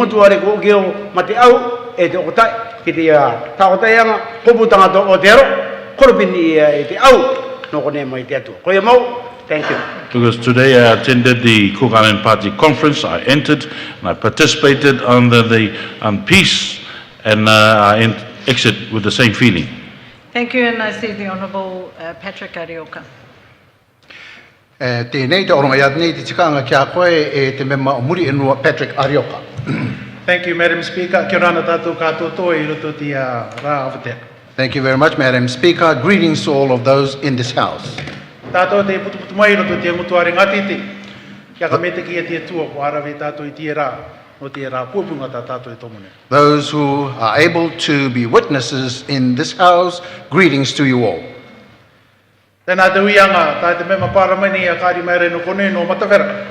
Mutuare ko geo mati au e te otai ki te taotai anga koputanga to o tero korpini e te au no kone mai te atu. Ko ia mau, thank you. Because today I attended the Cook Island Party conference, I entered and I participated under the peace and I exit with the same feeling. Thank you, and I see the Honourable Patrick Arioka. Tēnei te oronga iat nei te tikanga kia koe e te mema o muri enua Patrick Arioka. Thank you, Madam Speaker. Kia ora tātou katoa I roto te rā awhatea. Thank you very much, Madam Speaker. Greetings to all of those in this house. Tātou te putuputu mai roto te mutuare ngatiti. Kia ka me te kia te tua ko arawe tātou I te rā. No te rā pupunga tā tātou I tomune. Those who are able to be witnesses in this house, greetings to you all. Tēnā te uianga, tā te mema paramani a kāri mai reno kone no matawera.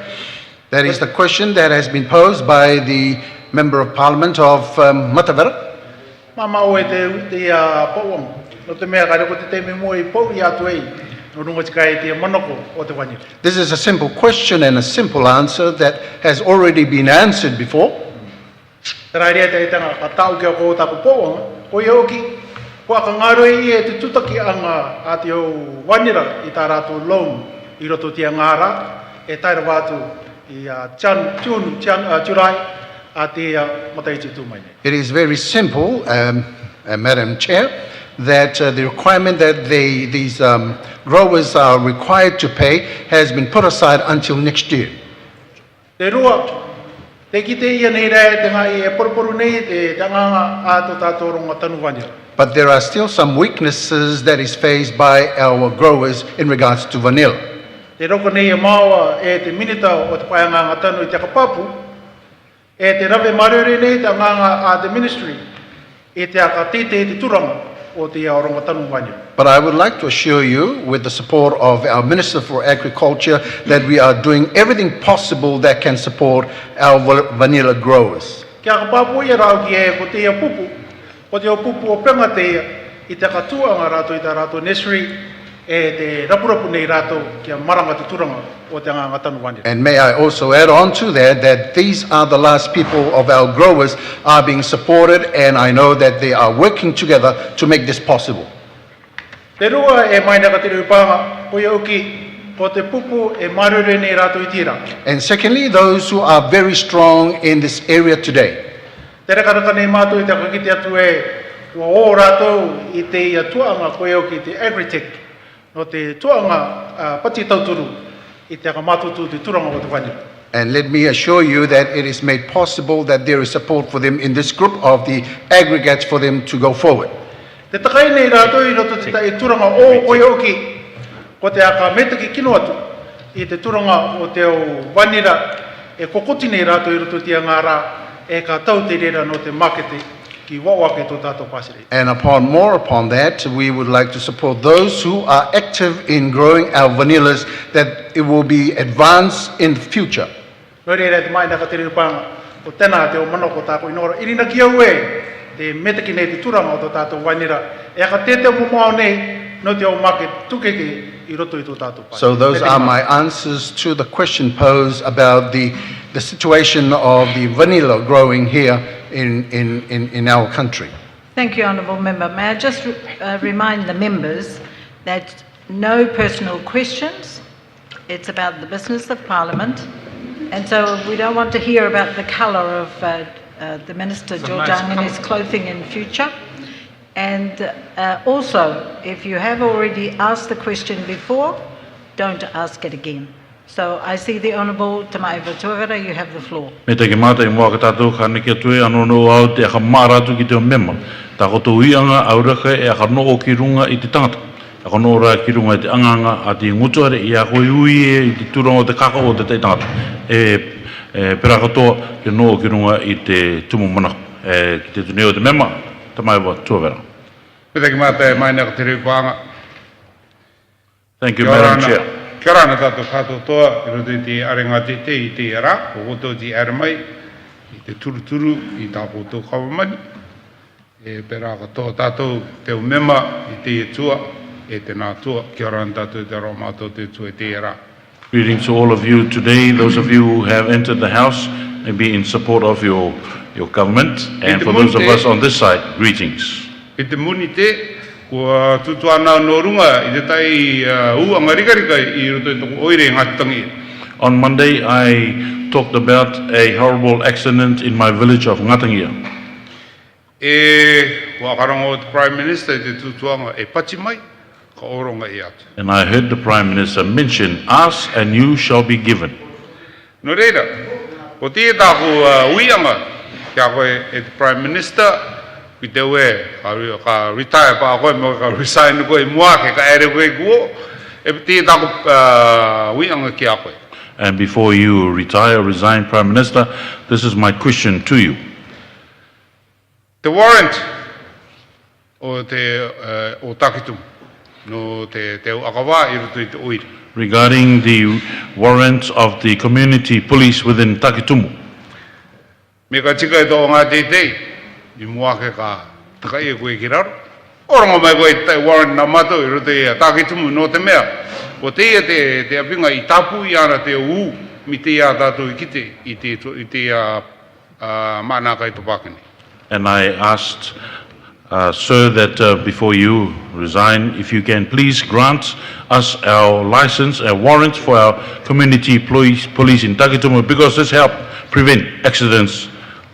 That is the question that has been posed by the Member of Parliament of Matavera. Mama o e te pauang. No te mea kare ko te teme mo I pau I atu ei. No runga tika e te manoko o te wanyi. This is a simple question and a simple answer that has already been answered before. Tērā rea te tanga ka tau kia ko tāku pauanga. Ko I hoki, ko aka ngaro e te tutaki anga a te o wanira I tā rātou loan I roto tia ngāra. E taira wātu I Jurai a te mataiti tūmaine. It is very simple, Madam Chair, that the requirement that these growers are required to pay has been put aside until next year. Te rua, te kite ia nei rea te ngai e poruporu nei te tanganga a to tātou ronga tanu wanira. But there are still some weaknesses that is faced by our growers in regards to vanilla. Te roko nei e maua e te minita o te paianga tanu I te akapapu, e te rawe marere nei te nganga a the ministry, e te aka tete te turanga o te aoronga tanu wanira. But I would like to assure you, with the support of our Minister for Agriculture, that we are doing everything possible that can support our vanilla growers. Kia akapapu ia rau ki e ko te ia pupu, ko te o pupu o penga te ia, I te katuanga rātou I tā rātou nursery, e te rapurapu nei rātou kia maranga te turanga o te nganga tanu wanira. And may I also add on to that these are the last people of our growers are being supported, and I know that they are working together to make this possible. Te rua e mai naka te rupanga, ko ia uki, ko te pupu e marure nei rātou I tira. And secondly, those who are very strong in this area today. Te rekaraka nei mātou I te kakiti atu e, ua o rātou I te ia tuanga ko ia uki te agritech, no te tuanga pati tauturu I te aka mātutu te turanga o te wanira. And let me assure you that it is made possible that there is support for them in this group of the aggregates for them to go forward. Te takai nei rātou I roto te tai turanga o ko ia uki, ko te aka metaki kino atu I te turanga o te o wanira, e kokoti nei rātou I roto tia ngā rā, e ka tau te rera no te makete ki wawake tō tātou pasere. And upon that, we would like to support those who are active in growing our vanillas, that it will be advanced in the future. Nō reira te mai naka te rupanga, o tēnā te o manoko tāko inora. Irina ki au e, te metaki nei te turanga o tō tātou wanira, e aka tēteo mumao nei, no te o make tukeke I roto I tō tātou pasere. So those are my answers to the question posed about the situation of the vanilla growing here in our country. Thank you, Honourable Member. May I just remind the members that no personal questions. It's about the business of Parliament. And so we don't want to hear about the colour of the Minister Georgiang and his clothing in future. And also, if you have already asked the question before, don't ask it again. So I see the Honourable Tamaiva Tuavera, you have the floor. Me te ke mata I mua ka tātou ka neke tue anono au te aka māratu ki te o mema. Tā koto uianga auraka e aka noo ki runga I te tangata. Aka noo rā ki runga I te anganga a te ngutuare I a koe ui I te turanga o te kaka o te te tangata. Pera katoa ke noo ki runga I te tumu mana. Ki te tuneo te mema, Tamaiva Tuavera. Me te ke mata e mai naka te rupanga. Thank you, Madam Chair. Kia rana tātou katoa, I roto I te arenga te I te ara, o koto te aramai, I te turuturu, I tā koto kawamani. E pera katoa tātou te o mema, I te tua, e te nā tua, kia rana tātou te roma mātou te tua te ara. Greetings to all of you today, those of you who have entered the house, maybe in support of your government. And for those of us on this side, greetings. I te muni te, kua tutu ana no runga, i te tai uanga rikarika i roto i toko oire ngātangi. On Monday, I talked about a horrible accident in my village of Ngatangia. E wakarongo o te Prime Minister i te tutuanga e pati mai, ka oronga i atu. And I heard the Prime Minister mention, ask and you shall be given. No reira, o tia tāku uianga, kia koe e te Prime Minister, ki te ue, ka retire pa koe, mo ka resign koe mua, ke ka ere koe kuo, e tia tāku uianga kia koe. And before you retire, resign, Prime Minister, this is my question to you. The warrant o te o takitu no te akawa I roto I te oire. Regarding the warrant of the community police within Takitumu. Me ka tika e tō ngā teitei, I mua ke ka taka I koe ki raro. Orongo mai koe te warrant na mato I roto I Takitumu no te mea. O te ia te apinga I tapu I ana te u, mi te ia tātou I kite I te mana kai topakani. And I asked, sir, that before you resign, if you can please grant us our license, a warrant for our community police in Takitumu, because this help prevent accidents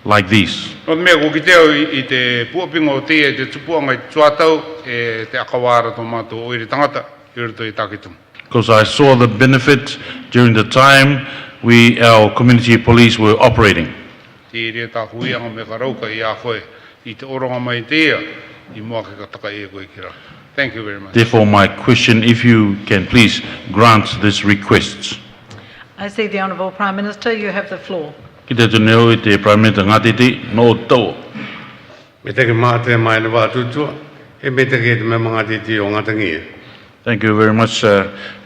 like these. No mea ko ki teo I te puapinga o te te tupuanga I tuatau e te akawara tō mātou oire tangata I roto I Takitumu. Because I saw the benefit during the time our community police were operating. Te rea tā huianga me ka rauka I a koe I te oronga mai te ia I mua ke ka taka e koe ki rā. Thank you very much. Therefore, my question, if you can please grant this request. I see the Honourable Prime Minister, you have the floor. Ki te tuneo I te Prime Minister Ngatiti, no tau. Me te ke mātua mai na wātutua, e me te ke te me mga titi o Ngatangia. Thank you very much,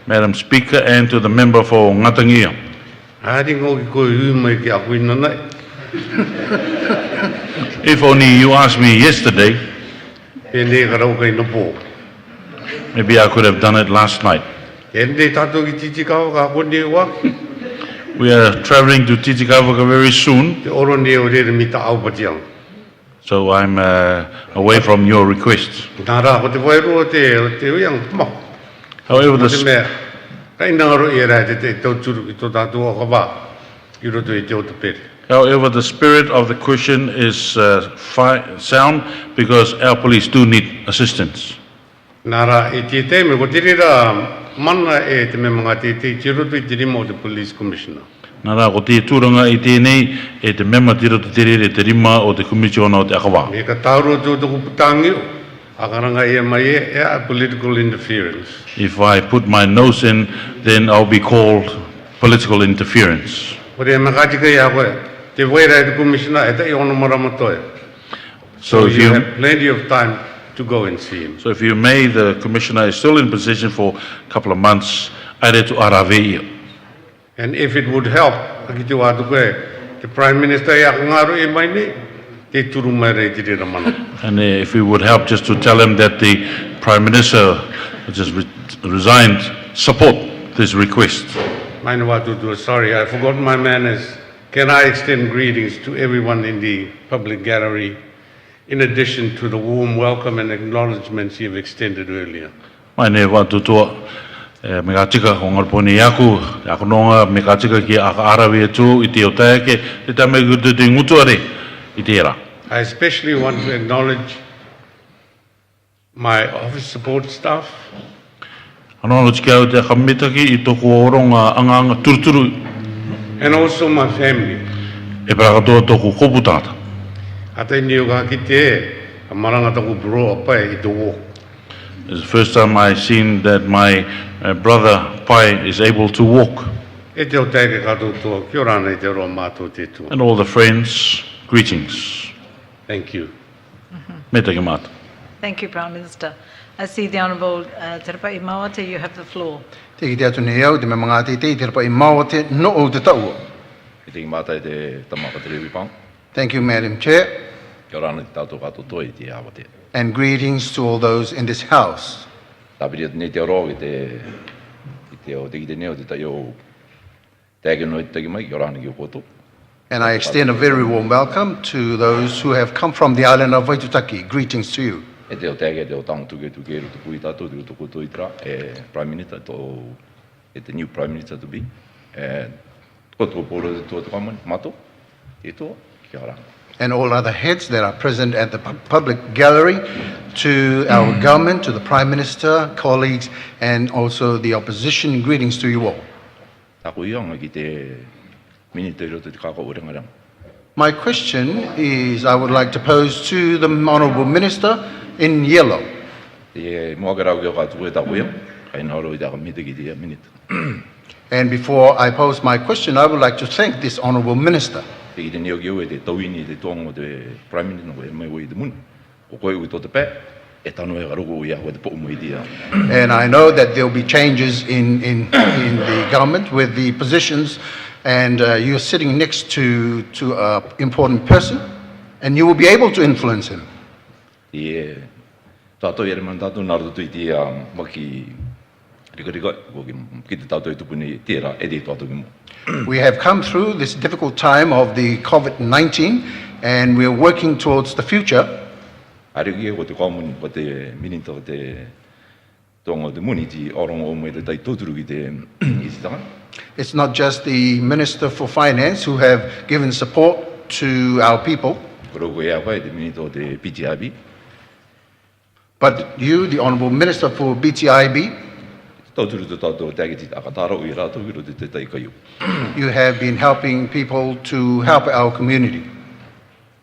Madam Speaker, and to the member for Ngatangia. Haere ngō ki koe hui mai ki a kuina nei. If only you asked me yesterday, E ne ka rauka I no pō. maybe I could have done it last night. E ne tātou ki titi kawa ka kone wa, We are traveling to Titikavaka very soon, te oro ne o rere mi ta au patiang. so I'm away from your request. Nā rā, ko te wairoa te uiang mā. However, Mo te mea, kai nangaro e rā te tauturu I tō tātou o ka wā, I roto I te o te pere. However, the spirit of the question is sound because our police do need assistance. Nā rā, e te te me ko te rira mana e te me mga te roto I te rima o te Police Commissioner. Nā rā, ko te tūranga I tēnei e te mema tira te tere te rima o te kumitiona o te akawa. Me ka tāuro tō tōku putangi o, akaranga e mai e a political interference. If I put my nose in, then I'll be called political interference. Ko te makatika I a koe, te waira e te commissioner e te I ono maramatoe. So if you you, have plenty of time to go and see him. so if you may, the commissioner is still in position for a couple of months. Aere tu araveia. And if it would help, aki te wātu koe, the Prime Minister e akangaro e mai ne, te turu mai rei te rira mana. And if we would help just to tell him that the Prime Minister just resigned, support this request. Mai na wātu tua, sorry, I forgot my manners. Can I extend greetings to everyone in the public gallery, in addition to the warm welcome and acknowledgments you've extended earlier? Mai ne watu toa, me ka tika o ngarponi aku nonga me ka tika ki aka arawe atu I te o taeke, te tame kutu te ngutuare I te era. I especially want to acknowledge my office support staff, Anono tika o te akamitaki I toko oronga anganga turuturu and also my family. e parakatoa toko koputata. Atai ni o ka ki te e, a maranga taku bro apai I te wō. It's the first time I've seen that my brother Pai is able to walk. E te o taike kato toa, kia ora nei te roa mātou te tua. And all the friends, greetings. Thank you. Me te mata. Thank you, Prime Minister. I see the Honourable Te Rapai Mawate, you have the floor. Te ki te atu nei au, te me mga te rapa I maua te no o te taua. I te mata I te tamaka te rewipang. Thank you, Madam Chair, Kia ora ana te tātou kato toi I te awa te. and greetings to all those in this house. Tāpiri atu nei te aro I te o te ki te neo te tai o te ake noi te taki mai, kia ora ana ki o koto. And I extend a very warm welcome to those who have come from the island of Waitutaki. Greetings to you. E te o tege te o tango tuke tuke ru tuku i tātou, ru tuku tui tra, Prime Minister the new Prime Minister to be. Ko tō pōro te tō kamani, mato, e tō, kia ora. And all other heads that are present at the public gallery, to our government, to the Prime Minister, colleagues, and also the opposition. Greetings to you all. Tāko ianga ki te minita i roto te kako urengarang. My question is, I would like to pose to the Honourable Minister in yellow. Te moakarau ki o kātu e tāko ianga, kai nāro i tāka mita ki te minita. And before I pose my question, I would like to thank this Honourable Minister. Te ki te neo ki o e te tauini te tuanga o te Prime Minister ko e mai o i te muni. O koe ui tō te pē, e tano e karoko i a koe te po umu i tia. And I know that there will be changes in the government with the positions, and you're sitting next to an important person, and you will be able to influence him. Te tātou i man tātou nāro tu i te maki rika ki te tātou i tupuni tērā e te tātou ki mo. We have come through this difficult time of the COVID-19, and we're working towards the future. Ariki e ko te kaumuni, ko te minita o te tonga o te muni ti orongo o mai te tai tōturu ki te isitanga. It's not just the Minister for Finance who have given support to our people, Koro ko e a koe te minita o te PTIB. but you, the Honourable Minister for BTIB, Tōturu te tātou te ake aka tāro i rātou ki roto te tai kaiu. you have been helping people to help our community.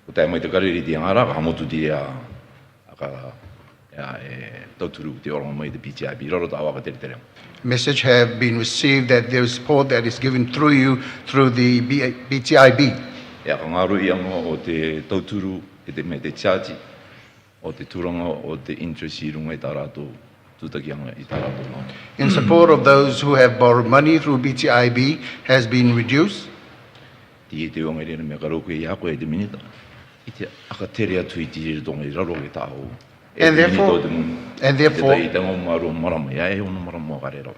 Ko te mai te kariri ti ngara, ka hamotu ti aka tōturu te orongo mai te PTIB. Roro tā waka tere tere. Message have been received that there is support that is given through you through the BTIB. E aka ngaru i anga o te tōturu, e te me te tiaji, o te turanga o te interest i runga i tā rātou, tūtaki anga i tā rātou nā. In support of those who have borrowed money through BTIB has been reduced. Ti e te onga i rena mea karoko i ako e te minita. I te aka tere atu i te tonga i raro i tāo. And therefore- and therefore- Te tai te ngau marama, ia e ono marama karero.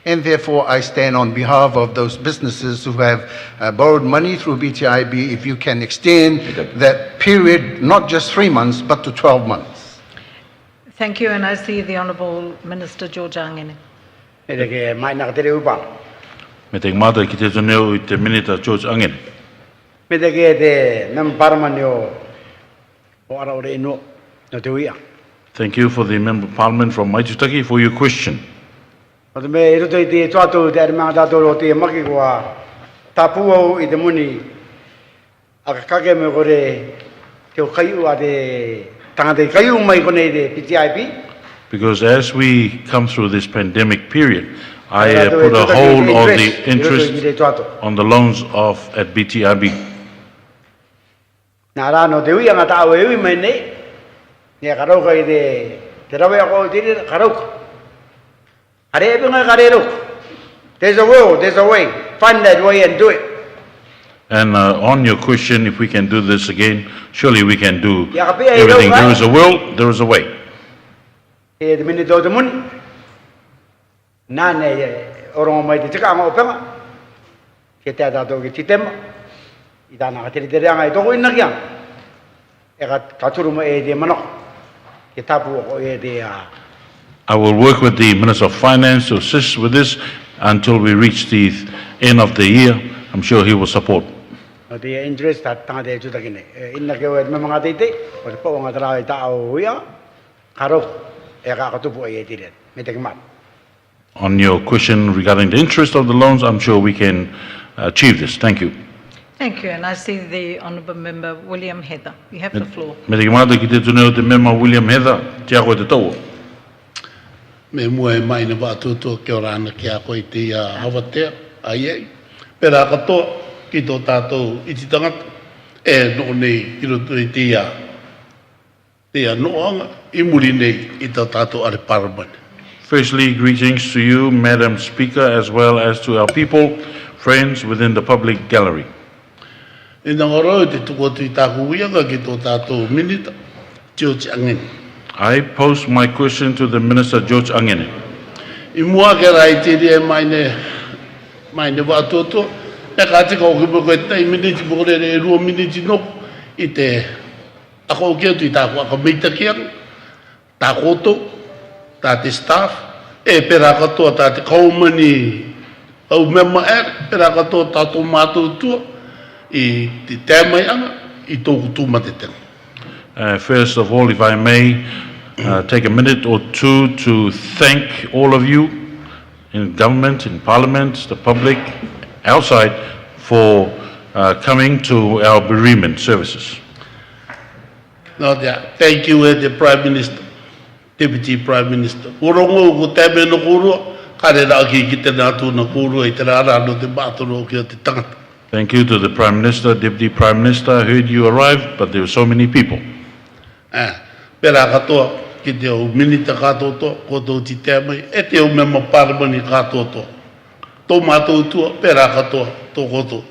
And therefore, I stand on behalf of those businesses who have borrowed money through BTIB, if you can extend that period, not just 3 months, but to 12 months. Thank you, and I see the Honourable Minister George Angene. E te ke mai naka tere upang. Me te mata ki te toneo i te minita George Angen. Me te ke te mem paramani o ara ore ino no te uia. Thank you for the Member of Parliament from Waitutaki for your question. O te me i roto i te tuatu te arimanga tātou o te maki kua tapu au i te muni a ka kake me kore te o kaiu a te tangata i kaiu mai kone i te PTIB. Because as we come through this pandemic period, I put a hold on the interest on the loans at BTIB. Nā rā no te uia ngā tāu e ui mai nei, nea karauka i te rawe ako i te karauka. Are e pinga kare rauka. There's a will, there's a way. Find that way and do it. And on your question, if we can do this again, surely we can do Ya ka pia e everything. rau, There is a will, there is a way. E te mini tau te muni. Nā nei orongo mai te tikanga o penga. Ke te tātou ki titema. I tāna ka tere tere anga i toko ina kia. E ka turuma e te manoko. Ke tapu o e te I will work with the Minister of Finance to assist with this until we reach the end of the year. I'm sure he will support. o te interest ta tanga te tutaki nei. Ina ke o e te mamanga teitei, o te pau ngā tara i tā o huia, karo e ka katupu e te rea. Me te kimat. On your question regarding the interest of the loans, I'm sure we can achieve this. Thank you. Thank you, and I see the Honourable Member William Heather. You have the floor. Me te kimata ki te tuneo te mema William Heather, te ako e te tau. Me mua e mai na wātutua kia ora ana ki a koe te hawatea, ai ei. Pera katoa ki tō tātou iti tangata, e no nei ki roto i te noanga, I muri nei I tō tātou are paramani. Firstly, greetings to you, Madam Speaker, as well as to our people, friends within the public gallery. E nangaro te tukotu I tāku uianga ki tō tātou minita, George Angeni. I pose my question to the Minister George Angene. I mua ke rai te rea mai ne wātutua, E ka tika o kipo koe tai miniti mo kore e 2 miniti no I te ako o kia tu I tāku aka meita kiang, tā koto, tā te staff, e pera katoa tā te kaumani au mema pera katoa tātou mātou tua I te tēmai anga I tōku tūma te tenga. First of all, if I may take a minute or two to thank all of you in government, in parliament, the public, outside, for coming to our bereavement services. No, thank you, the Prime Minister, Deputy Prime Minister. Urongo ko tēme no kūrua, kare rāki ki te nātu na kūrua I te rārā no te mātoro ki o te tangata. Thank you to the Prime Minister, Deputy Prime Minister. I heard you arrived, but there were so many people. Pera katoa ki te o minita katoa to, koto ti tēmai, e te o mema paramani katoa to. Tō mātou tua, pera katoa, tō koto.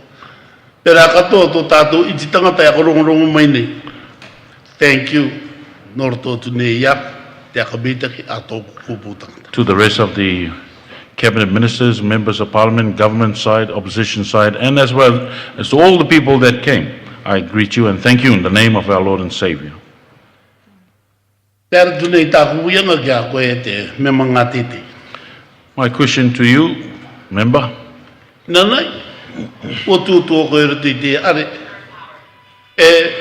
Pera katoa tō tātou I ti tangata e korongorongo mai nei. Thank you, nor tōtu nei ia, te akamitaki a tōku kupu tangata. To the rest of the cabinet ministers, members of parliament, government side, opposition side, and as well as to all the people that came, I greet you and thank you in the name of our Lord and Savior. Pera tunei tāku uianga kia koe e te mema ngā tete. My question to you, member, Nanai, o tūtua koe rata I te are, e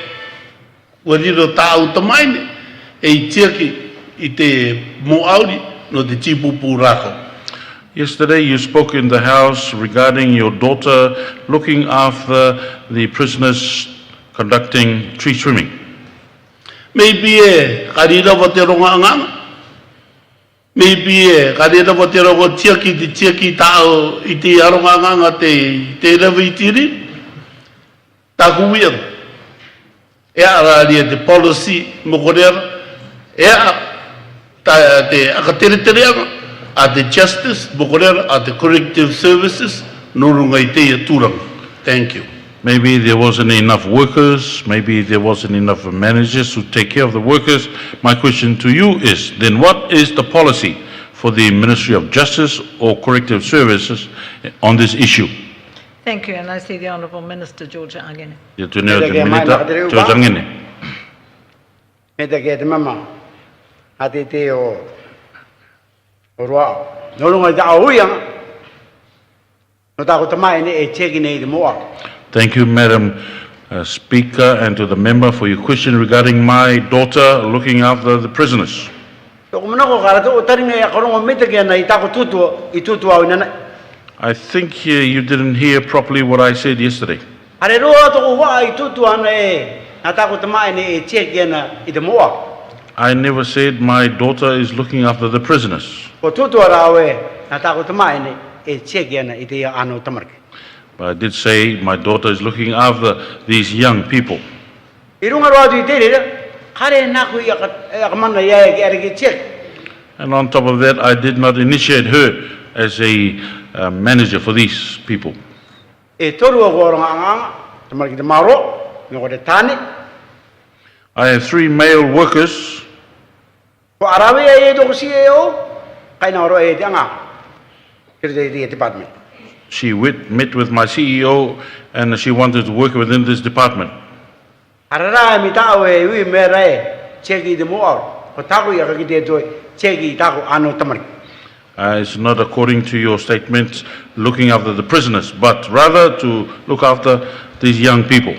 wariro tāu tamaine, e I tiaki I te moauri no te tipupu rako. yesterday you spoke in the House regarding your daughter looking after the prisoners conducting tree trimming. Maybe karira wa te ronga anganga. Maybe karira wa te ronga tiaki tāo I te aronga anganga te rewa I tiri. Tāku wia. E araria te policy mokorera. E te akatere a te justice mokorera a te corrective services norunga I te turanga. Thank you. Maybe there wasn't enough workers, maybe there wasn't enough managers to take care of the workers. My question to you is, then what is the policy for the Ministry of Justice or Corrective Services on this issue? Thank you, and I see the Honourable Minister George Angene. Me te ke te mama, a te o roa. No runga te auianga, no tako tamai ne e cheki nei te moa. Thank you, Madam Speaker, and to the member for your question regarding my daughter looking after the prisoners. I think you didn't hear properly what I said yesterday. I never said my daughter is looking after the prisoners. But I did say my daughter is looking after these young people. And on top of that, I did not initiate her as a manager for these people. I have 3 male workers. She met with my CEO and she wanted to work within this department. It's not according to your statement looking after the prisoners, but rather to look after these young people.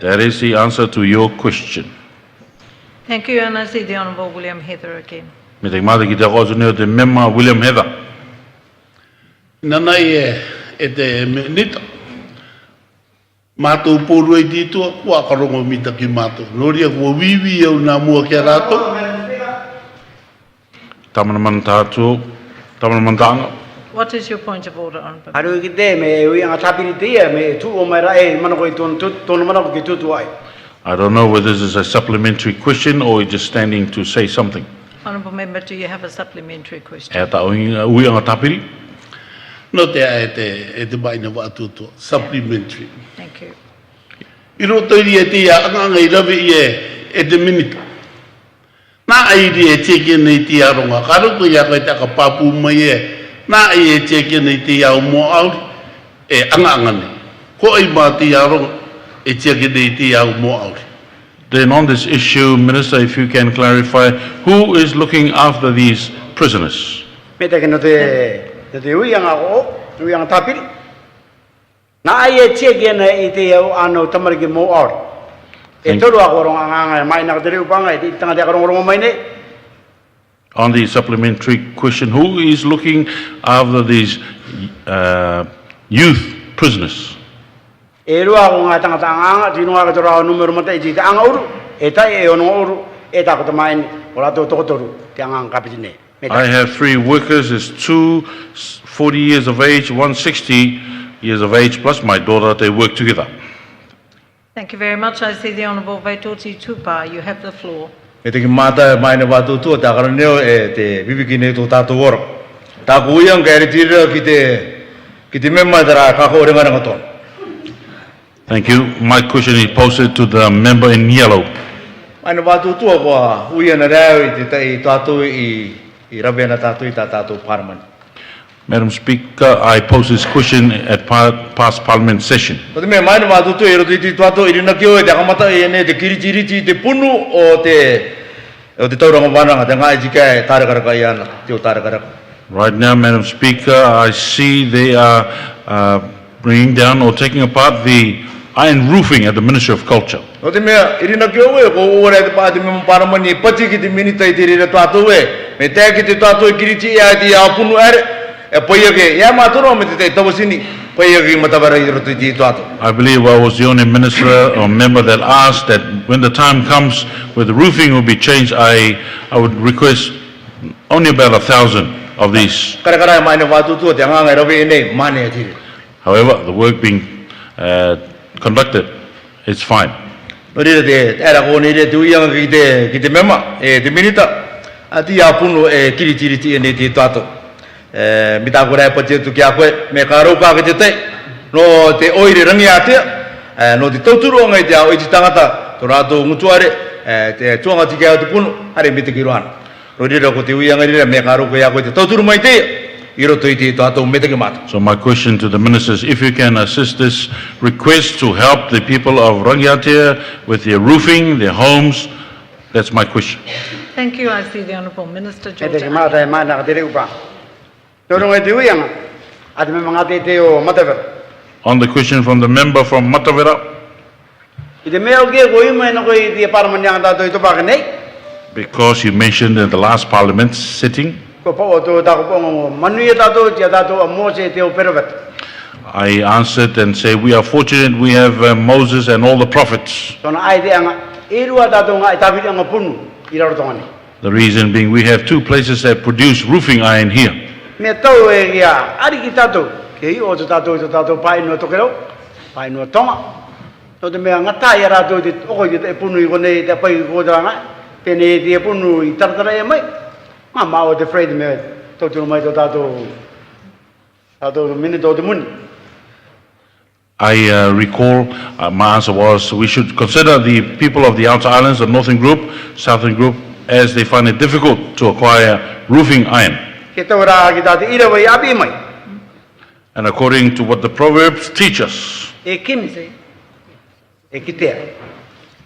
That is the answer to your question. Thank you, and I see the Honourable William Heather again. William Heather. Nanai e te nita. Mātou pōru e tītua, kua karongo mita ki mātou. Noria kua wiwi au nā mua kia rātou. What is your point of order, Honourable? I don't know whether this is a supplementary question or you're just standing to say something. Honourable Member, do you have a supplementary question? No te a e te baina wa atutua. Supplementary. Thank you. I roto i e te ia anganga I rawe I e te minita. Nā airi e teke nei te aronga. Ka roko ia koe te aka papu mai na e te ke nei te au mo au e angangani. Ko ai ma te arong e te ke nei te au mo au. Then on this issue, Minister, if you can clarify, who is looking after these prisoners? Me te kena te uianga o, uianga tapiri. Na ai e tia kena i te au ano tamariki mo aur. E toru a korong anganga mai na te reu panga i te tanga te korong mai nei. On the supplementary question, who is looking after these youth prisoners? E rua ko ngā tangata anganga, tino ngā katora o numero mata i te anga uru, e tai e ono uru, e tā kota maini, o rato tokotoru, te anganga kapiti nei. I have 3 workers, there's 2 40 years of age, 1 60 years of age, plus my daughter, they work together. Thank you very much. I see the Honourable Vaitoti Tupa. You have the floor. E te ki mata mai na watu tua ta karaneo e te viviki nei tō tātou ora. Tā kuiang ka ere tirira ki te mema tara kako orenga ranga tōna. Thank you. My question is posed to the member in yellow. Mai na watu tua kua uia na reo i te tātou i rabe na tātou i tā tātou parliament. Madam Speaker, I posed this question at past parliament session. Ko te mea mai na watu tua i roto i te tātou i rina kio e te akamata i ene te kiriti te punu o te tauranga wānanga te ngā e tika e tārakaraka i ana, te o tārakaraka. Right now, Madam Speaker, I see they are bringing down or taking apart the iron roofing at the Ministry of Culture. O te mea, i rina kio e, ko ora e te pā te mea paramani e pati ki te minita i te rira tātou e, me te ki te tātou i kiriti e a te a punu ere, e poia ke, ia mātoro me te tawasini, poia ke matawara i roto i te tātou. I believe I was the only minister or member that asked that when the time comes where the roofing will be changed, I would request only about 1,000 of these. Karakara mai na watu tua te anganga rawe e nei, mane e tiri. However, the work being conducted, it's fine. No rira te era ko ni re tu ianga ki te mema e te minita a ti a puno e kiritiriti e nei te tātou. Mi tā kura e pati tu ki a koe me ka rauka ki te tei no te oire rangi a tea no te tauturu o ngai te a oi ti tangata to rātou ngutuare te tuanga ti kia o te puno hare me te kiroana. No rira ko te uianga rira me ka rauka i a koe te tauturu mai te i roto i te tātou me te ki mata. So my question to the ministers, if you can assist this request to help the people of Rangiatea with their roofing, their homes, that's my question. Thank you. I see the Honourable Minister E te George. ki mata e mai na te reu panga. Tōrunga e te uianga, a te me mga te o matawera. On the question from the member from Matavera, I te mea o kia ko ima e nako i te paramanianga tātou i topaka nei, because you mentioned in the last parliament sitting, ko pa o tō tāko pongo manui e tātou, tia tātou a mose te o perawet. I answered and said, we are fortunate we have Moses and all the prophets. Tōna ai te anga, e rua tātou ngā i tāpiri anga punu i rarotonga nei. The reason being we have 2 places that produce roofing iron here. Mea tau e kia, ari ki tātou, ke i o te tātou pai no tokerau, pai no tonga. Tō te mea ngata i a rātou te oko i te punu i konei te pai i kōtaranga, pene e te punu i taratara e mai. Ngā mā o te frei te mea, tauturu mai tō tātou minute o te muni. I recall my answer was we should consider the people of the outer islands, the northern group, southern group, as they find it difficult to acquire roofing iron. Ke tau rā ki tātou ira wai api mai. And according to what the Proverbs teach us, E kimi, e kitea.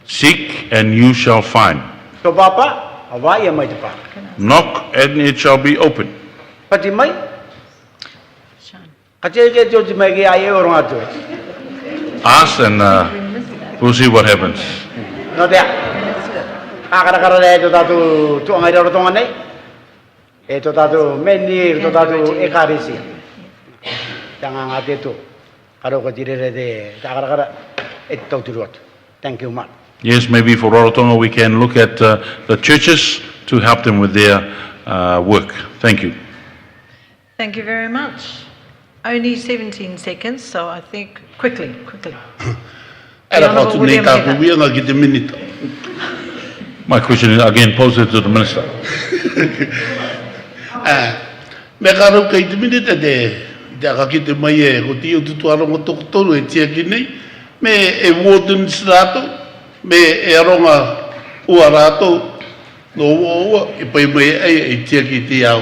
seek and you shall find. Tō papa, a wai e mai te pā. Knock and it shall be opened. Pati mai, Sean. ka te ke tō te mai ki ai e oronga tō. Ask and we'll see what happens. No te a. Kākarakara rei tō tātou tuanga i rarotonga nei. E tō tātou meni e tō tātou e kārisi. Tanga ngā te tō. Karoko tirere te kākarakara e te tauturu atu. Thank you much. Yes, maybe for Rarotonga we can look at the churches to help them with their work. Thank you. Thank you very much. Only 17 seconds, so I think quickly. Era Honourable patu nei William tāku Heather. uianga ki te minita. My question is again posed to the minister. Me ka rau kai te minita te aka ki te mai e ko ti o tutu aronga toko toru e tia ki nei, me e wardens rātou, me e aronga ua rātou, no ua e pai mai e tia ki te au.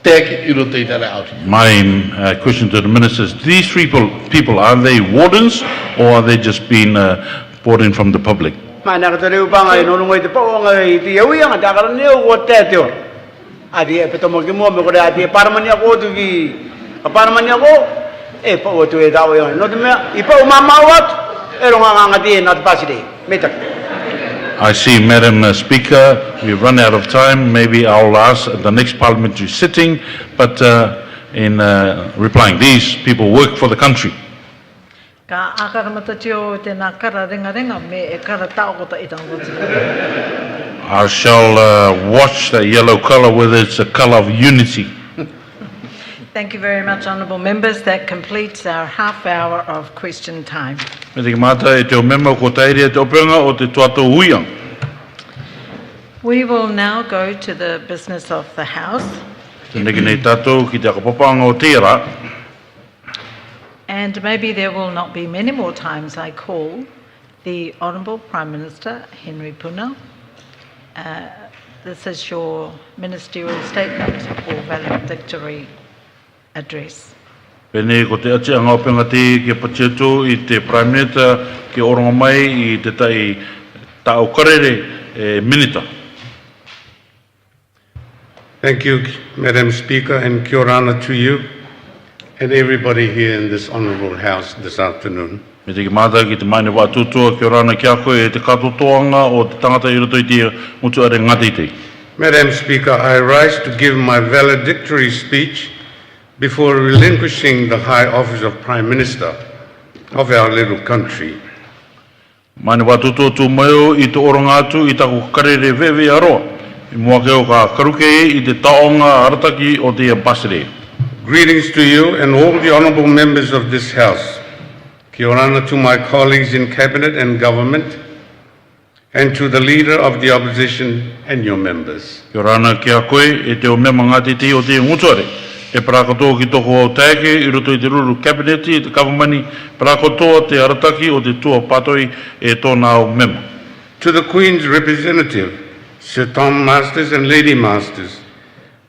teki i roto i tala auti. My question to the minister is, these people, are they wardens or are they just being brought in from the public? Mana ka tole upanga I no ngoi te pau ngai ti yawi ang ta ka ne o te te. Adi e peto mo ki mo me ko adi parmania ko tu ki parmania ko e pau tu e dawo yo. No te me I pau mama wat e ro nga nga ti na paside. Metak. I see, Madam Speaker, we've run out of time. Maybe I'll ask the next parliamentary sitting, but in replying, these people work for the country. Ka akara matatio te na kara renga me e kara tau ko ta itang wotsi. I shall watch the yellow color, whether it's a color of unity. Thank you very much, honourable members. That completes our half hour of question time. Me te mata e te o mema ko taere te openga o te tuato huiang. We will now go to the business of the House. Tēnei nei tātou ki te akapapanga o tērā. And maybe there will not be many more times I call the Honourable Prime Minister, Henry Puna. This is your ministerial statement or valedictory address. Pene ko te ati anga openga te ke pacheto I te Prime Minister ke oronga mai I te tai tau karere minita. Thank you, Madam Speaker, and kia ora to you and everybody here in this honourable house this afternoon. Me te ki mata ki te maine wā tūtua kia rana kia koe e te katotoanga o te tangata I roto I te mutu are ngati te. Madam Speaker, I rise to give my valedictory speech before relinquishing the high office of Prime Minister of our little country. Maine wā tūtua tū maio I te oronga atu I taku karere vewe aroa. I mua keo ka karuke I te taonga arataki o te ambassador. Greetings to you and all the honourable members of this House. Kia ora to my colleagues in Cabinet and Government, and to the Leader of the Opposition and your members. Kia ora kia koe e te o mema ngati te o te ngutuare. E parakotoa ki toko o taeke I roto I te ruru Cabinet I te Government, parakotoa te arataki o te tua patoi e tōna o mema. To the Queen's representative, Sir Tom Masters and Lady Masters,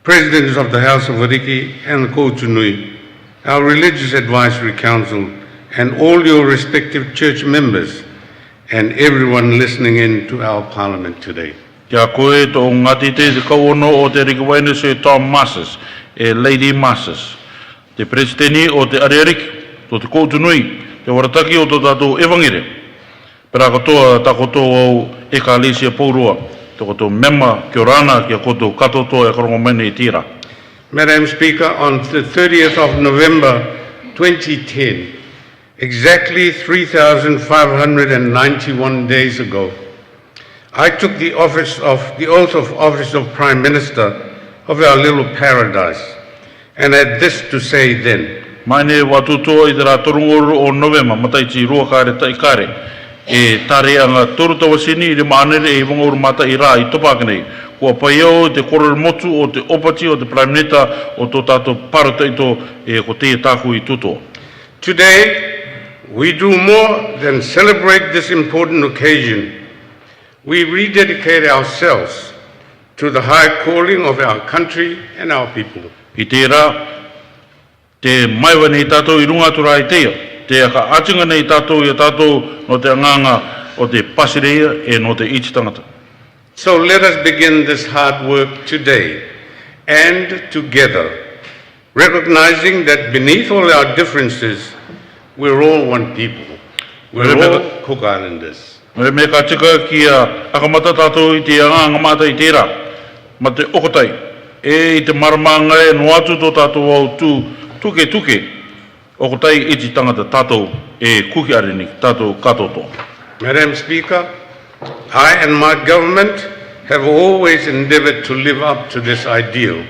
Presidents of the House of Variki and the Koutunui, our Religious Advisory Council, and all your respective church members, and everyone listening in to our Parliament today. Kia koe tō ngati te kauono o te rikawaine Sir Tom Masters e Lady Masters, te Presidenti o te Areariki, tō te Koutunui, te warataki o tō tātou Evangere. Pera katoa takotoa au e ka Alicia Pourua, tō koto mema kia rana kia koto katotoa e karongo mene I tira. Madam Speaker, on the 30th of November 2010, exactly 3,591 days ago, I took the oath of office of Prime Minister of our little paradise, and had this to say then. Maine watutoa I te rā torungoru o Novema, mataiti rua kare taikare, e tare anga toru tawasini I le maanere e wongoru mata I rā I topakanei. Kua paiao te korore motu o te opati o te Prime Minister o tō tātou parataito e ko te tāku I tuto. Today, we do more than celebrate this important occasion. We rededicate ourselves to the high calling of our country and our people. I tērā, te maiwa nei tātou I runga tura I teia, te aka atinga nei tātou I tātou no te anganga o te pasireia e no te ititangata. So let us begin this hard work today and together, recognizing that beneath all our differences, we're all one people. We're all Cook Islanders. Me ka tika ki a akamata tātou I te anganga mata I tērā, ma te okotai, e I te maramanga e no atu tō tātou au tuke, okotai iti tangata tātou e kuki arini, tātou katoto. Madam Speaker, I and my government have always endeavored to live up to this ideal.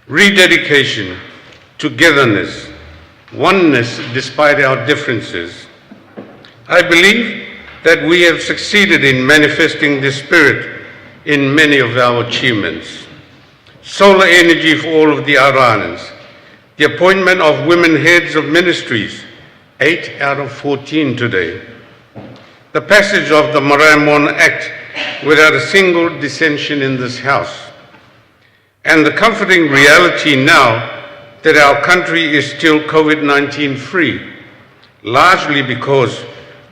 Rededication, togetherness, oneness despite our differences. I believe that we have succeeded in manifesting this spirit in many of our achievements. Solar energy for all of the outer islands, the appointment of women heads of ministries, 8 out of 14 today, the passage of the Maraimon Act without a single dissension in this House, and the comforting reality now that our country is still COVID-19 free, largely because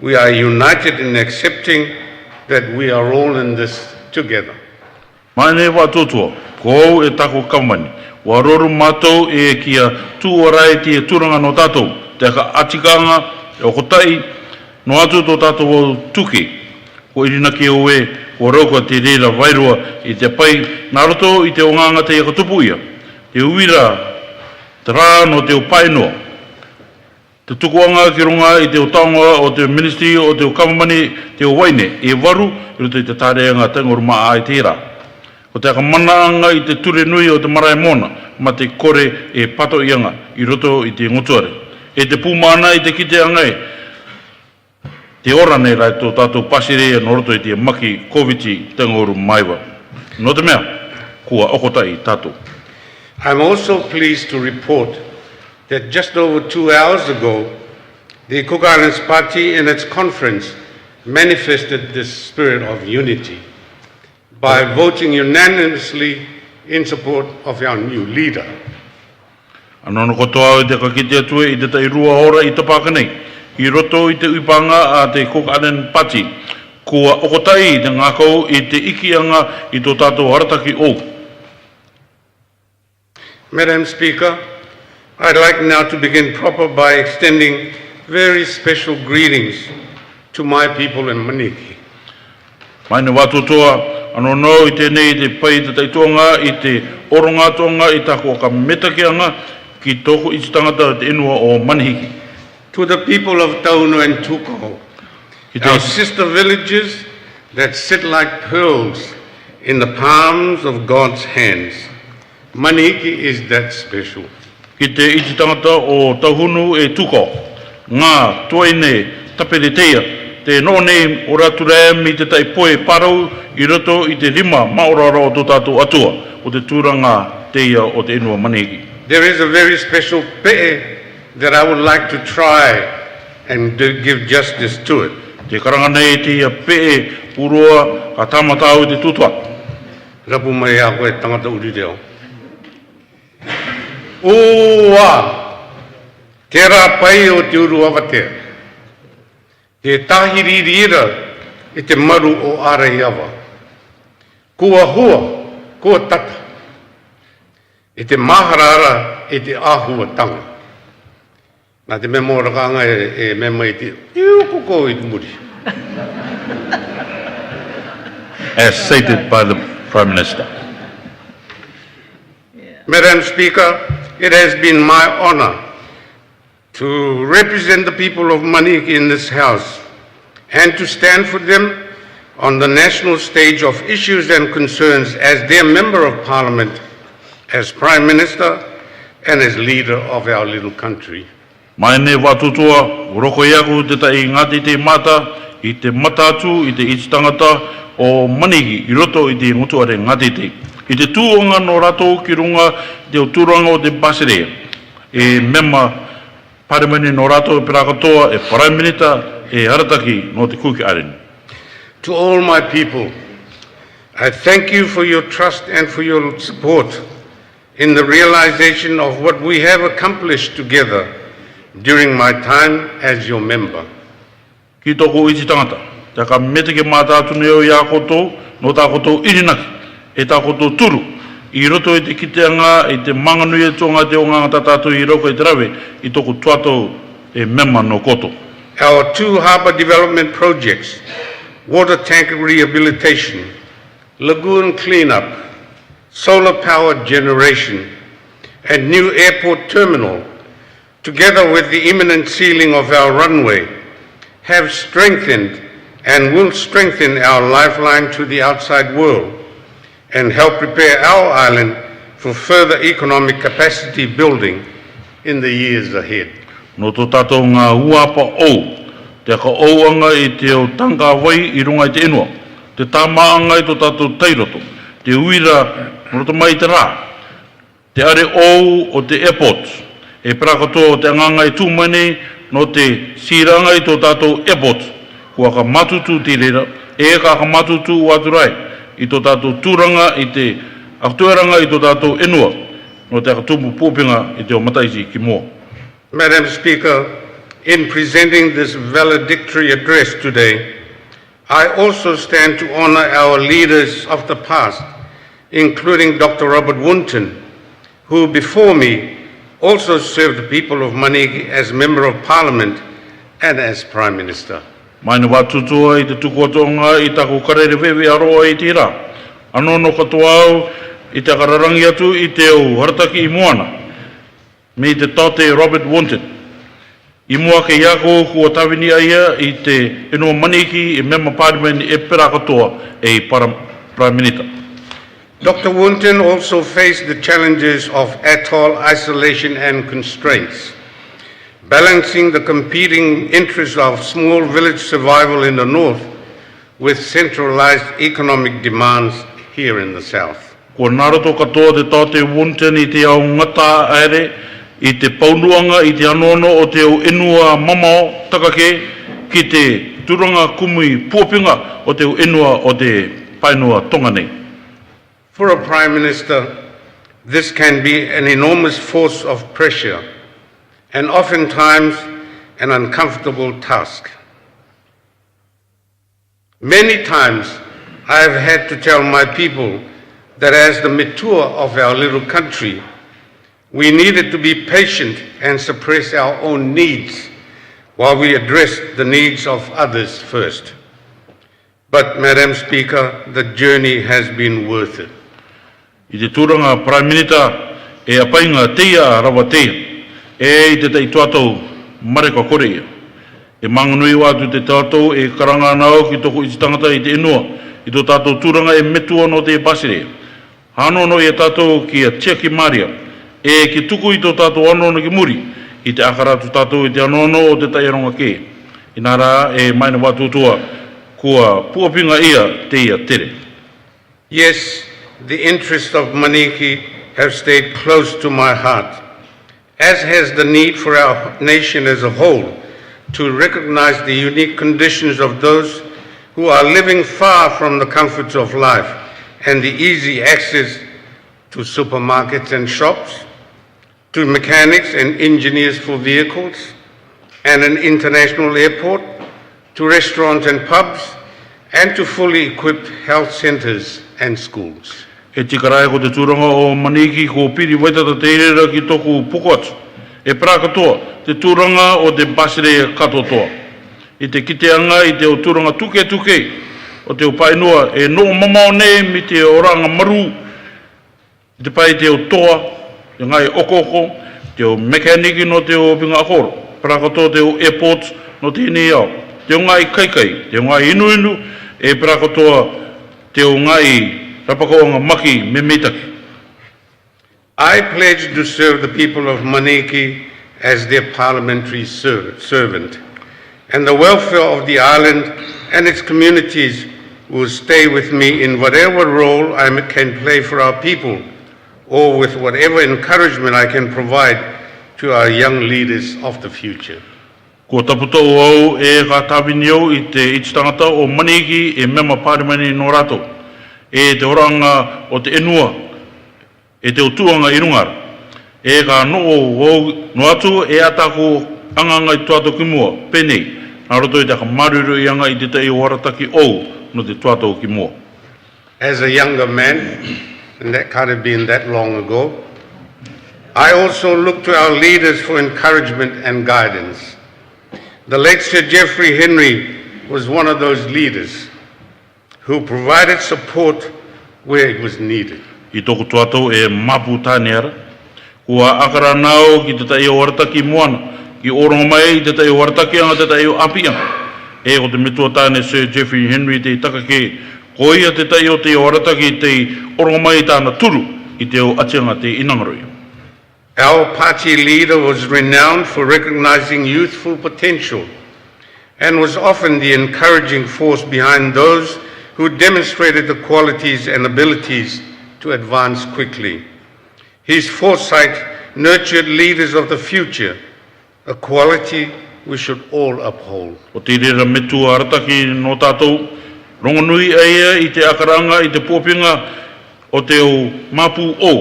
we are united in accepting that we are all in this together. Maine watotoa, ko e tako kamani, waroru matou e kia tuorai te turanga no tatou, te ka atikanga e o kotai no atu to tatou o tuki, ko irina ki oe, ko rauka te reira vairua i te pai, nā roto i te onganga te ikatupuia, te uira, te rā no te upainoa, te tukuanga ki runga i te utaonga o te ministry o te ukamamani te uwaine, e waru i roto i te tāreanga tangoru maa ai te ira. Ko te akamanaanga i te ture nui o te marae mona, ma te kore e pato ianga i roto i te ngutuare. E te pūmana i te kite angai, te ora nei rai tō tātou pasire no roto i te maki koviti tangoru maiwa. No te mea, kua okotai tātou. I'm also pleased to report that just over 2 hours ago, the Cook Islands Party in its conference manifested this spirit of unity by voting unanimously in support of our new leader. Anono kotoa i te kakite atue i te tairua ora i tapaka nei, i roto i te uipanga a te Cook Island Party, kua okotai i te ngākau i te ikianga i tō tātou harataki o. Madam Speaker, I'd like now to begin proper by extending very special greetings to my people in Manihiki. Maine watotoa, anono i te nei te pai te taituanga i te oronga tonga i tako ka metakeanga ki toko i te tangata te inua o Manihiki. To the people of Tauno and Tuko, our sister villages that sit like pearls in the palms of God's hands. Manihiki is that special. Ki te iti tangata o Tahunu e Tuko, ngā tuaine tapereteia, te no nei o ratura mi te taipoe parau i roto i te rima maorara o tō tātou atua, o te tūranga teia o te inua Manihiki. There is a very special pe'e that I would like to try and give justice to it. Te karanga nei te pe'e urua ka tamatau i te tutua. Rapu mai a koe tangata uri reo. Ua, te rā pai o te uru awatea. Te tahiririra i te maru o Arei awa. Kua hua, kua tata. I te maharara i te āhua tanga. Nā te me mōrakanga e me mai te iu koko i te muri. As stated by the Prime Minister. Madam Speaker, it has been my honor to represent the people of Manihiki in this House and to stand for them on the national stage of issues and concerns as their Member of Parliament, as Prime Minister and as leader of our little country. Mai ne watutua, roko iaku te tai ngati te mata, i te matatu, i te ititangata o Manihiki, i roto i te ngutuare ngati te. I te tūonga no rato ki runga te o tūranga o te Basirea. E mema parimani no rato e perakatoa e Prime Minister e harataki no te Cook Island. To all my people, I thank you for your trust and for your support in the realization of what we have accomplished together during my time as your member. Ki toko iti tangata, te ka meteke mātātu neo i a koto, no tā koto irinaki, e tā koto turu, i roto i te kiteanga, i te manganui e tonga te onganga tātātu i roko i te rawe, i toko tuato e mema no koto. Our 2 harbour development projects, water tank rehabilitation, lagoon cleanup, solar powered generation, and new airport terminal, together with the imminent sealing of our runway, have strengthened and will strengthen our lifeline to the outside world and help prepare our island for further economic capacity building in the years ahead. No tō tātou ngā uapa ou, te ka ouanga i te o tanga wai i runga i te inua, te tāmaanga i tō tātou teiroto, te uira roto mai te rā, te are ou o te airport, e prakatoa o te anganga i tūmane no te siranga i tō tātou airport, kua ka matutu te rera, e ka matutu o aturai, i tō tātou tūranga i te A tueranga I tō tātou enua, no te akatumu pōpinga I te o mataisi ki mua. Madam Speaker, in presenting this valedictory address today, I also stand to honor our leaders of the past, including Dr. Robert Wunton, who before me also served the people of Manihiki as Member of Parliament and as Prime Minister. Mai na wātutua I te tukuatonga I tako karere wewe aroa I tira. Anono katoa au I te kararangi atu I te o harataki I moana. Me te tate Robert Wunton. I mua ke iako kua tawini aia I te eno Manihiki I mema Parliament e pera katoa e Prime Minister. Dr. Wunton also faced the challenges of atoll isolation and constraints, balancing the competing interests of small village survival in the north with centralized economic demands here in the south. Ko narato katoa te tate Wunton I te au ngata aere, I te paunuanga I te anono o te au enua mamao takake ki te turanga kumui puapinga o te au enua o te painua tonga nei. For a Prime Minister, this can be an enormous force of pressure and oftentimes an uncomfortable task. Many times I have had to tell my people that as the mature of our little country, we needed to be patient and suppress our own needs while we address the needs of others first. But, Madam Speaker, the journey has been worth it. I te tūranga Prime Minister e apainga teia rawa teia. E I te tei tuatou mareka kore ia. E manganui wātu te tātou e karanga nao ki toko I te tangata I te inua. I tō tātou tūranga e metua no te basire. Hano no I tātou ki a tia ki Maria. E ki tuku I tō tātou anono ki muri. I te akaratu tātou I te anono o te taironga ke. I nā rā e maina wātu tua kua puapinga ia teia tere. Yes, the interests of Manihiki have stayed close to my heart, as has the need for our nation as a whole to recognize the unique conditions of those who are living far from the comforts of life and the easy access to supermarkets and shops, to mechanics and engineers for vehicles, and an international airport, to restaurants and pubs, and to fully equipped health centers and schools. E tikarai ko te tūranga o Manihiki ko piri waitata te irera ki toku puko atu. E pra katoa, te tūranga o te basire katotoa. I te kiteanga I te o tūranga tuke tuke o te o painua e no mamao nei mi te oranga maru. I te pai te o toa, te ngai okoko, te o mekaniki no te o pinga akoro. Pra katoa te o airport no te ini au. Te o ngai kaikai, te o ngai inu inu, e pra katoa te o ngai rapakoanga maki me meitaki. I pledge to serve the people of Manihiki as their parliamentary servant, and the welfare of the island and its communities will stay with me in whatever role I can play for our people, or with whatever encouragement I can provide to our young leaders of the future. Ko taputau au e ka tawini au I te ititangata o Manihiki e mema pārimani no rato. E te oranga o te enua, e te utuanga I rungara. E ka no atu e atako anganga I tuato ki mua, penei. Nā roto I te maruru I anga I te tei o harataki au no te tuato ki mua. As a younger man, and that can't have been that long ago, I also look to our leaders for encouragement and guidance. The late Sir Geoffrey Henry was one of those leaders who provided support where it was needed. I toko tuatou e mapu tāne ara. Kua akara nao ki te tai o harataki moana. Ki orongo mai I te tai o harataki anga te tai o apia. E ko te metua tāne Sir Geoffrey Henry te takake. Ko ia te tai o te o harataki te orongo mai tāna turu I te o atianga te inangaroi. Our party leader was renowned for recognizing youthful potential and was often the encouraging force behind those who demonstrated the qualities and abilities to advance quickly. His foresight nurtured leaders of the future, a quality we should all uphold. O te rera metu arataki no tātou, rongonui aia I te akaranga I te pōpinga, o te o mapu o,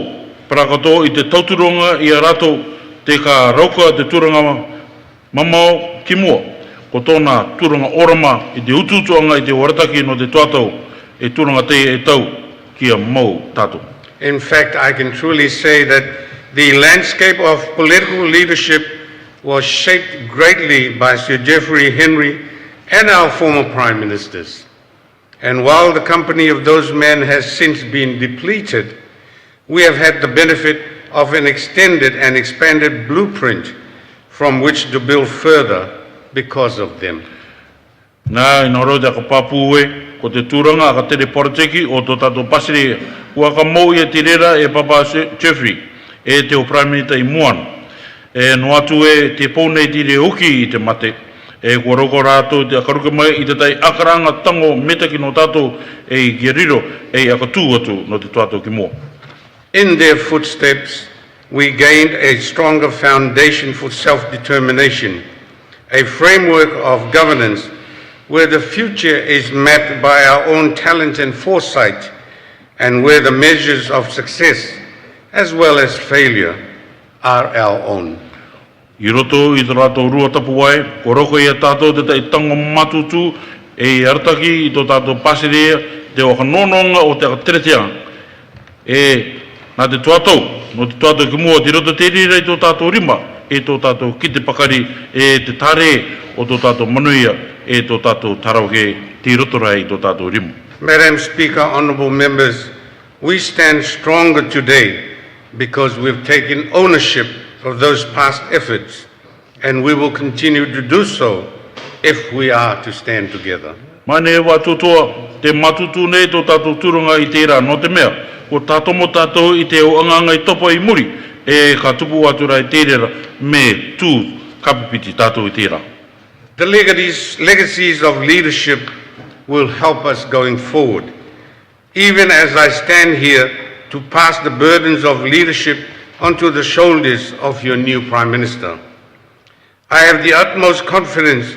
parakato i te tauturonga i a rato te ka rauka te turanga mamao ki mua, ko tōna turanga orama i te ututuanga i te warataki no te tuatau e turanga te e tau ki a mau tātou. In fact, I can truly say that the landscape of political leadership was shaped greatly by Sir Geoffrey Henry and our former prime ministers. And while the company of those men has since been depleted, we have had the benefit of an extended and expanded blueprint from which to build further because of them. Nā, ina rau te papu e, ko te tūranga ka tere poroteki o tō tātou pasire, ua ka mou i te rera e Papa Geoffrey, e te o Prime Minister i Moana. E no atu e te pōnei tire uki i te mate, e kua roko rātou te akaruke mai i te tai akaranga tango metaki no tātou e i geriro e i akatū atu no te tuatou ki mua. In their footsteps, we gained a stronger foundation for self-determination, a framework of governance where the future is mapped by our own talent and foresight, and where the measures of success as well as failure are our own. I roto i te rātou rua tapu ai, ko roko i a tātou te tai tango matutu e i arataki i tō tātou pasirea te o hanononga o te akatereteanga. E nā te tuatou, no te tuatou ki mua, te roto te rira i tō tātou rima, e tō tātou ki te pakari, e te tare o tō tātou manuia, e tō tātou tarauke, te roto rai i tō tātou rima. Madam Speaker, honourable members, we stand stronger today because we've taken ownership of those past efforts, and we will continue to do so if we are to stand together. Mane e wā tōtoa, te matutu nei tō tātou turunga i tērā no te mea, ko tātou mo tātou i te o anganga i topa i muri, e ka tupu atura i tērera me tū kapipiti tātou i tērā. The legacies of leadership will help us going forward, even as I stand here to pass the burdens of leadership onto the shoulders of your new Prime Minister. I have the utmost confidence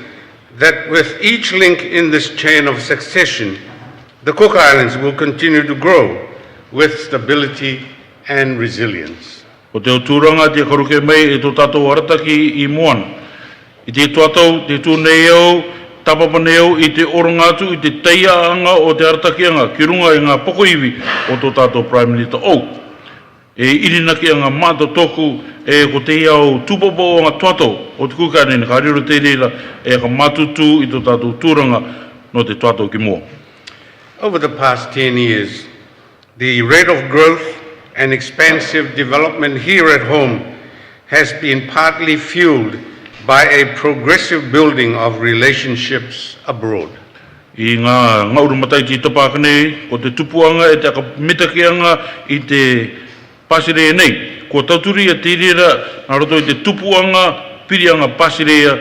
that with each link in this chain of succession, the Cook Islands will continue to grow with stability and resilience. Ko te o tūranga te karuke mai e tō tātou arataki i Moana. I te tuatau, te tūnei au, tapapane au i te orongatu, i te teiaanga o te aratakianga, ki runga i ngā pokoiwi o tō tātou Prime Minister au. E irinaki a ngā māta tōku e ko te iau tūpopo o ngā tuatau o te kukane ka riro te reira e ka matutu i tō tātou tūranga no te tuatau ki mua. Over the past 10 years, the rate of growth and expansive development here at home has been partly fueled by a progressive building of relationships abroad. I ngā urumatai ti tapakane, ko te tupuanga e te aka mitakianga i te pasirea nei, ko tauturi a tirira nā roto i te tupuanga, pirianga pasirea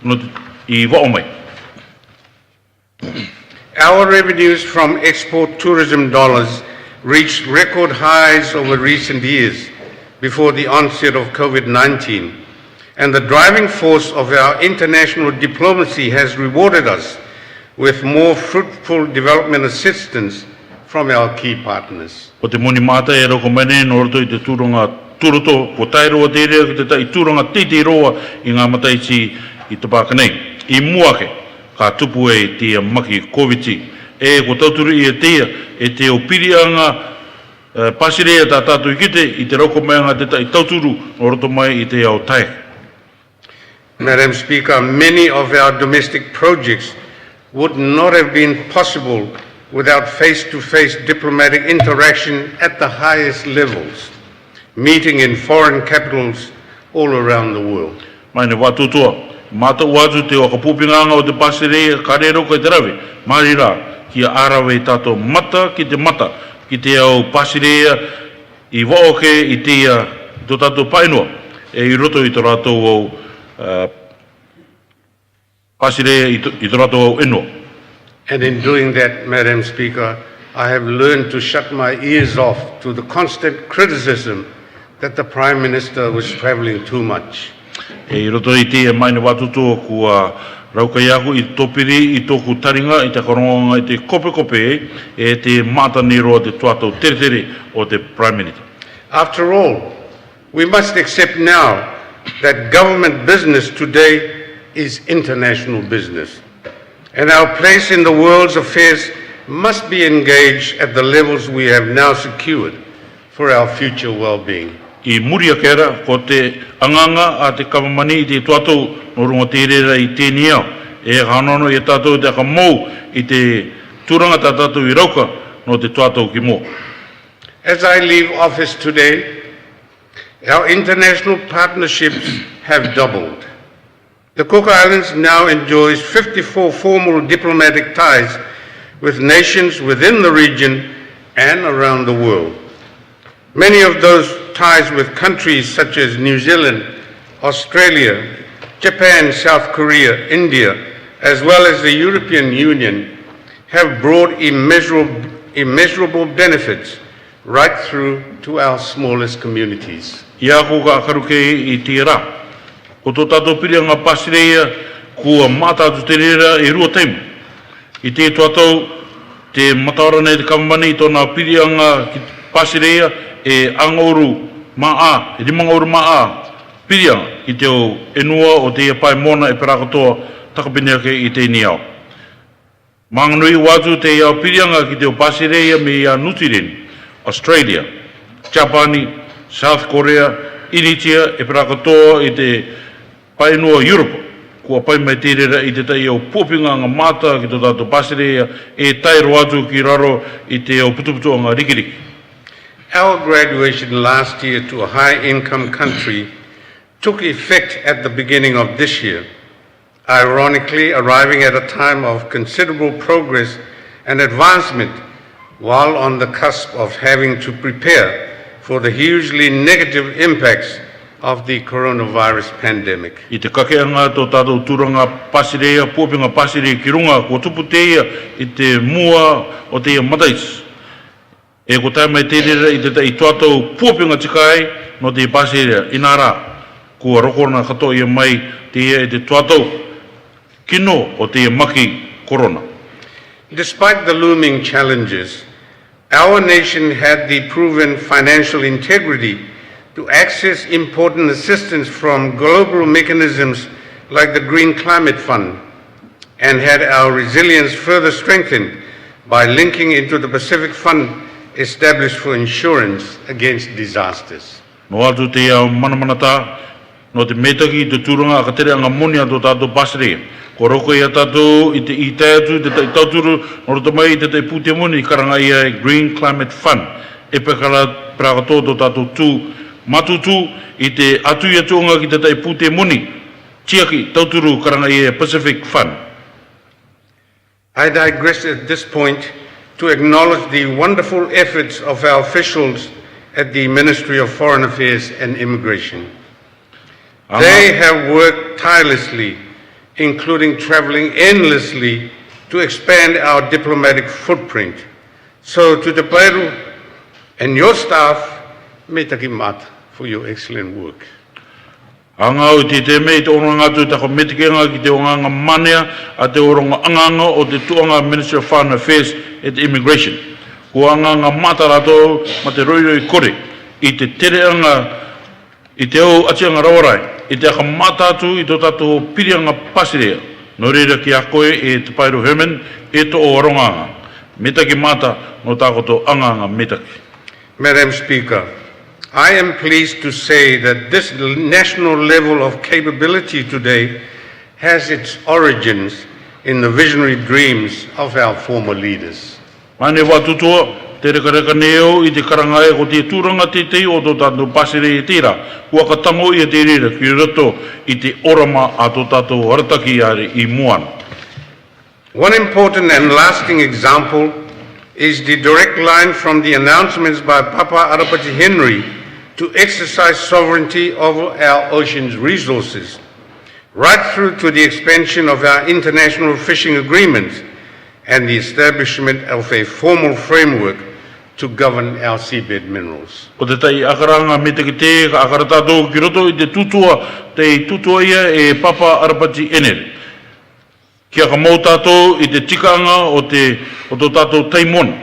no i waomai. Our revenues from export tourism dollars reached record highs over recent years before the onset of COVID-19, and the driving force of our international diplomacy has rewarded us with more fruitful development assistance from our key partners. Ko te moni mata e roko mene no roto i te tūronga turoto, ko tairoa te rea ki te tai tūronga titi roa i ngā mataiti i te pākanei. I muake, ka tupu e tia maki COVID-19. E ko tauturu i tia e te o pirianga pasirea tā tātou i kite i te roko meanga te tai tauturu no roto mai i te au tai. Madam Speaker, many of our domestic projects would not have been possible without face-to-face diplomatic interaction at the highest levels, meeting in foreign capitals all around the world. Mai ne wātutua, māta wātu te wakapupinganga o te pasirea karero koe te rawe, marira ki a arawe tātou mata ki te au pasirea i waoke i tia tō tātou painua, e i roto i tō rātou au pasirea i tō rātou au enua. And in doing that, Madam Speaker, I have learned to shut my ears off to the constant criticism that the Prime Minister was travelling too much. E roto i te mai na watutua kua raukai aku i topiri i tōku taringa i te karonga i te kope e te mātani roa te tuatau tere o te Prime Minister. After all, we must accept now that government business today is international business, and our place in the world's affairs must be engaged at the levels we have now secured for our future well-being. I muria kera ko te anganga a te kamamani i te tuatau no runga te rera i tēni au. E hanono i tātou te akamou i te turanga tā tātou i rauka no te tuatau ki mō. As I leave office today, our international partnerships have doubled. The Cook Islands now enjoys 54 formal diplomatic ties with nations within the region and around the world. Many of those ties with countries such as New Zealand, Australia, Japan, South Korea, India, as well as the European Union, have brought immeasurable benefits right through to our smallest communities. Ia ko ka karuke i te rā. Ko tō tātou piri ngā pasireia kua mātātu te rera i rua teimu. I te tuatau te mataora nei te kamamani i tōna piri ngā pasireia e angoru maa, e rimangoru maa pirianga i te o enua o te pai mona e perakatoa takapineke i te niao. Manganui watu te iau pirianga ki te o pasireia me ia Nutiren, Australia, Japani, South Korea, Initia e perakatoa i te pai enua Europe. Kua pai mai te rera i te tai o pōpinga ngā mata ki tō tātou pasireia e tairo atu ki raro i te o putuputu ngā rikiriki. Our graduation last year to a high-income country took effect at the beginning of this year, ironically arriving at a time of considerable progress and advancement while on the cusp of having to prepare for the hugely negative impacts of the coronavirus pandemic. I te kakeanga tō tātou turanga pasireia, pōpinga pasireia ki runga, kua tupu te ia i te mua o te ia matais. E ko tai mai te rera i te tai tuatau pōpinga tikai no te pasireia, ina rā, kua rokorona katoa ia mai te ia i te tuatau kino o te ia maki korona. Despite the looming challenges, our nation had the proven financial integrity to access important assistance from global mechanisms like the Green Climate Fund, and had our resilience further strengthened by linking into the Pacific Fund established for insurance against disasters. No atu te ia manamanata, no te metaki te turanga a ka tere anga moni a tō tātou pasireia. Ko roko ia tātou i te itai atu, te tai tauturu, no roto mai i te tai pūtia moni, karanga ia Green Climate Fund. E pekara prakato tō tātou tū, matutu i te atu ia tuonga ki te tai pūtia moni, tiaki tauturu karanga ia Pacific Fund. I digress at this point to acknowledge the wonderful efforts of our officials at the Ministry of Foreign Affairs and Immigration. They have worked tirelessly, including traveling endlessly to expand our diplomatic footprint. So to the Peru and your staff, me taki mata for your excellent work. Anga o te mei te oranga atu tako metikenga ki te oranga manea a te oranga anganga o te tuanga Ministry of Foreign Affairs and Immigration. Ko anganga mata rato ma te roiroi kore i te tereanga i te au atianga rawarai i te aka mata atu i tō tātou pirianga pasirea no reira ki a koe e te Pairo Herman e tō o aronganga. Metaki mata no tākoto anganga metaki. Madam Speaker, I am pleased to say that this national level of capability today has its origins in the visionary dreams of our former leaders. Mane watutua, te reka neo i te karanga e ko te tūranga te te o tō tātou pasire e tira, kua ka tango i a te rira ki rato i te orama a tō tātou harataki are i Moana. One important and lasting example is the direct line from the announcements by Papa Arapati Henry to exercise sovereignty over our ocean's resources, right through to the expansion of our international fishing agreements and the establishment of a formal framework to govern our seabed minerals. Ko te tai akaranga me te kite ka akara tātou ki roto I te tutua ia e papa arapati enere. Kia ka mau tātou I te tikanga o tō tātou taimona.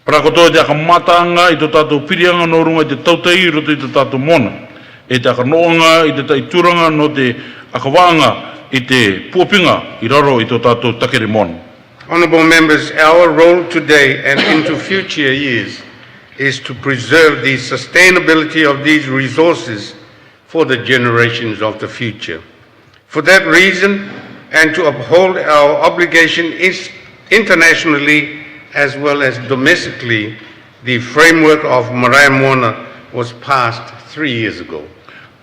Parakoto te aka matanga I tō tātou pirianga no runga I te tautai roto I tō tātou mona. E te aka noanga I te taituranga no te aka wanga I te puapinga I raro I tō tātou takere mona. Honourable members, our role today and into future years is to preserve the sustainability of these resources for the generations of the future. For that reason, and to uphold our obligation internationally as well as domestically, the framework of Marae Moana was passed 3 years ago.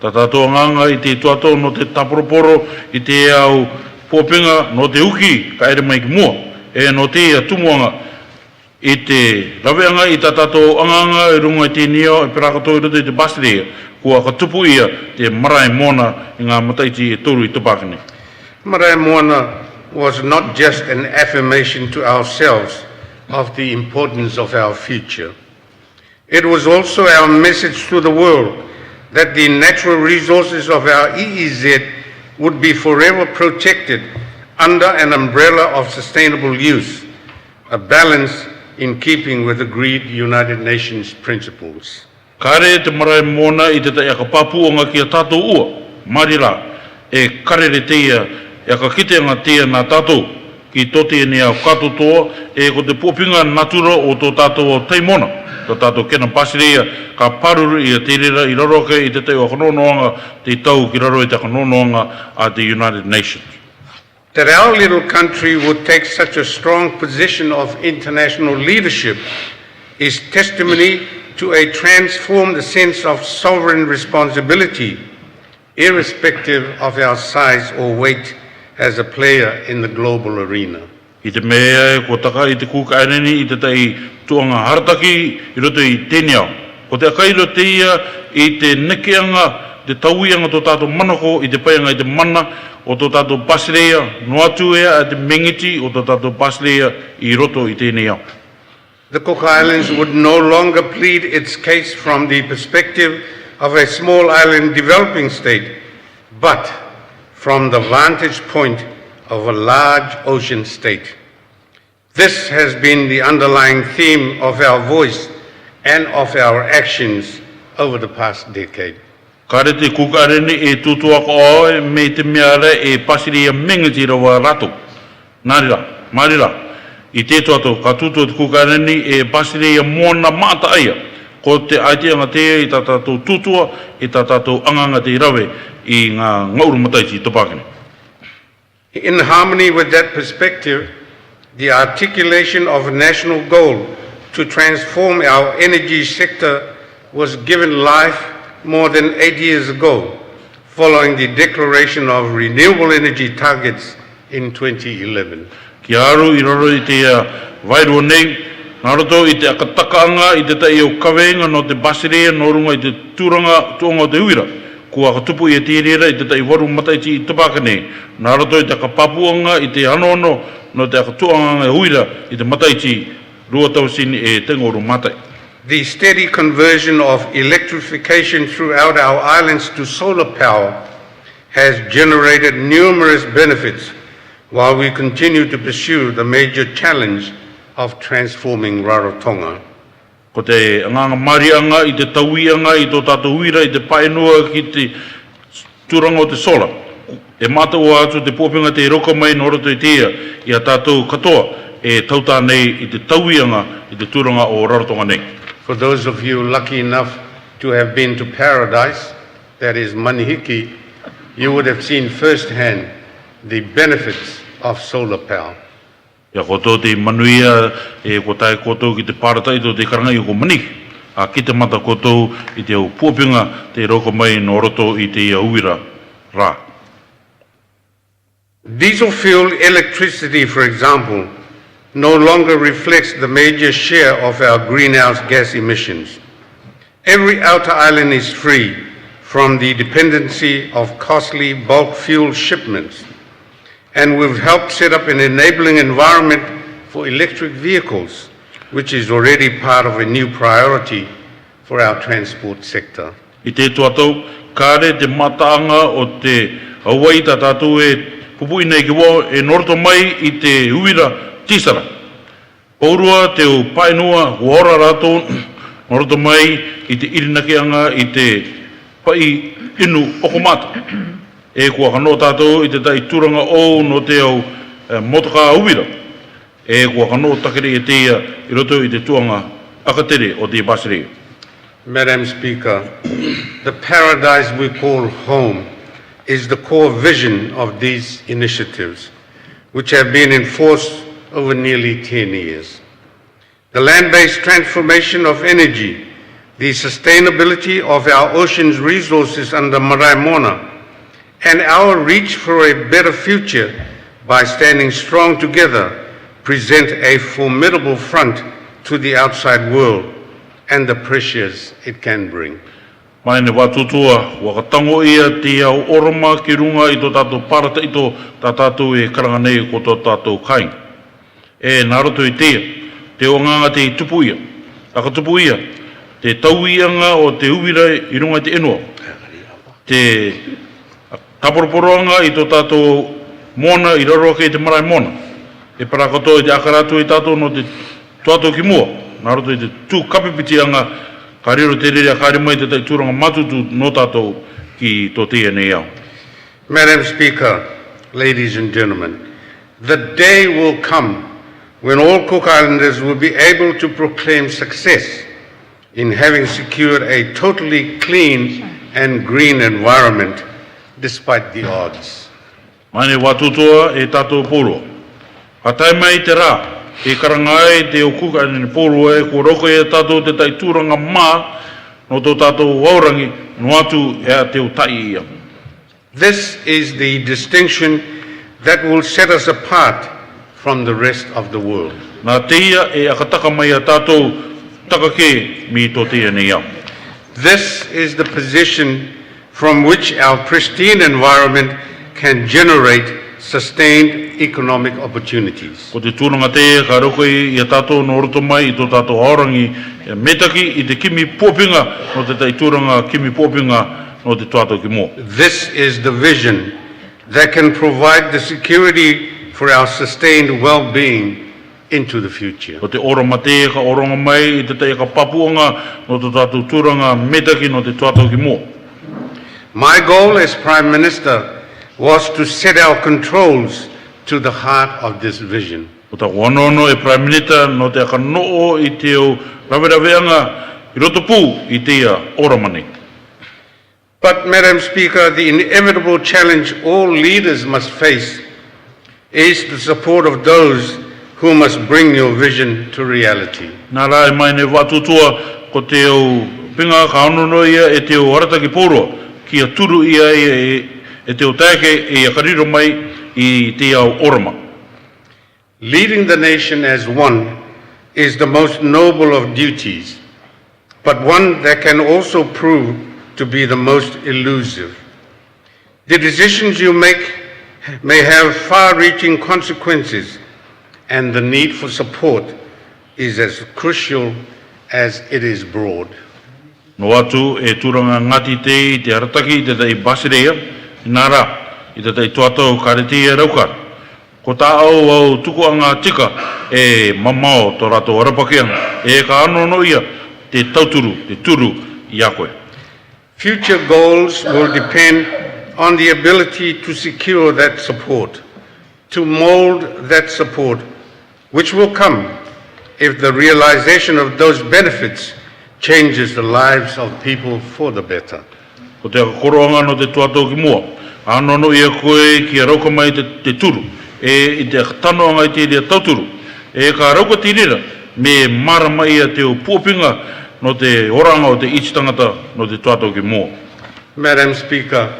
Ta tātou nganga I te tuatou no te taporoporo I te au puapinga no te uki ka ere mai ki mua. E no te tumuanga I te raweanga I ta tātou anganga I runga I te nio I perakato I roto I te basirea kua ka tupu ia te Marae Moana I ngā mataiti e toru I tupakane. Marae Moana was not just an affirmation to ourselves of the importance of our future. It was also our message to the world that the natural resources of our EEZ would be forever protected under an umbrella of sustainable use, a balance in keeping with agreed United Nations principles. Kare te Marae Moana I te tai aka papuonga ki a tātou ua, marira, e karere teia, e aka kiteanga teia nā tātou, ki tote ni au katotoa, e ko te puapinga natura o tō tātou o taimona, tō tātou kena pasirea, ka paruru I a terera I raroke I te teo whanonoanga, te tau ki raro I te whanonoanga a the United Nations. That our little country would take such a strong position of international leadership is testimony to a transformed sense of sovereign responsibility, irrespective of our size or weight as a player in the global arena. I te mea ko taka I te kukaineni I te tai tuanga harataki I roto I tēnea. Ko te akairo te ia I te nekeanga te tauianga tō tātou manako I te paianga I te mana o tō tātou pasirea, no atu ea te mengiti o tō tātou pasirea I roto I tēnei au. The Cook Islands would no longer plead its case from the perspective of a small island developing state, but from the vantage point of a large ocean state. This has been the underlying theme of our voice and of our actions over the past decade. Kare te kukarene e tutuaka oe me te meara e pasirea mengiti rawa rato. Nārira, marira, I te tuato ka tutua te kukarene e pasirea moana mata aia. Ko te aiteanga te I ta tātou tutua, I ta tātou anganga te rawe I ngā ngauru mataiti topakene. In harmony with that perspective, the articulation of a national goal to transform our energy sector was given life more than 8 years ago, following the declaration of renewable energy targets in 2011. Ki aru I roro I te vairua nei, nā roto I te akatakaanga I te tai o kawenga no te basirea no runga I te tuanga o te uira. Kua ka tupu I te rera I te tai waru mataiti I tupakane. Nā roto I te akapapuanga I te anono no te akatuanga uira I te mataiti rua tausini e tengoru matai. The steady conversion of electrification throughout our islands to solar power has generated numerous benefits while we continue to pursue the major challenge of transforming Rarotonga. Ko te anganga marianga I te tauianga I tō tātou uira I te paenua ki te turanga o te sola. E mātua atu te pōpinga te roka mai no roto I tia I a tātou katoa e tauta nei I te tauianga I te turanga o Rarotonga nei. For those of you lucky enough to have been to paradise, that is Manihiki, you would have seen firsthand the benefits of solar power. Ia koto te manuia e ko tai koto ki te parataito te karanga I ko Manihiki. A ki te mata koto I te au pōpinga te roko mai no roto I te ia uira rā. Diesel fuel electricity, for example, no longer reflects the major share of our greenhouse gas emissions. Every outer island is free from the dependency of costly bulk fuel shipments, and we've helped set up an enabling environment for electric vehicles, which is already part of a new priority for our transport sector. I te tuatau, kāre te mataanga o te Hawaii ta tātou e pupu nei ki wā e norto mai I te uira tisara. Paurua te o painua huora rātou norto mai I te irinakianga I te pai inu okomata. E kua kano tātou I te tai turanga o no te au motoka uira. E kua kano takere e te ia I roto I te tuanga akatere o te basiri. Madam Speaker, the paradise we call home is the core vision of these initiatives, which have been in force over nearly 10 years. The land-based transformation of energy, the sustainability of our ocean's resources under Marae Moana, and our reach for a better future by standing strong together present a formidable front to the outside world and the pressures it can bring. Mai ne watutua, wakatango ia te au oroma ki runga I tō tātou parata I tō tātou e karanga nei ko tō tātou kainga. E naroto I te onganga te tupu ia. Aka tupu ia, te tauianga o te uwira I runga te enua. Te taporoporoanga I tō tātou mona I raro kei te marae mona. E parakoto I te akaratu I tātou no te tuatou ki mua. Naroto I te tū kapipitianga ka riro te rere a kāre mai te taituranga matutu no tātou ki tō tia nei au. Madam Speaker, ladies and gentlemen, the day will come when all Cook Islanders will be able to proclaim success in having secured a totally clean and green environment despite the odds. Mai ne watutua e tātou pōrua. Ha tai mai te rā. E karangai te o kuka ni pōrua e ko roko e tātou te taituranga mā no tō tātou waurangi no atu e a te o tai ia. This is the distinction that will set us apart from the rest of the world. Nā te ia e akataka mai a tātou takake mi tō te ia nei au. This is the position from which our pristine environment can generate sustained economic opportunities. Ko te tūranga te ka roko I a tātou no roto mai I tō tātou aorangi e metaki I te kimi pōpinga no te taitūranga kimi pōpinga no te tātou ki mō. This is the vision that can provide the security for our sustained well-being into the future. Ko te orama te ka oronga mai I te te ka papuanga no te tātou tūranga metaki no te tātou ki mō. My goal as Prime Minister was to set our controls to the heart of this vision. Ko ta wanono e Prime Minister no te aka noo I te o raweraweanga I roto pū I te ia oramani. But, Madam Speaker, the inevitable challenge all leaders must face is the support of those who must bring your vision to reality. Nā rai mai ne watutua ko te o pinga ka anono ia e te o harataki pōroa ki a turu ia e te o tāke e a kariro mai I te au orama. Leading the nation as one is the most noble of duties, but one that can also prove to be the most elusive. The decisions you make may have far-reaching consequences, and the need for support is as crucial as it is broad. No atu e turanga ngati te harataki te tai basirea, nā rā. I te tei tuatau kareti e raukar. Ko tā au tukuanga tika e mamao tō rato arapakeanga e ka anono ia te tauturu, te turu I a koe. Future goals will depend on the ability to secure that support, to mold that support, which will come if the realization of those benefits changes the lives of people for the better. Ko te koroanga no te tuatau ki mua. Anono ia koe ki a rauka mai te turu. E I te tanoanga I te rea tauturu. E ka rauka tirira me marama ia te o pōpinga no te oranga o te ichitangata no te tuatau ki mua. Madam Speaker,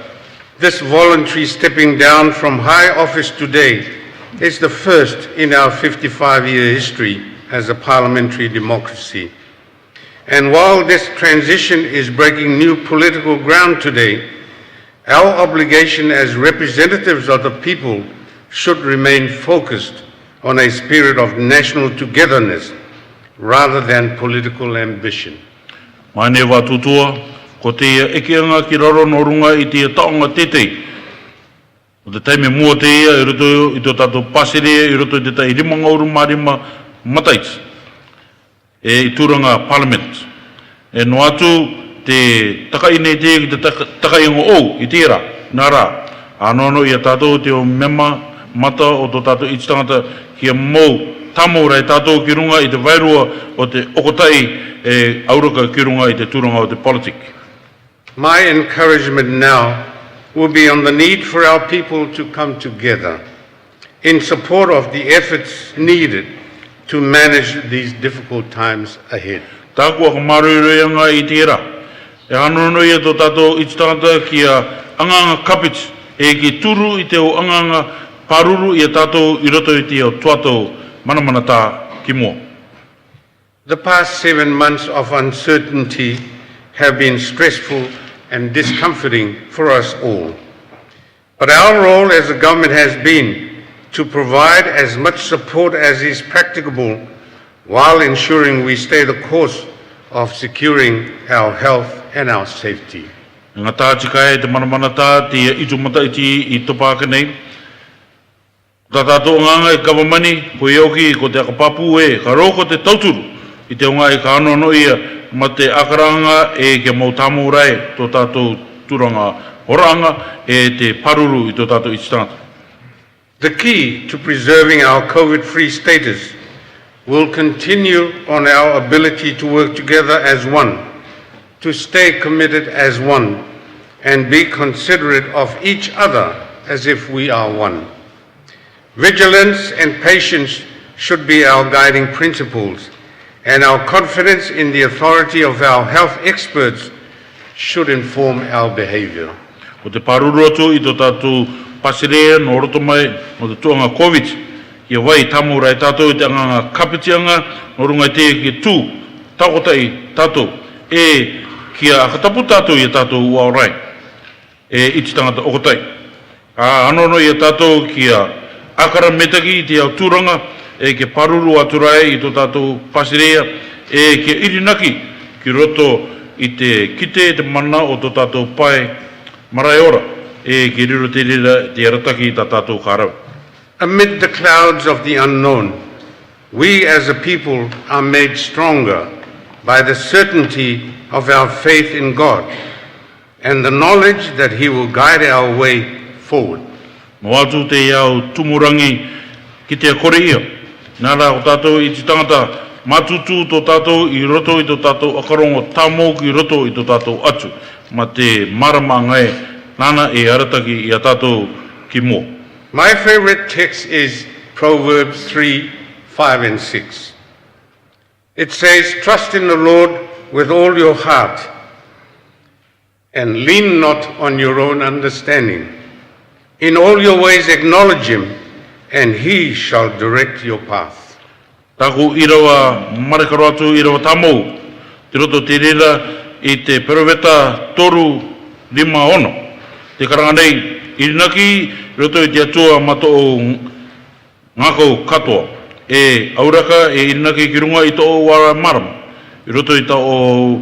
this voluntary stepping down from high office today is the first in our 55-year history as a parliamentary democracy. And while this transition is breaking new political ground today, our obligation as representatives of the people should remain focused on a spirit of national togetherness, rather than political ambition. Mai ne wā tutua, ko te ekeanga ki raro no runga i te taonga tetei. O te taime mua te ia, i roto i tō tātou pasere, i roto i te tai 5 ngauru marima mataits. I tūranga Parliament. E no atu te takaine te ki te takaingo ou i tērā, nā rā. Anono i a tātou te o mema mata o tō tātou i tangata ki a mou tamo rai tātou ki runga i te vairua o te okotai auraka ki runga i te tūranga o te politik. My encouragement now will be on the need for our people to come together in support of the efforts needed to manage these difficult times ahead. Tākua ka maruiruanga i tērā. E anono i a tō tātou i tangata ki a anganga kapits ki turu i te o anganga paruru i a tātou i roto i te o tuatou manamanata ki mua. The past 7 months of uncertainty have been stressful and discomforting for us all. But our role as a government has been to provide as much support as is practicable while ensuring we stay the course of securing our health and our safety. Ngā tātika e te manamanata te itumata iti i topaka nei. Tā tātou nganga i kawamani, ko ioki, ko te akapapu e, ka roko te tauturu, i te unga i ka anono ia, ma te akaranga e ke mautamu rai, tō tātou turanga oranga, e te paruru i tō tātou ititangata. The key to preserving our COVID-free status will continue on our ability to work together as one, to stay committed as one, and be considerate of each other as if we are one. Vigilance and patience should be our guiding principles, and our confidence in the authority of our health experts should inform our behavior. O te paruru atu i tō tātou pasere no roto mai no te tuanga COVID, ia wai tamu rai tātou i te anganga kapitianga no runga te ki tū, takotai tātou, kia akatapu tātou i tātou ua orai, iti tangata okotai. Anono i tātou kia akara metaki i te au tūranga, ke paruru aturai i tō tātou pasirea, ke irinaki ki roto i te kite te mana o tō tātou pai marai ora, ke riro te rira te arataki i tā tātou kārawe. Amid the clouds of the unknown, we as a people are made stronger by the certainty of our faith in God and the knowledge that He will guide our way forward. Mo atu te iau tumurangi ki te kore ia. Nara o tātou i te tangata matutu tō tātou i roto i tō tātou akarongo tāmou ki roto i tō tātou atu. Ma te marama ngai nana e arataki i a tātou ki mō. My favorite text is Proverbs 3, 5 and 6. It says, "Trust in the Lord with all your heart and lean not on your own understanding. In all your ways acknowledge Him, and He shall direct your path." Taku irawa marekaro atu irawa tamou. Te roto te rira i te peroveta toru 5 Te karanga nei, irinaki roto i te atua mato o ngako katoa. Auraka e irinaki ki runga i to o wara marama. I roto i ta o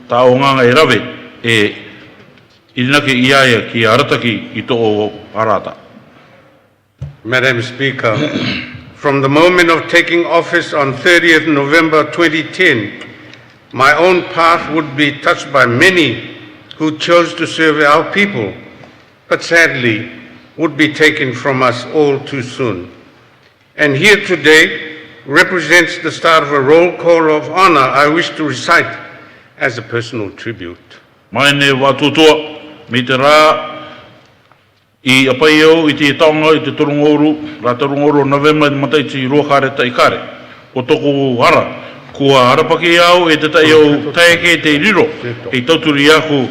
nganga e rawe. Irinaki iaia ki arataki i to o arata. Madam Speaker, from the moment of taking office on 30th November 2010, my own path would be touched by many who chose to serve our people, but sadly would be taken from us all too soon. And here today represents the start of a roll call of honor I wish to recite as a personal tribute. Mai ne watutua, me te rā i apaio i te taonga i te turungoru, rā turungoru November i mataiti i ruakare ta ikare. O toko hara, kua harapaki au e te tai au taeke te riro, e tauturi aku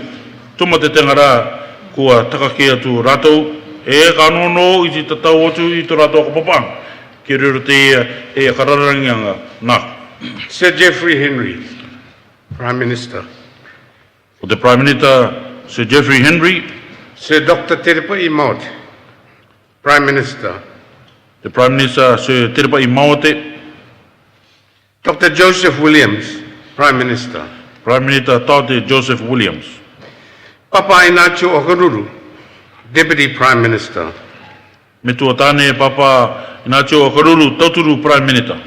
tuma te tengara kua takake atu rātou, e kanono i te tatau atu i te rātou kapapang, ki riro te e akararangianga nā. Sir Geoffrey Henry, Prime Minister. O te Prime Minister, Sir Geoffrey Henry, Sir Dr. Terepai Maut, Prime Minister. the Prime Minister, Sir Terepai Maote, Dr. Joseph Williams, Prime Minister. Prime Minister Tauti Joseph Williams. Papa Inacho Okaruru, Deputy Prime Minister. Me tuatane Papa Inacho Okaruru Tauturu Prime Minister.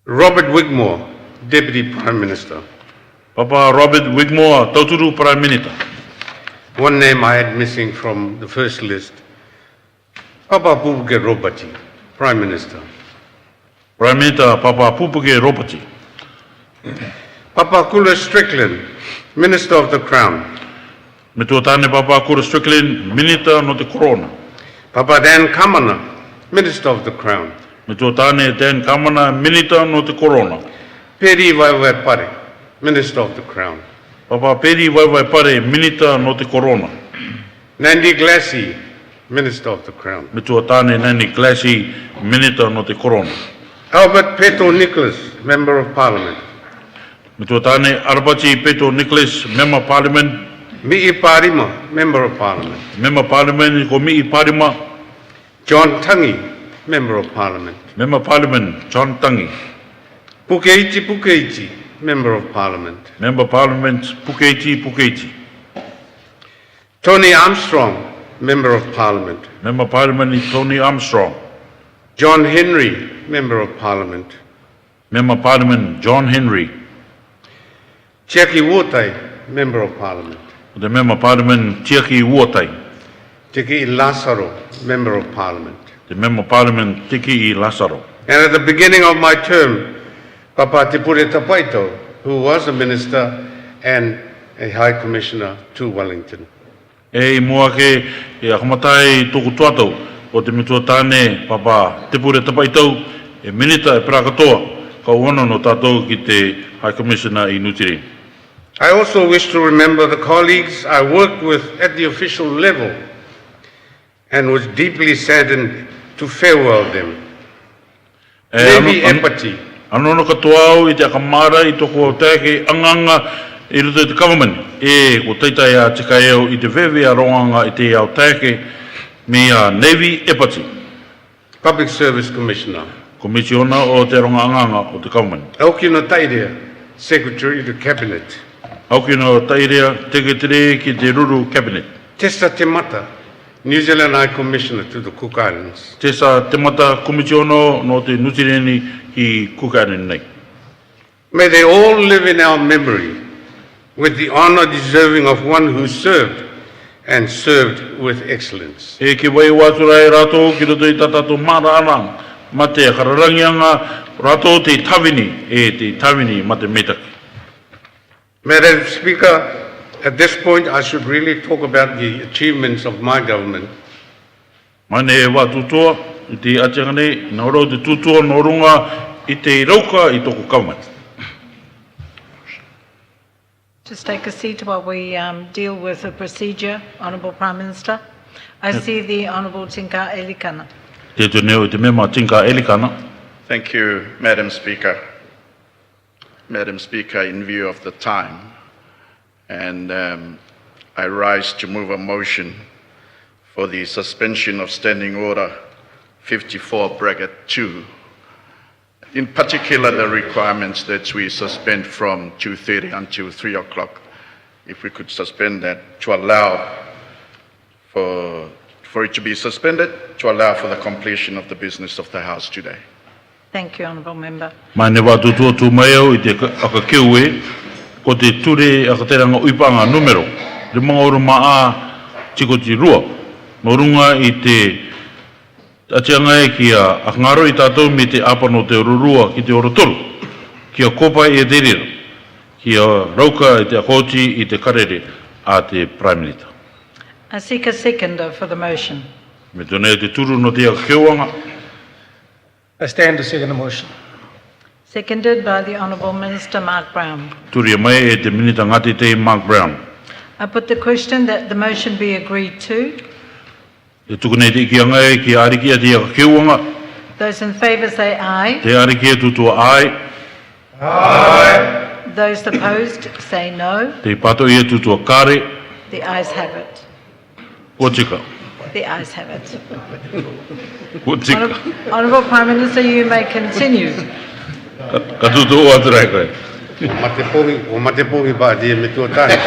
Robert Wigmore, Deputy Prime Minister. Papa Robert Wigmore Tauturu Prime Minister. One name I had missing from the first list. Papa Pupuke Robati, Prime Minister. Prime Minister Papa Pupuke Robati. Papa Kula Strickland, Minister of the Crown. Me tuatane Papa Kura Strickland, Minister no te Corona. Papa Dan Kamana, Minister of the Crown. Me tuatane Dan Kamana, Minister no te Corona. Peri Vaiwai Pare, Minister of the Crown. Papa Peri Waiwai Pare, Minister no te Corona. Nandi Glassy, Minister of the Crown. Me tuatane Nani Glassy, Minister no te Corona. Albert Peto Nicholas, Member of Parliament. Me tuatane Arbati Peto Nicholas, Member of Parliament. Mi'i Parima, Member of Parliament. Member of Parliament ko Mi'i Parima. John Tangi, Member of Parliament. Member of Parliament John Tangi. Pukeichi, Member of Parliament. Member of Parliament Pukeichi. Tony Armstrong, Member of Parliament. Member of Parliament Tony Armstrong. John Henry, Member of Parliament. Member of Parliament John Henry. Chiaki Wotai, Member of Parliament. The Member of Parliament Chiaki Wotai. Tiki Lazaro, Member of Parliament. The Member of Parliament Tiki Lazaro. And at the beginning of my term, Papa Tipure Tapaito, who was a minister and a High Commissioner to Wellington. E mua ke e akamatai toku tuatau o te mituatane Papa Tipure Tapaitau e minita e prakatoa ka uana no tātou ki te High Commissioner I Nutiri. I also wish to remember the colleagues I worked with at the official level and was deeply saddened to farewell them. Maybe empathy. Anono katoa au I te akamara I toko o teke anganga I ruto te government e ko teitai a tika eo I te vewe a roanga I te au teke me a Navy Epati. Public Service Commissioner. Komisiona o te ronga anganga o te government. Aukino Tairea, Secretary to Cabinet. Aukino Tairea, Teketire ki te Ruru Cabinet. Testa Temata, New Zealand High Commissioner to the Cook Islands. Tesa Temata Komisiono no te Nutireni ki Cook Island nei. May they all live in our memory with the honor deserving of one who served and served with excellence. E ki wai watura e rato ki roto I tatato marana ma te kararangianga rato te tawini e te tawini ma te metaki. Madam Speaker, at this point I should really talk about the achievements of my government. Mane e watutua I te atiangane na oro te tutua no runga I te rauka I toko government. Just take a seat while we deal with the procedure, Honourable Prime Minister. I see the Honourable Tinka Elikana. Te tuneo I te mema Tinka Elikana. Thank you, Madam Speaker. Madam Speaker, in view of the time, and I rise to move a motion for the suspension of Standing Order 54(2). In particular, the requirements that we suspend from 2:30 until 3 o'clock. If we could suspend that to allow for it to be suspended, to allow for the completion of the business of the House today. Thank you, Honourable Member. Mane watutua tu mai au I te akakeue ko te ture akateranga uipanga numero. Le mga oro maa tiko ti rua. Morunga I te atianga e ki a ngaro I tātou me te apano te orurua ki te orotoro. Ki a kopa I te rira. Ki a rauka I te akoti I te karere a te Prime Minister. I seek a seconder for the motion. Me tone te turu no te akakeuanga. I stand to second the motion. Seconded by the Honourable Minister Mark Brown. Turia mai e te minita ngati te Mark Brown. I put the question that the motion be agreed to. E tukune te ikianga e ki ariki a te akakeuanga. Those in favour say aye. Te ariki e tutua ai. Aye. Those opposed say no. Te pato I e tutua kare. The ayes have it. Ua tika. The ayes have it. Ko tika. Honourable Prime Minister, you may continue. Ka tutu o aturai koe. O mate pogi ba di me tuatai.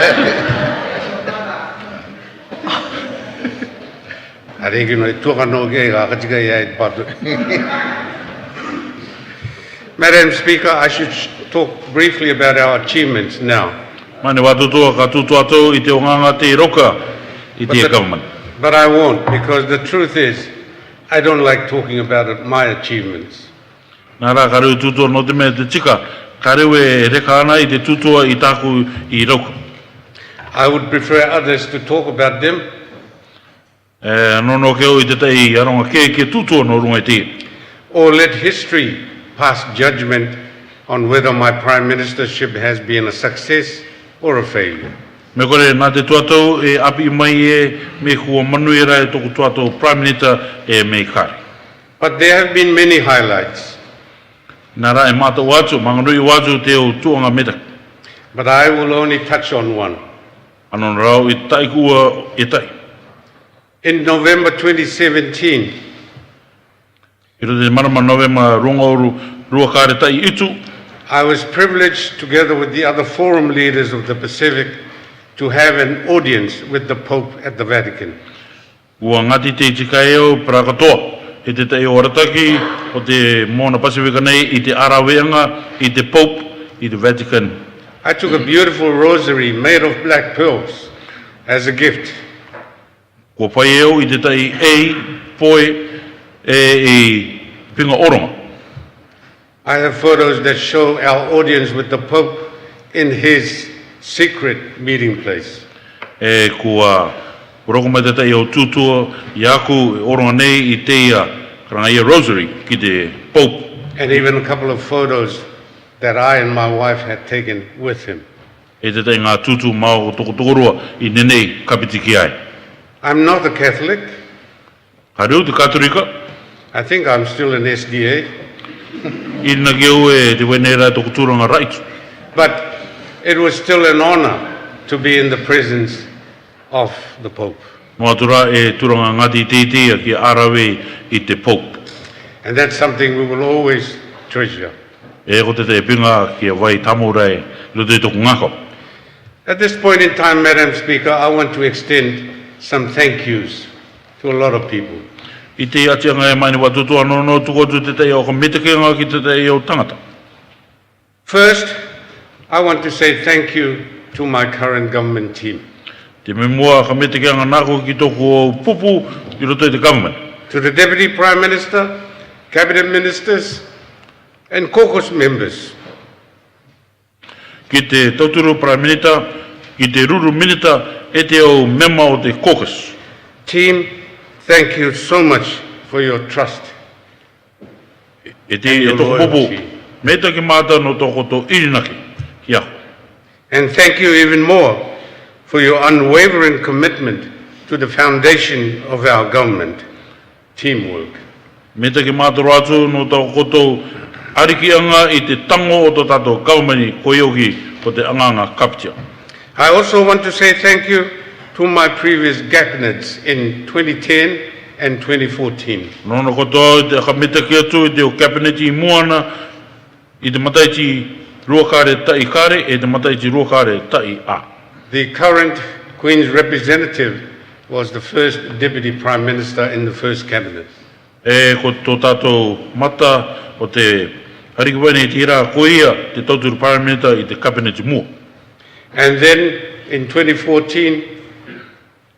Aregi no tuaka no ge ga katika ia patu. Madam Speaker, I should talk briefly about our achievements now. Mane watutua ka tutu atu i te onganga te roka i te government. But I won't, because the truth is, I don't like talking about my achievements. Nā rā ka reu tutua no te mea te tika, ka reu e reka ana i te tutua i tāku i roka. I would prefer others to talk about them. Nono keo i te tei aronga ke tutua no runga i te. Or let history pass judgment on whether my prime ministership has been a success or a failure. Me kore nā te tuatau e api mai e me kua manu e rai toku tuatau Prime Minister e me kare. But there have been many highlights. Nā rā e māta wātu, manganui wātu te o tuanga meta. But I will only touch on one. Ano rau i tai kua e tai. In November 2017, I ro te marama November runga oru rua kare tai itu. I was privileged, together with the other forum leaders of the Pacific, to have an audience with the Pope at the Vatican. Ua ngati te tika eo prakatoa, e te tei orataki o te Mona Pasifika nei i te araweanga, i te Pope, i te Vatican. I took a beautiful rosary made of black pearls as a gift. Kua pai eo i te tei poe i pinga oronga. I have photos that show our audience with the Pope in his secret meeting place. Kua roko mai te tei o tutua i aku oronga nei i te ia karanga ia rosary ki te Pope. And even a couple of photos that I and my wife had taken with him. E te tei ngā tutu mao toko tokorua i nenei kapitiki ai. I'm not a Catholic. Ka reu te Katorika. I think I'm still an SDA. I na geo e te wenera toko turanga raitu. But it was still an honor to be in the presence of the Pope. Moatura e turanga ngati teitea ki arawe i te Pope. And that's something we will always treasure. E ko te te pinga ki a vai tamurai lo te toko ngako. At this point in time, Madam Speaker, I want to extend some thank yous to a lot of people. I te atianga e maini watutua no tukotu te tei o ka mitakenga ki te tei o tangata. First, I want to say thank you to my current government team. Te me mua ka mitakenga nako ki toko o pupu i roto i te government. To the Deputy Prime Minister, Cabinet Ministers, and caucus members. Ki te tauturu Prime Minister, ki te ruru Minister, e te o mema o te caucus. Team, thank you so much for your trust. E te e toko pupu, me taki mata no toko to irinaki, ki aho. And thank you even more for your unwavering commitment to the foundation of our government, teamwork. Me taki mata roatu no toko to arikianga i te tango o to tato government koioki o te anganga kapitia. I also want to say thank you to my previous cabinets in 2010 and 2014. Nono koto te kamitaki atu i te o cabinet i muana i te mataiti ruakare tai kare e te mataiti ruakare tai a. The current Queen's representative was the first Deputy Prime Minister in the first cabinet. E ko tō tātou mata o te harikiwane i tira ko ia te tauturu Prime Minister i te cabinet mua. And then in 2014,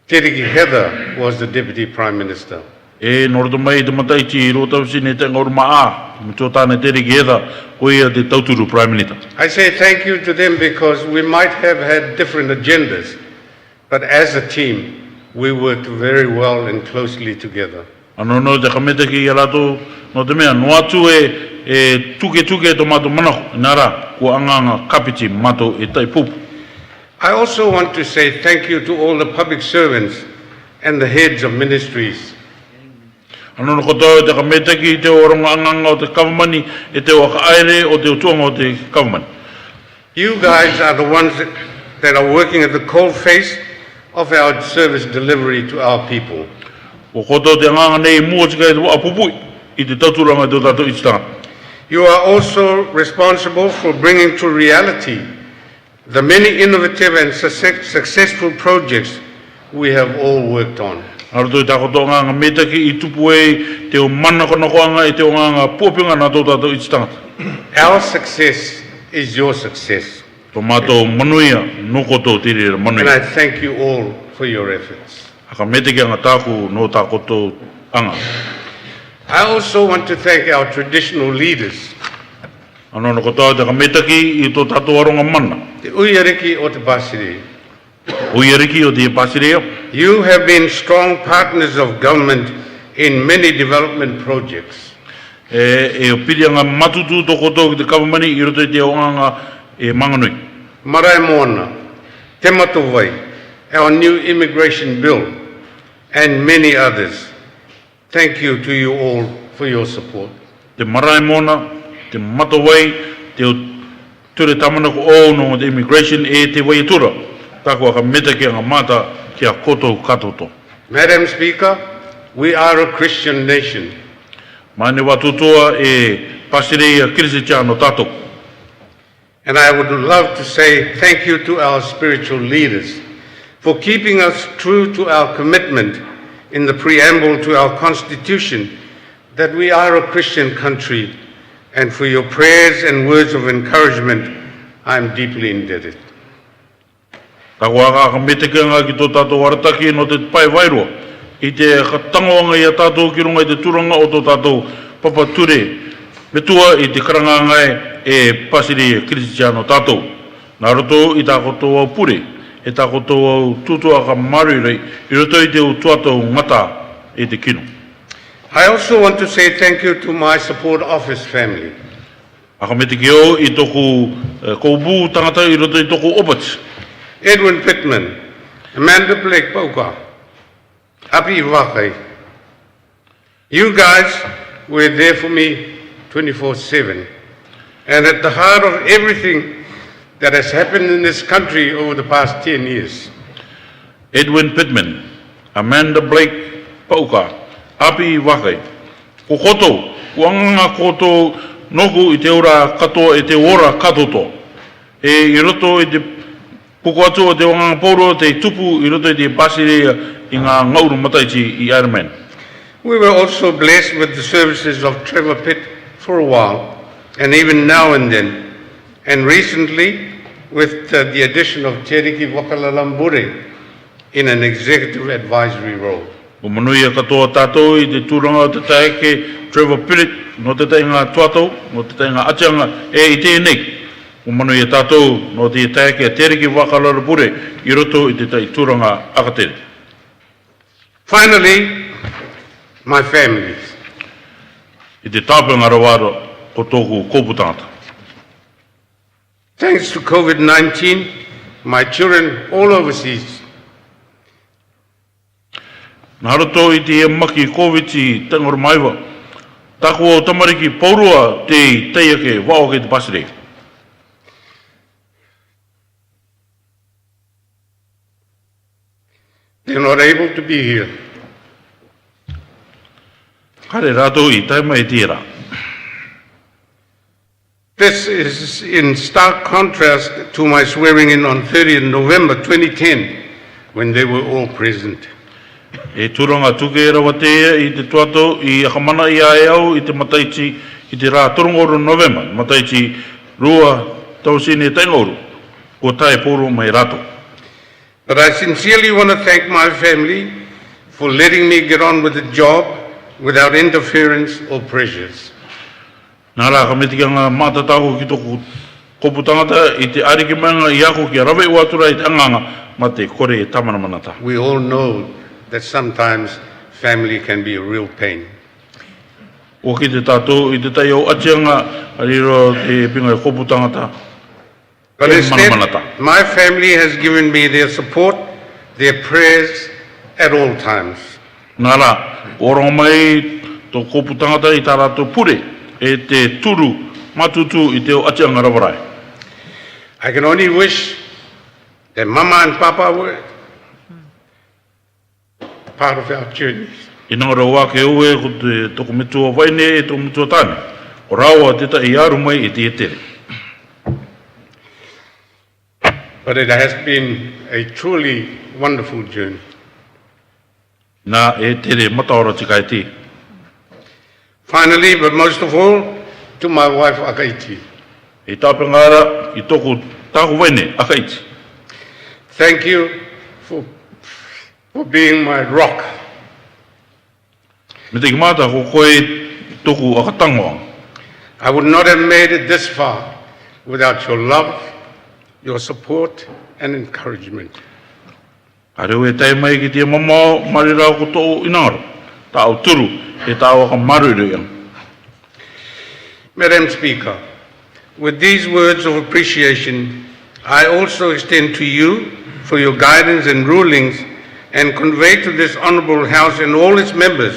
Teriki Heather was the Deputy Prime Minister. E noroto mai te mataiti i rotausi ne te ngoruma a, me tō tāne Teriki Heather ko ia te tauturu Prime Minister. I say thank you to them because we might have had different agendas, but as a team, we worked very well and closely together. Ano no te kametaki i alato no te mea no atu e tuke to mato manako nara ko anganga kapiti mato e tai pupu. I also want to say thank you to all the public servants and the heads of ministries. Ano no koto te kametaki i te oronga anganga o te government e te waka aere o te utuanga o te government. You guys are the ones that are working at the coalface of our service delivery to our people. O koto te nganga nei mua tika e te apupui I te tauturanga te tato I te tangata. You are also responsible for bringing to reality the many innovative and successful projects we have all worked on. Aroto I takoto nganga metaki I tupu e te o mana konokoanga I te o nganga pōpinga na tō tato I te tangata. Our success is your success. Tō mātou manuia no koto tirira And manuia. I thank you all for your efforts. Aka metaki anga tāku no takoto anga. I also want to thank our traditional leaders, Ano no kotoa te ka metaki I tō tato aronga mana. the Uyariki o te Pasiri. Uiariki o te pasirea. You have been strong partners of government in many development projects. E o pirianga matutu tō koto ki te kawamani I roto I te oanga e manganui. Marae Moana, Te Matawai, our new immigration bill, and many others. Thank you to you all for your support. Te marae mona, te matawai, te o ture tamana ko o no te immigration e te waitura. Tako aka meta ki anga mata ki a koto katoto. Madam Speaker, we are a Christian nation. Mane watutoa e pasire a Kirisitia tato. And I would love to say thank you to our spiritual leaders for keeping us true to our commitment in the preamble to our Constitution that we are a Christian country, and for your prayers and words of encouragement, I am deeply indebted. Tako aka meta ki anga ki tō tato warataki no te pai wairua. I te katangoanga I a tato ki runga I te turanga o tō tato papa ture. Metua I te karangangai e pasiri Kirisitia tato. Nā roto I tā koto au pure. E tā koto au tutua ka marirei. I roto I te o tuato ngata e te kino. I also want to say thank you to my support office family. Aka me te keo I toku koubu tangata I roto I toku opats. Edwin Pittman, Amanda Blake Pauka, Api Wakai. You guys were there for me 24/7. And at the heart of everything that has happened in this country over the past 10 years. Edwin Pittman, Amanda Blake Pauka, Api Wakai. Ko koto, kuanga koto noku I te ora katoa e te ora katoto. E I roto I te puko atu o te wanga poro te tupu I roto I te pasire I ngā ngauru mataiti I Iron Man. We were also blessed with the services of Trevor Pitt for a while, and even now and then, and recently with the addition of Cheriki Wakalalambure in an executive advisory role. O manuia katoa tātou I te tūranga o te taeke Trevor Pitt no te tainga tuatou, no te tainga atianga e I tēnei. O manuia tātou no te taeke a tereki wakalarapure I roto I te tai tūranga akatere. Finally, my families. I te tāpanga rawaro o tōku kōputangata. Thanks to COVID-19, my children all overseas. Nā roto I te maki COVID I tangora maiwa. Tāku o tamariki paurua te teiake wao ke te pasire. They're not able to be here. Kare rātou I taima e tira. This is in stark contrast to my swearing in on 30th November 2010, when they were all present. E tūranga tuke e rawa tea I te tuato I akamana I ae au I te mataiti I te rā torongoro November, mataiti rua tausine taingoru, ko tae poro mai rato. But I sincerely want to thank my family for letting me get on with the job without interference or pressures. Nā rā ka metikanga mātatako ki toko koputangata I te ariki manga I ako ki a rawe uatura I te anganga ma te kore e tamana manata. We all know that sometimes family can be a real pain. O ki te tātou I te tai o atianga a riro te pinga e koputangata. But e instead, manamanata. my family has given me their support, their prayers at all times. Nā rā, oro mai tō koputangata I tā rātou pure e te turu matutu I te o atianga rawarai. I can only wish that Mama and Papa were part of our journey. Inanga rawa ke ue ko te toko mitua waine e toko mitua tane. O rawa te ta i aru mai e te etere. But it has been a truly wonderful journey. Nā e tere mataora tika e te. Finally, but most of all, to my wife Akaiti. E tāpe ngāra i toko tāku waine akaiti. Thank you for being my rock. Me te ki mata ko koe toku akatangoa. I would not have made it this far without your love, your support and encouragement. Areo e tai mai ki te mamao marirao ko tō inara. Tā au turu e tā waka maruru iang. Madam Speaker, with these words of appreciation, I also extend to you for your guidance and rulings and convey to this Honourable House and all its members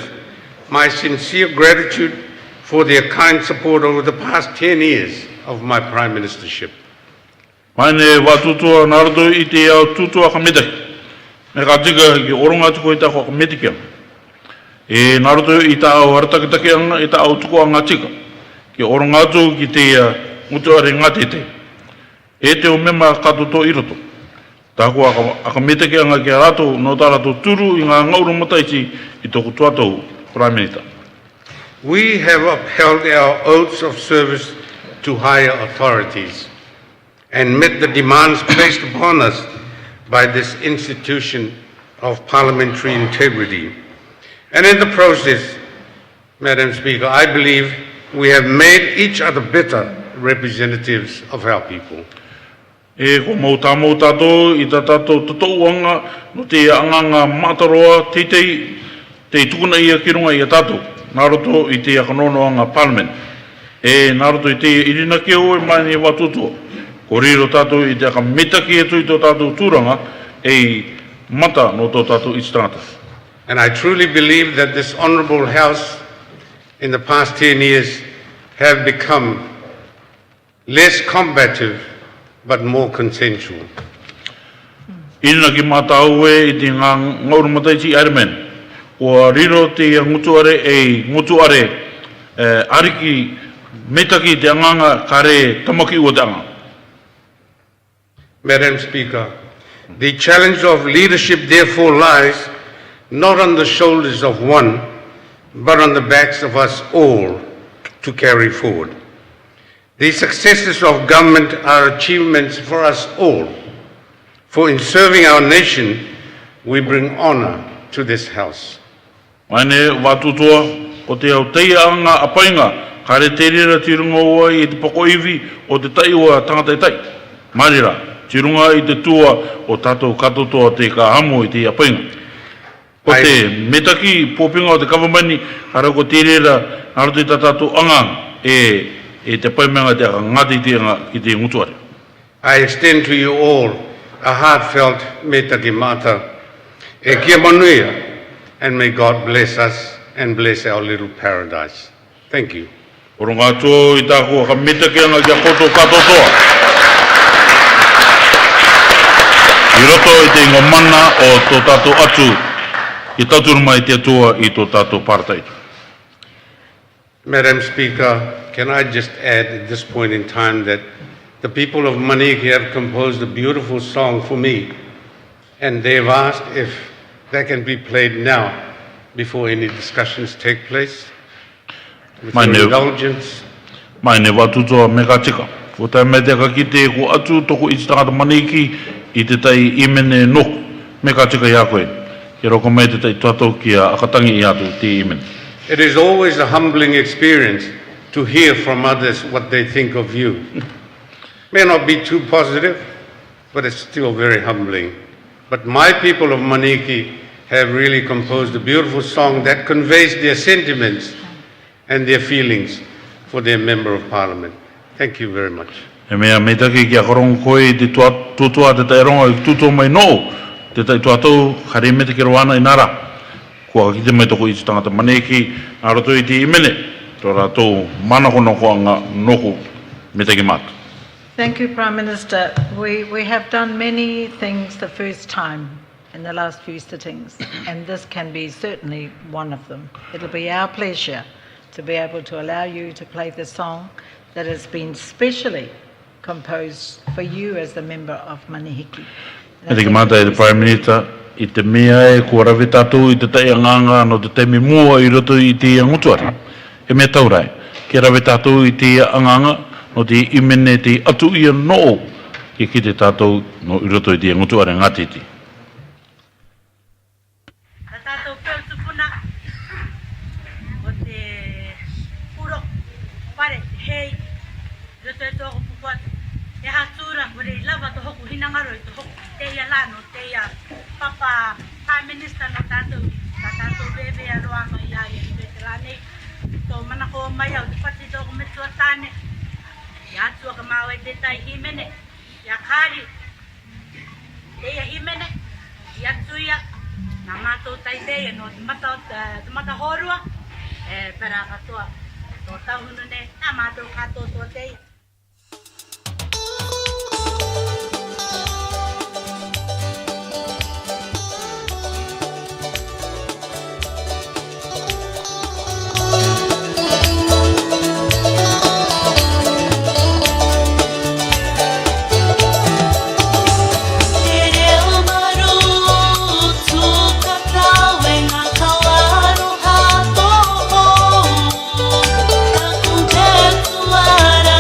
my sincere gratitude for their kind support over the past 10 years of my Prime Ministership. Mai ne watutua naruto i te au tutua ka metaki. Me ka tika ki oronga tuko i ta ko ka metiki. E naruto i ta au haratakitaki anga i ta au tuko anga tika. Ki oronga tu ki te mutuare ngatete. E te o mema katoto iroto. Tā kua aka metaki anga ki a rato no tā rato turu i ngā ngauru mataiti i toko tuatou Prime Minister. We have upheld our oaths of service to higher authorities and met the demands placed upon us by this institution of parliamentary integrity. And in the process, Madam Speaker, I believe we have made each other better representatives of our people. E ko mau tātou i tā tātou tatouanga no te anganga mataroa te tukuna ia ki runga i a tātou. Naroto i te akanonoanga Parliament. E naroto i te irina ki o e mai ni watutua. Ko riro tātou i te aka metaki e tui tō tātou tūranga e mata no tō tātou itstangata. And I truly believe that this Honourable House in the past 10 years have become less combative but more consensual. Irina ki mātau e i te ngā ngauru mataiti Ironman. Ua riro te ngutuare e ngutuare ariki metaki te anganga kare tamaki ua te anga. Madam Speaker, the challenge of leadership therefore lies not on the shoulders of one, but on the backs of us all to carry forward. The successes of government are achievements for us all, for in serving our nation, we bring honour to this House. Maine watutua o te au teia anga apainga kare te rira tirunga ua i te pokoiwi o te tai ua tangata i tai. Marira, tirunga i te tua o tātou katotoa te ka hamo i te apainga. O te metaki pōpinga o te kawamani kare ko te rira naroto i tātou anga e te paimenga te ngati te anga ki te ngutuare. I extend to you all a heartfelt metaki mata e kia manuia, and may God bless us and bless our little paradise. Thank you. Oronga tō i tāko ka metaki anga kia koto katotoa. I roto i te ngomana o tō tātou atu i taturuma i te atua i tō tātou partai. Madam Speaker, can I just add at this point in time that the people of Manihiki have composed a beautiful song for me, and they've asked if that can be played now before any discussions take place. With your indulgence. Mai ne watutoa me ka tika. Ko tai me te ka ki te ko atu toko i te tangata Manihiki i te tai imene no me ka tika i a koe. Ki roko mai te tai tuatou ki a akatangi i atu te imene. It is always a humbling experience to hear from others what they think of you. May not be too positive, but it's still very humbling. But my people of Manihiki have really composed a beautiful song that conveys their sentiments and their feelings for their Member of Parliament. Thank you very much. E mea me taki ki a korong koe te tuatua te tai ronga i tuto mai no te tai tuatou kare me te ki roana i nara. Kua ki te mai toko i te tangata Manihiki a roto i te imene tō rātou mana kono koa ngā noku me te ki matu. Thank you, Prime Minister. We have done many things the first time. in the last few sittings, and this can be certainly one of them. It'll be our pleasure to be able to allow you to play the song that has been specially composed for you as the member of Manihiki. E te mata e te Prime Minister, I te mea e kua rawe tātou I te tai anganga no te teimi mua I roto I te ngutuari. He mea taurai, ke rawe tātou I te anganga no te imene te atu ia noo ki te tātou no I roto I te ngutuari ngatiti. Tātou pēu tupuna o te puro pare hei roto e tōku pukuatu. E hātūra o rei lava to hoku hinangaro I to hoku te ia lano, te ia papa Prime Minister no tātou. Tā tātou bebe a roanga I ai e te rānei. Tō manako o mai au te pati tōku me tua tāne. I ātua ka māua I te tai himene. I a kāri. Te ia himene. I atuia. Nā mātou tai teia no te mata horua, pera katoa tō tauhunu ne, nā mātou katoa tō teia. Para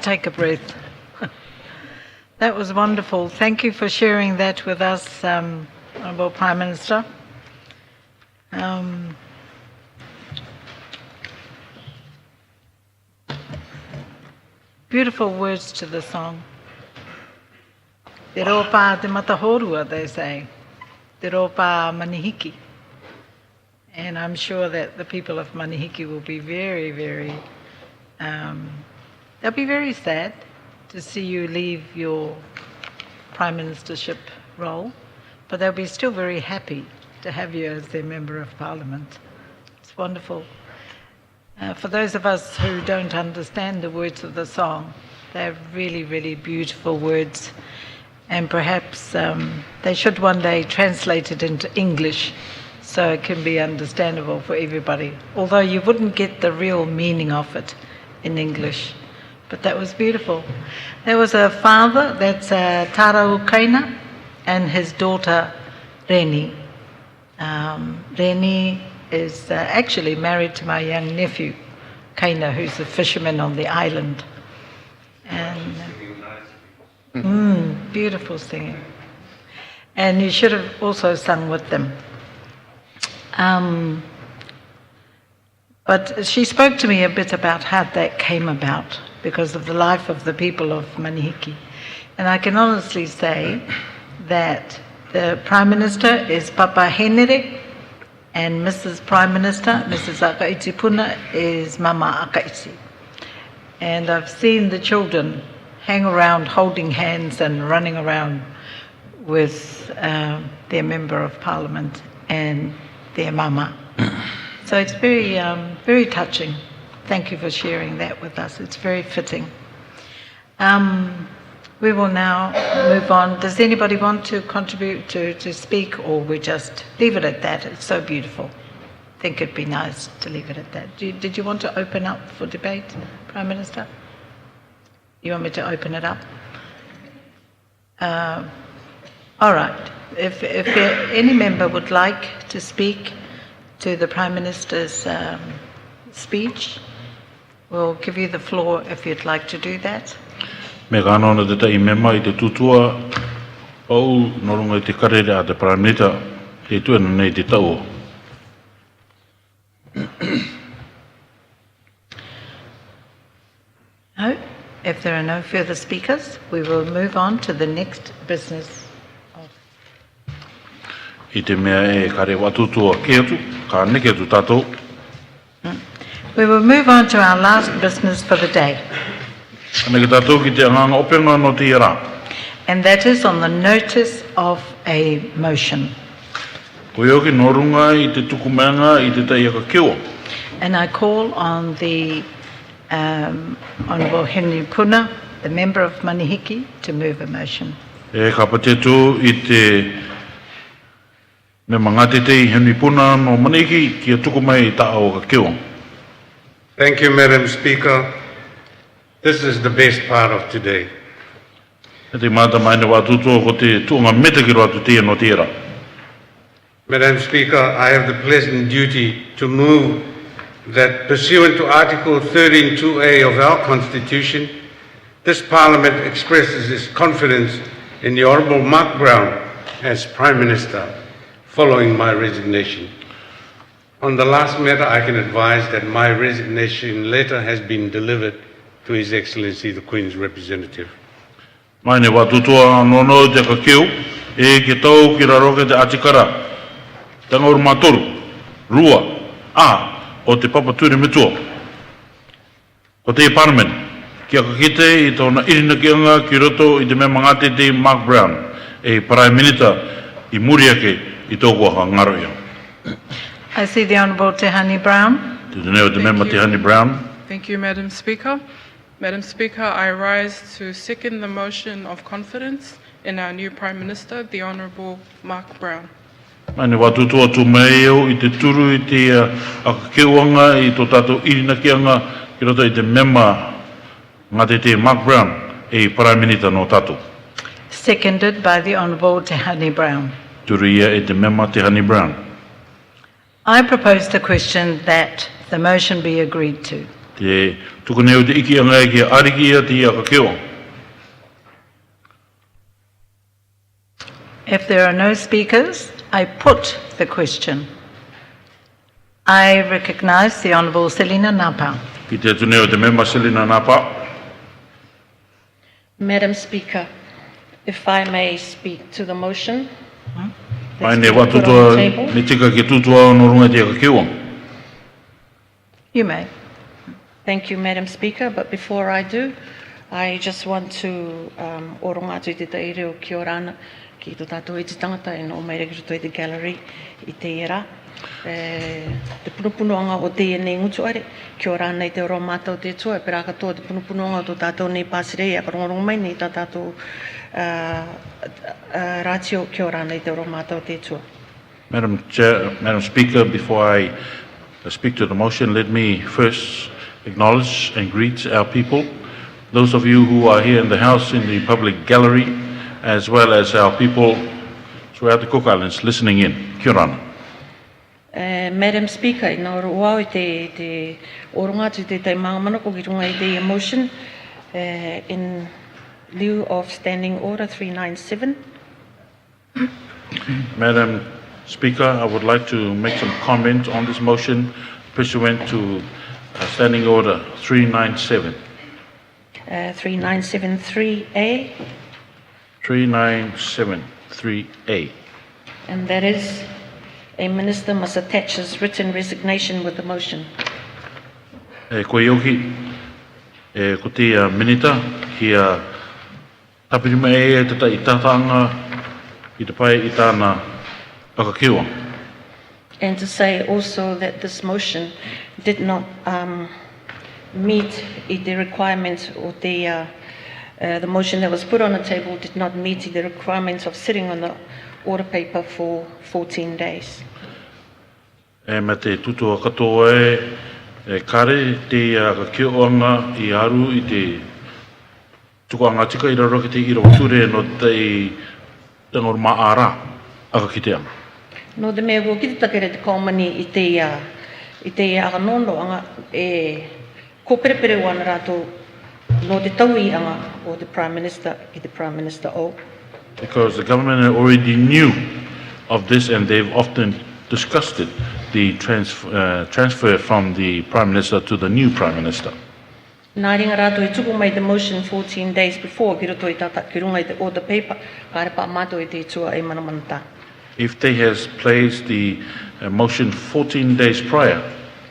Take a breath. That was wonderful. Thank you for sharing that with us, Honourable Prime Minister. Beautiful words to the song. Te ropa te matahorua, they say. Te ropa Manihiki. And I'm sure that the people of Manihiki will be very, very they'll be very sad to see you leave your Prime Ministership role, but they'll be still very happy to have you as their Member of Parliament. It's wonderful. For those of us who don't understand the words of the song, they're really, really beautiful words, and perhaps they should one day translate it into English so it can be understandable for everybody, although you wouldn't get the real meaning of it in English. But that was beautiful. There was a father, that's Tarau Kaina, and his daughter Reni. Reni is actually married to my young nephew, Kaina, who's a fisherman on the island. And beautiful singing. And you should have also sung with them. But she spoke to me a bit about how that came about, because of the life of the people of Manihiki. And I can honestly say that the Prime Minister is Papa Henere, and Mrs. Prime Minister, Mrs. Akaiti Puna, is Mama Akaiti. And I've seen the children hang around holding hands and running around with their Member of Parliament and their Mama. So it's very, very touching. Thank you for sharing that with us. It's very fitting. We will now move on. Does anybody want to contribute to speak, or we just leave it at that? It's so beautiful. I think it'd be nice to leave it at that. Did you want to open up for debate, Prime Minister? You want me to open it up? All right. If any member would like to speak to the Prime Minister's speech, we'll give you the floor if you'd like to do that. Me kāna te tai mema I te tutua au norunga I te karere a te Prime Minister te tuena nei te tau. If there are no further speakers, we will move on to the next business. I te mea e kare watutua ke atu, ka neke atu tātou. We will move on to our last business for the day, Ka neke tātou ki te anganga openga no te ira. and that is on the notice of a motion. Koe oki norunga i te tukumenga i te tai aka kiwa. And I call on the Honourable Henry Puna, the member of Manihiki, to move a motion. E ka patetu i te me mangate te Henry Puna no Manihiki ki a tuku mai i ta au ka kiwa. Thank you, Madam Speaker. This is the best part of today. E te mata mai ne watutua ko te tuunga mete ki roatu te no te ira. Madam Speaker, I have the pleasant duty to move that pursuant to Article 13(2)(a) of our Constitution, this Parliament expresses its confidence in the Honourable Mark Brown as Prime Minister following my resignation. On the last matter, I can advise that my resignation letter has been delivered to His Excellency the Queen's representative. Mai ne watutua nono te ka kiu, e ke tau ki raroke te atikara. Tanga uru maturu, rua, o te papaturi mitua. Ko te Parliament, ki aka kite i tōna irina ki anga ki roto i te mea mangate te Mark Brown, e Prime Minister i muriake i tōku aha ngaro ia. I see the Honourable Tehani Brown. Te neo te member Tehani Brown. Thank you, Madam Speaker. Madam Speaker, I rise to second the motion of confidence in our new Prime Minister, the Honourable Mark Brown. Mai ne watutua tu mei au i te turu i te aka keuanga i tō tātou irina ki anga ki roto i te member ngate te Mark Brown, e Prime Minister no tātou. Seconded by the Honourable Tehani Brown. Turu ia e te member Tehani Brown. I propose the question that the motion be agreed to. Te tukuneu te iki anga e ki ariki ia te aka keuanga. If there are no speakers, I put the question. I recognise the Honourable Selina Napa. Ki te tuneo te member Selina Napa. Madam Speaker, if I may speak to the motion. Mai ne watutua ne tika ki tutua no runga te aka keuanga. You may. Thank you, Madam Speaker, but before I do, I just want to oronga atu i te taireo ki o rana ki tō tātou i te tangata e no mai rekruto i te gallery i te era. Te punupunuanga o te nei ngutu are, ki o rana i te oro mātou te tua, pera katoa te punupunuanga o tō tātou nei pāsirei, a karongorongo mai nei tā tātou ratio ki o rana i te oro mātou te tua. Madam Speaker, before I speak to the motion, let me first acknowledge and greet our people, those of you who are here in the House, in the public gallery, as well as our people throughout the Cook Islands listening in. Kia ora. Madam Speaker, I know wau I te oronga tu te maungamana ko ki runga I te motion in lieu of Standing Order 397. Madam Speaker, I would like to make some comment on this motion pursuant to Standing Order 397. 3973A. 3973A. And that is, a minister must attach his written resignation with the motion. Koe ioki, ko te minita ki a tapirima e tata I tatanga I te pai I tāna akakiwa. And to say also that this motion did not meet the requirements of the motion that was put on the table did not meet the requirements of sitting on the order paper for 14 days. E me te tutua katoa e kare te kakioanga I aru I te tukuanga tika I raro ki te ira wature no te tangor maara aka ki te anga. No te mea kua ki te takere te kaumani I te aganono anga e ko perepere wana rātou no te taui anga o the Prime Minister I te Prime Minister o. Because the government already knew of this and they've often discussed it, the transfer from the Prime Minister to the new Prime Minister. Nā ringa rātou e tuku mai the motion 14 days before, ki roto i tata, ki runga i te order paper, ka repa mātou i te tua e manamanata. If they has placed the motion 14 days prior,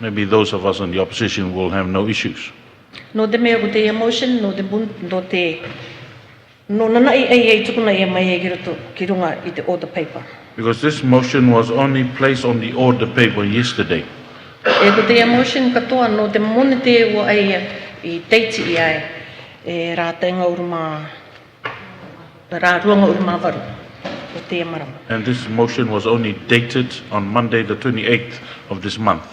maybe those of us in the opposition will have no issues. No te mea ko te motion, no te no nana e tukuna e mai e ki roto, ki runga i te order paper. Because this motion was only placed on the order paper yesterday. E ko te motion katoa no te mone te ua i teiti i ai, e rā tenga uruma, rā ruanga uruma varu, o te marama. And this motion was only dated on Monday the 28th of this month.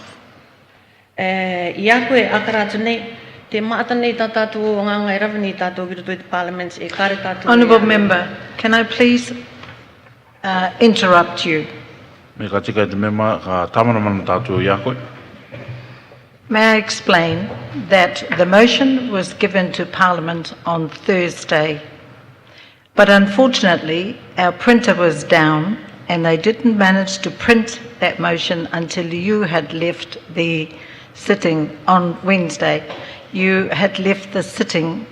I a koe akaratu nei, te maata nei tā tātou o nganga e rawani tātou ki roto i te parliaments, e kare tātou... Honourable Member, can I please interrupt you? Me ka tika te mema ka tamana mana tātou i a koe. May I explain that the motion was given to Parliament on Thursday, but unfortunately our printer was down and they didn't manage to print that motion until you had left the sitting on Wednesday. You had left the sitting,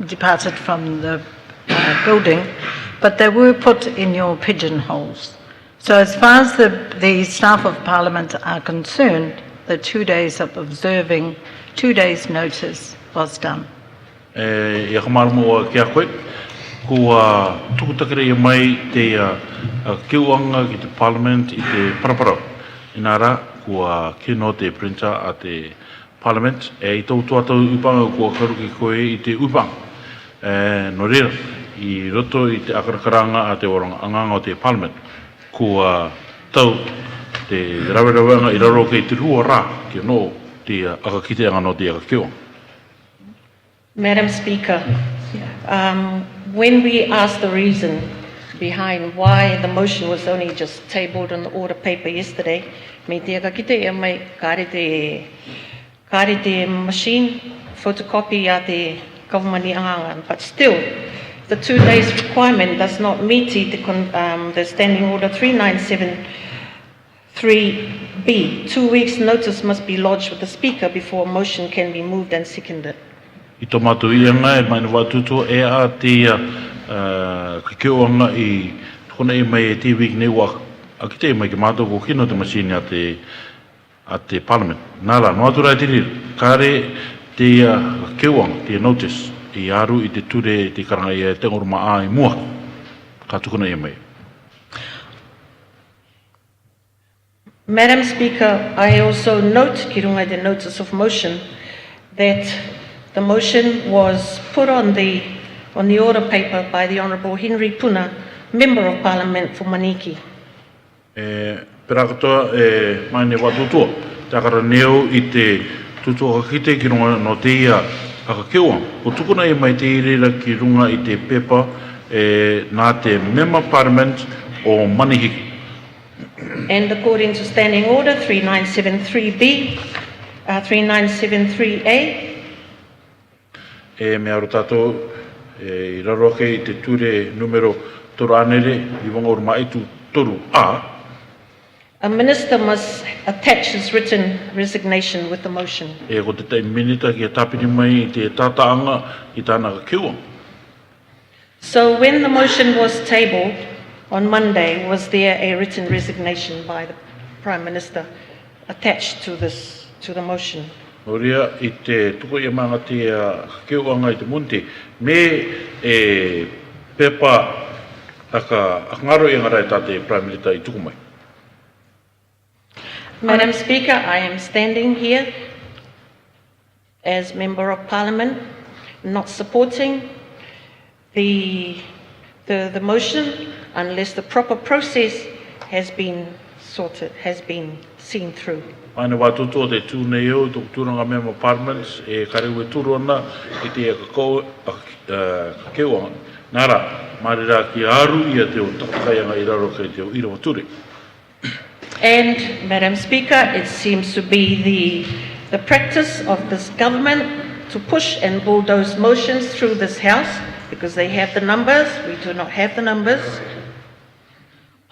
departed from the building, but they were put in your pigeonholes. So as far as the staff of Parliament are concerned, the 2 days of observing, 2 days notice was done. Ia kamarumo o kia koe, kua tukutakere ia mai te kiuanga ki te Parliament i te paraparau. Inara, kua kino te printer a te Parliament, e i tau tuatau upanga kua karuki koe i te upanga. No rira, i roto i te akarakaranga a te oranga anganga o te Parliament, kua tau te rawerawanga i raro kei te rua rā, ki no te akakite anga no te akakio. Madam Speaker, when we asked the reason behind why the motion was only just tabled on the order paper yesterday, me te akakite e mai kāre te machine, photocopy a te government i anganga, but still, the 2 days requirement does not meet the Standing Order 3973B. 2 weeks notice must be lodged with the Speaker before a motion can be moved and seconded. I tomato ianga e mai na watuto e a te kakioanga i tukuna e mai e te week ne wak a kite e mai ke mātou ko kino te machine a te Parliament. Nāra, no atura e te rira, kāre te kakioanga, te notice i aru i te ture te karanga i te ngoruma a i mua ka tukuna e mai. Madam Speaker, I also note, ki runga i the notice of motion, that the motion was put on the order paper by the Honourable Henry Puna, Member of Parliament for Manihiki. Pera katoa mai ne watutua, te akara neo i te tutua kakite ki runga no te ia akakeua. Ko tukuna e mai te irera ki runga i te pepa nā te Member Parliament o Manihiki. And according to Standing Order 3973B, 3973A, me aro tātou i raroke i te ture numero toru anere i wangor maitu toru A. A minister must attach his written resignation with the motion. E ko te tai minita ki a tapini mai i te tātaanga i tāna ka kiua. So when the motion was tabled on Monday, was there a written resignation by the Prime Minister attached to the motion? Noria i te tuko i manga te kiuanga i te munti, me pepa ngaro i ngarai tate Prime Minister i tuku mai. Madam Speaker, I am standing here as Member of Parliament, not supporting the motion unless the proper process has been sorted, has been seen through. Aina watuto te tūne eo, tō tūranga Member of Parliament, e karewe tūru ana i te kakeuanga. Nara, marira ki aru ia te o takaianga i raro kei te o irawa ture. And, Madam Speaker, it seems to be the practice of this government to push and bulldoze motions through this House because they have the numbers, we do not have the numbers.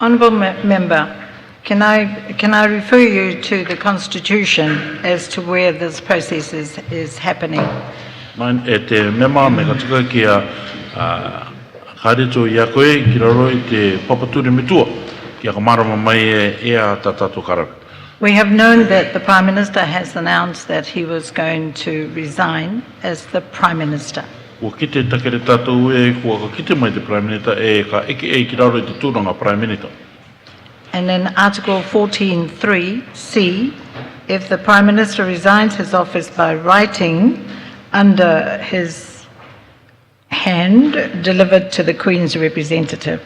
Honourable Member, Can I refer you to the Constitution as to where this process is happening? Main e te mema me ka tuka ki a hareto i a koe ki raro i te papaturi mitua ki a ka marama mai e a tatato karawe. We have known that the Prime Minister has announced that he was going to resign as the Prime Minister. Ua kite takere tātou e kua ka kite mai te Prime Minister e ka eke e ki raro i te tūranga Prime Minister. And in Article 14.3c, if the Prime Minister resigns his office by writing under his hand delivered to the Queen's representative.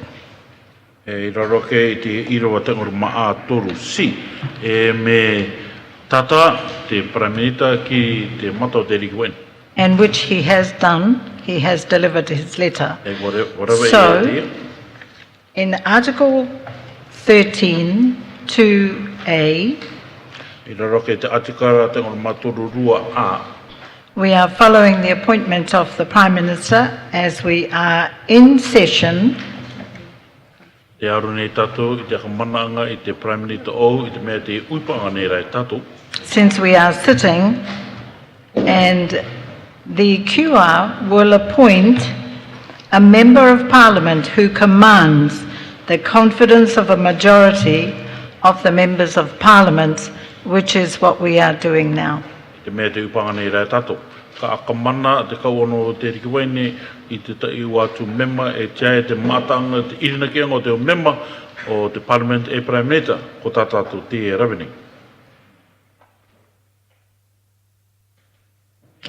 E raro ke i te irawa tengor maa toru si e me tata te Prime Minister ki te matau te rikiwen. And which he has done, he has delivered his letter. E whatever So, i in Article 13.2a, I raro ke te atikara tengor matoru rua a we are following the appointment of the Prime Minister as we are in session te aru nei tātou i te kamanaanga i te Prime Minister o i te mea te uipanga nei rai tātou. since we are sitting, and the QR will appoint a Member of Parliament who commands the confidence of a majority of the Members of Parliament, which is what we are doing now. Te mea te upanga nei rai tātou. Ka akamana te kauano te rikiwaine i te tai watu mema e tia e te matanga te irina ki anga o te o mema o te Parliament e Prime Minister ko tā tātou te e rawini.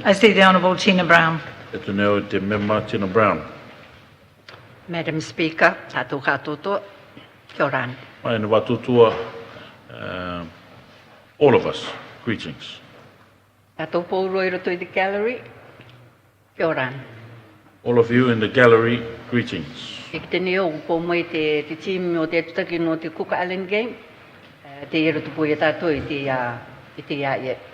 I see the Honourable Tina Brown. E tu neo te mema Tina Brown. Madam Speaker, tātou katoto, kia ora. Mai ne watutua, all of us, greetings. Tātou pōuro i roto i the gallery, kia ora. All of you in the gallery, greetings. E ki te neo, po mai te team o te tutaki no te Cook Island game, te i roto po i tātou i te ia.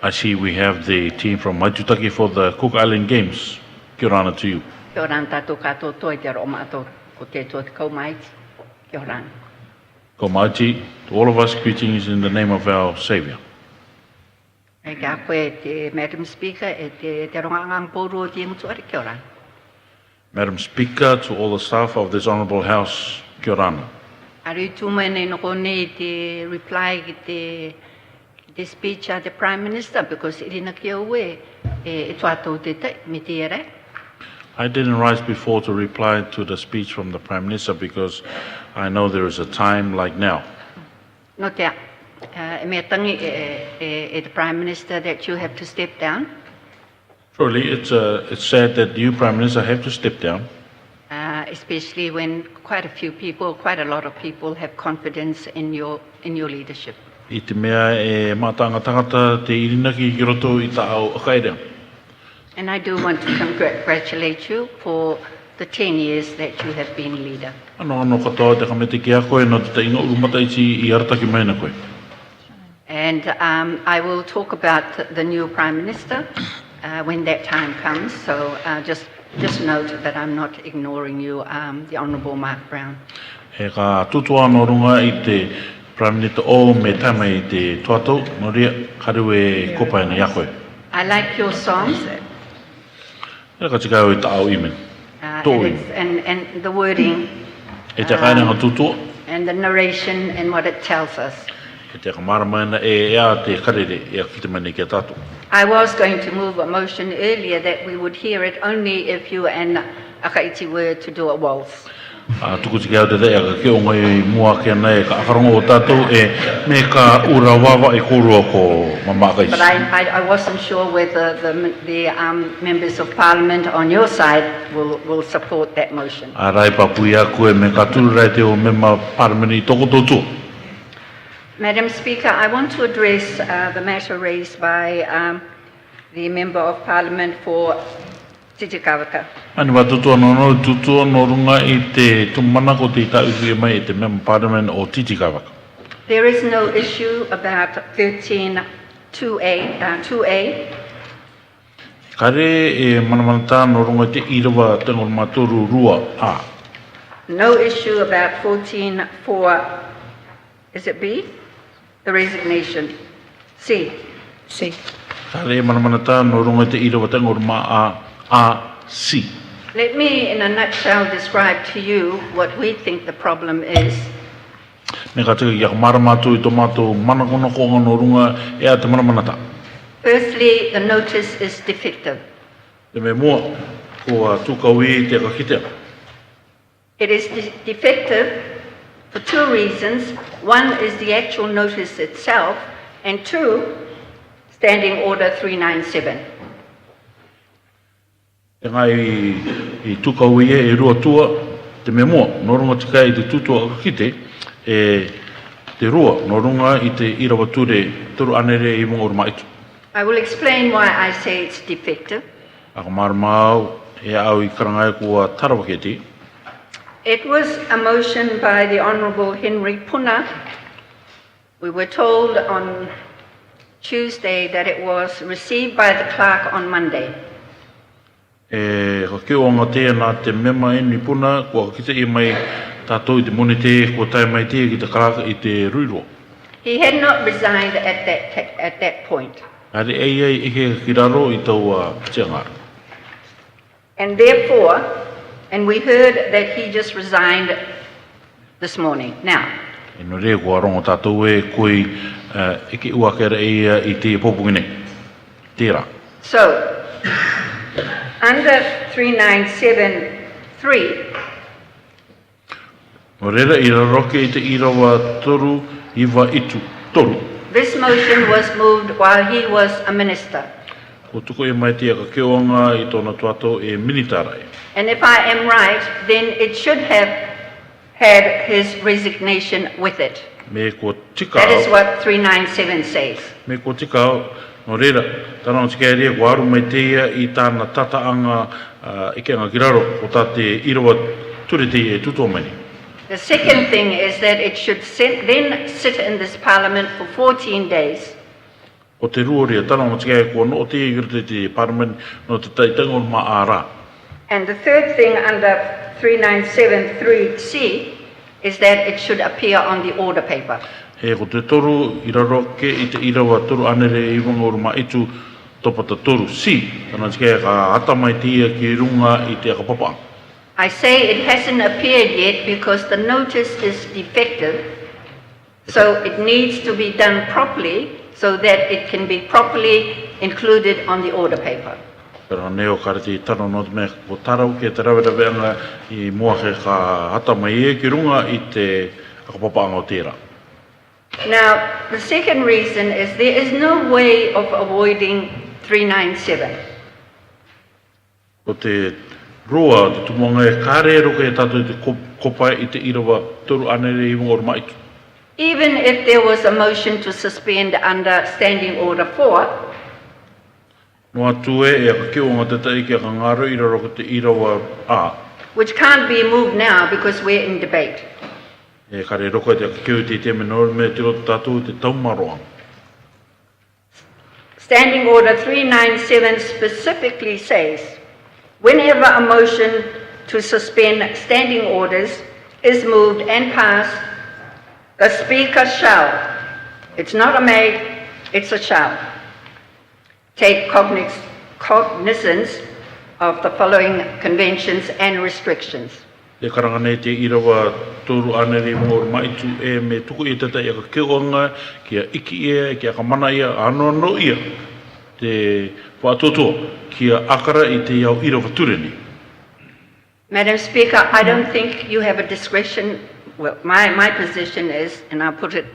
I see we have the team from Maitutaki for the Cook Island Games. Kia ora to you. Kia ora tātou katoto i te ro mātou ko te tō te kaumaiti, kia ora. Ko Maiti, to all of us, greetings in the name of our Saviour. E kia koe te Madam Speaker, e te rongangang pōuro o te mutuare, kia ora. Madam Speaker, to all the staff of this Honourable House, kia ora. Ari tūmene no kone te reply ki te speech of the Prime Minister, because irina kia ue e tuatou te tai, me te ere. I didn't rise before to reply to the speech from the Prime Minister because I know there is a time like now. No te e mea tangi e the Prime Minister that you have to step down, Surely it's sad that you, Prime Minister, have to step down, especially when quite a lot of people have confidence in your leadership. I te mea e matanga tangata te irinaki ki roto i ta au akaere. And I do want to congratulate you for the 10 years that you have been leader. Ano katoa te kamete ki a koe no te tainga urumata iti I arataki mai na koe. And I will talk about the new Prime Minister when that time comes. So just note that I'm not ignoring you, the Honourable Mark Brown. E ka tutua no runga I te Prime Minister o me tama I te tuatou, no ria karewe kopai na yakoe. I like your songs. E ka tika o I ta au imen. And the wording. E te kaina ha tutua. And the narration and what it tells us. E te kamarama e ea te karere e a kite mani ki tatu. I was going to move a motion earlier that we would hear it only if you and Akaiti were to do a waltz. Tuku tika o te rea ka ke o ngai mua ke ana e ka akarongo o tātou e me ka ura wawa e korua ko mamakaisi. But I wasn't sure whether the members of Parliament on your side will support that motion. A rai papui a koe me ka tururai te o mema Parliament I toko tōtua. Madam Speaker, I want to address the matter raised by the Member of Parliament for Titikavaka. Ani wa tutua no runga I te tumana ko te itauki e mai e te mema Parliament o Titikavaka. There is no issue about 13.2a. Kare e manamanata no runga te irawa tengor maturu rua a. No issue about 14.4, is it B? the resignation. C. C. Kare manamanata no runga te ira watanga o ma a si. Let me, in a nutshell, describe to you what we think the problem is. Me ka te ia maramatu I tomato manakona ko no runga e a te manamanata. Firstly, the notice is defective. Te me mua ko tukawi te kakitea. It is defective for two reasons. One is the actual notice itself, and two, Standing Order 397. E ngai I tukawi e rua tua te me mua no runga tika I te tutua kakite e te rua no runga I te irawature turu anere I munga urma itu. I will explain why I say it's defective. Ako maramau e au I karangai kua tarawaketi. It was a motion by the Honourable Henry Puna. We were told on Tuesday that it was received by the clerk on Monday. E ka keo anga tēnā te mema ni puna kua kite I mai tātou I te mone te kua tai mai te ki te karaka I te ruiroa. He had not resigned at that point. Hare ei ike ki raro I tau tiangara. And therefore, and we heard that he just resigned this morning. Now, E no rea kua rongo tātou e koi ike ua kera I te popungi nei. Tērā. so, under 3973, No reira I raroke I te irawa toru iwa itu toru. this motion was moved while he was a minister. Ko tuko e mai tia ka keo anga I tōna tuato e minitarai. And if I am right, then it should have had his resignation with it. Me ko tika That is what 397 says. Me ko tika no reira, tana o tika e rea ko aru mai teia I tāna tata anga ike anga kiraro o tā te irawa ture te e tuto mani. The second thing is that it should then sit in this parliament for 14 days. O te ruoria, tana o tika e ko no o te igirte te parliament no te taitanga o maara. And the third thing under 3973C is that it should appear on the order paper. He ko te toru I raroke I te irawa toru anere I wanga o ma itu topata toru si. Tana tika e ka hata mai tia ki runga I te akapapa. I say it hasn't appeared yet because the notice is defective, so it needs to be done properly so that it can be properly included on the order paper. Pero neo kareti tano no me ko tarau ke te rawe anga I mua ke ka hata mai e ki runga I te akapapa anga o tērā. Now, the second reason is there is no way of avoiding 397. O te roa, te tumonga e kāre roka e tātou I te kopai I te irawa toru anere I wanga o maitu. Even if there was a motion to suspend under Standing Order 4, No atu e ka keo ngā te tai ki a ka ngāro I raro te irawa a. which can't be moved now because we're in debate. E kare roko e te ka keo te te menor me te roto tātou te taumaroa. Standing Order 397 specifically says, whenever a motion to suspend standing orders is moved and passed, the Speaker shall, it's not a may, it's a shall, take cognizance of the following conventions and restrictions. E karanga nei te irawa toru anere mōr maitu e me tuku I tata I ka keo anga ki a iki ia, ki a ka mana ia, ano no ia. Te whātotoa ki a akara I te iau irawa tureni. Madam Speaker, I don't think you have a discretion. Well, my position is, and I'll put it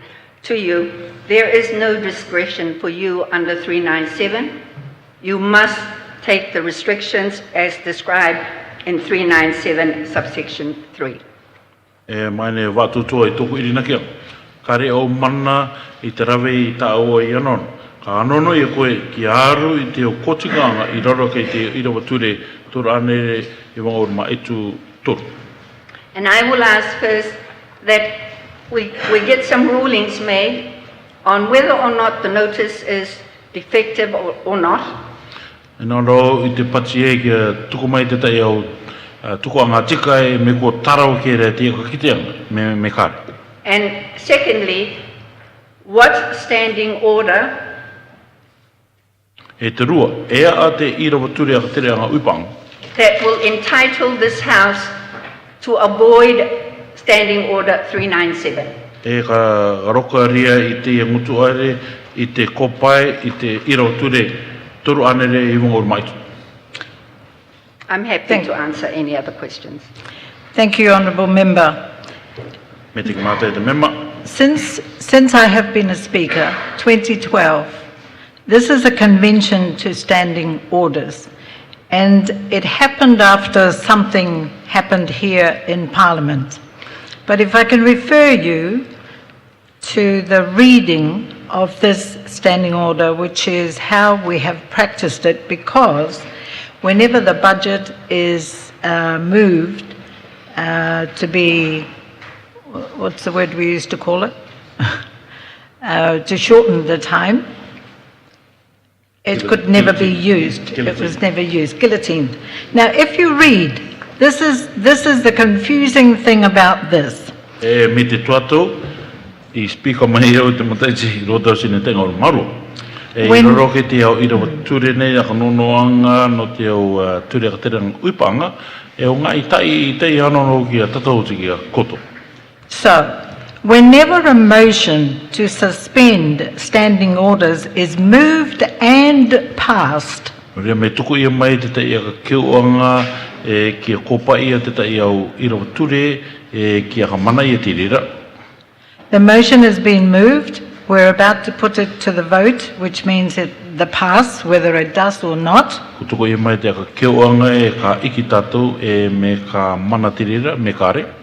to you, there is no discretion for you under 397. You must take the restrictions as described in 397 subsection 3. E mai ne wātotoa I toku irina kia. Kare au mana I te rawe I ta aua I anon. Ka anono I koe ki aru I te o kotikanga I raro kei te irawa ture toru anere I wanga orma etu toru. And I will ask first that we get some rulings made on whether or not the notice is defective or not. E nā rau I te pati e kia tuku mai te tai au tuku anga tika e me ko tarau ke rea te ka kiteanga me kare. And secondly, what standing order E te rua, ea a te irawa ture a tere anga upang, that will entitle this House to avoid Standing Order 397. e ka roka ria i te ngutu are, i te kopai, i te irawa ture, toru anere i wungor maitu. I'm happy to answer any other questions. Thank you, Honourable Member. Me te kamata e te mema, Since I have been a Speaker, 2012, this is a convention to standing orders, and it happened after something happened here in Parliament. But if I can refer you to the reading of this standing order, which is how we have practiced it, because whenever the budget is moved to be, what's the word we used to call it? To shorten the time, it could never be used. It was never used, guillotined. Now, if you read, this is the confusing thing about this. e me te tuatou, i spika mai au te mataiti, rota sine tenga o maru. E i roroke te au irawa ture nei, a kanonoanga, no te au ture a katerang uipanga, e o ngā i tai anono ki a tatau te ki a koto. So, whenever a motion to suspend standing orders is moved and passed, Ria me tuku ia mai te tai a ka keuanga, e ki a kopa ia te tai au irawa ture, e ki a ka mana ia te rira. the motion has been moved, we're about to put it to the vote, which means the pass, whether it does or not. Ko tuku ia mai te a ka keuanga e ka iki tātou e me ka mana te rira, me ka are.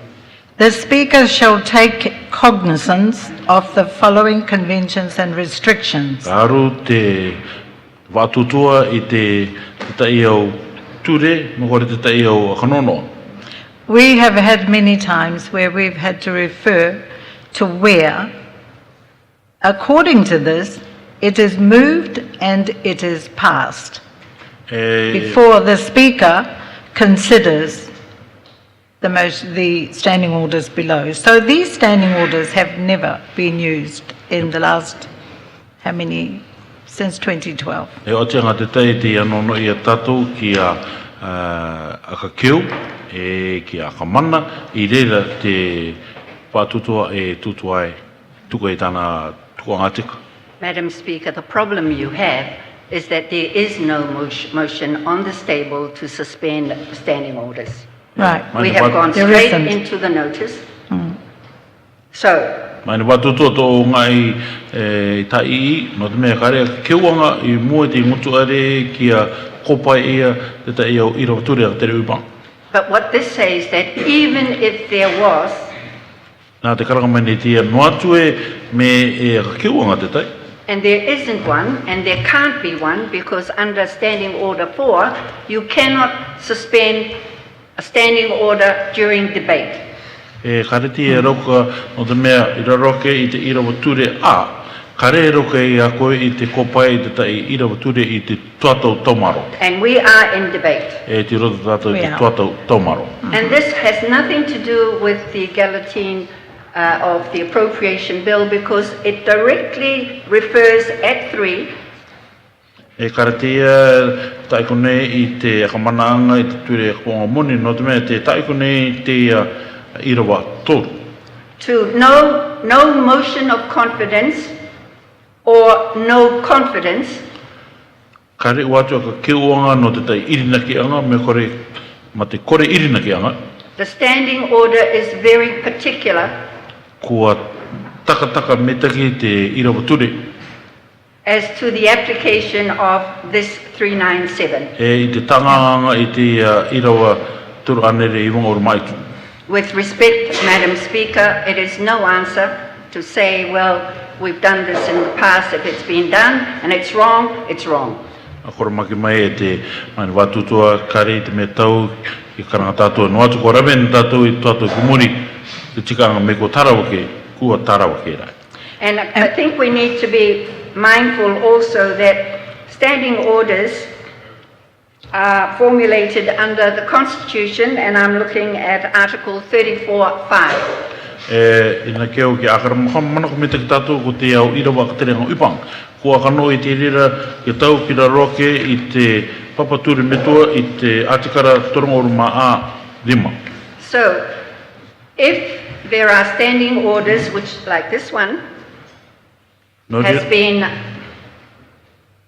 The Speaker shall take cognizance of the following conventions and restrictions. Ka aru te wātutua i te tai au ture, mo kore te tai au kanono. We have had many times where we've had to refer to where, according to this, it is moved and it is passed before the Speaker considers the standing orders below. So these standing orders have never been used in the last, how many, since 2012. E o te anga te tai te anono i a tātou ki a ka keu, e ki a ka mana, i reira te pātutua e tutuai, tuku e tāna tukuanga tika. Madam Speaker, the problem you have is that there is no motion on this table to suspend standing orders. Right. We have gone straight into the notice. So, Mai ne wātutua tō ngai tai I, no te mea karea keuanga I mua te ngutu are ki a kopai ia te tai au irawa ture a tere upang. but what this says that even if there was, Nā te karanga mai nei tia noatue me e ka keuanga te tai. and there isn't one, and there can't be one, because under Standing Order 4, you cannot suspend a standing order during debate. E kareti e roka no te mea I raroke I te irawa ture a, kare roka I a koe I te kopai I te tai irawa ture I te tuatau taumaro. And we are in debate. E te roto tātou I te tuatau taumaro. And this has nothing to do with the guillotine of the appropriation bill, because it directly refers at 3 E karatea taikone I te kamanaanga I te ture konga moni no te mea te taikone I te irawa toru. to no motion of confidence or no confidence Kare watu ka keuanga no te tai irinaki anga me kore ma te kore irinaki anga. The standing order is very particular Kua takataka metaki te irawa ture. as to the application of this 397. E I te tanganga I te irawa turu anere I wanga maitu. With respect, Madam Speaker, it is no answer to say, well, we've done this in the past. If it's been done and it's wrong, it's wrong. A kora maki mai e te mani watutua kare I te me tau I karanga tātua no atu ko ramen tātua I tātua kumuri te tikanga me ko tarawake, kua tarawake rai. And I think we need to be mindful also that standing orders are formulated under the Constitution, and I'm looking at Article 34(5). ina keo ki akara mana ko mita ki tātou ko te au ira waka tere ngā upang. Kua kano i te rira ki tau ki ra roke i te papaturi metua i te atikara torongoru maa a 5. So, if there are standing orders, which like this one, has been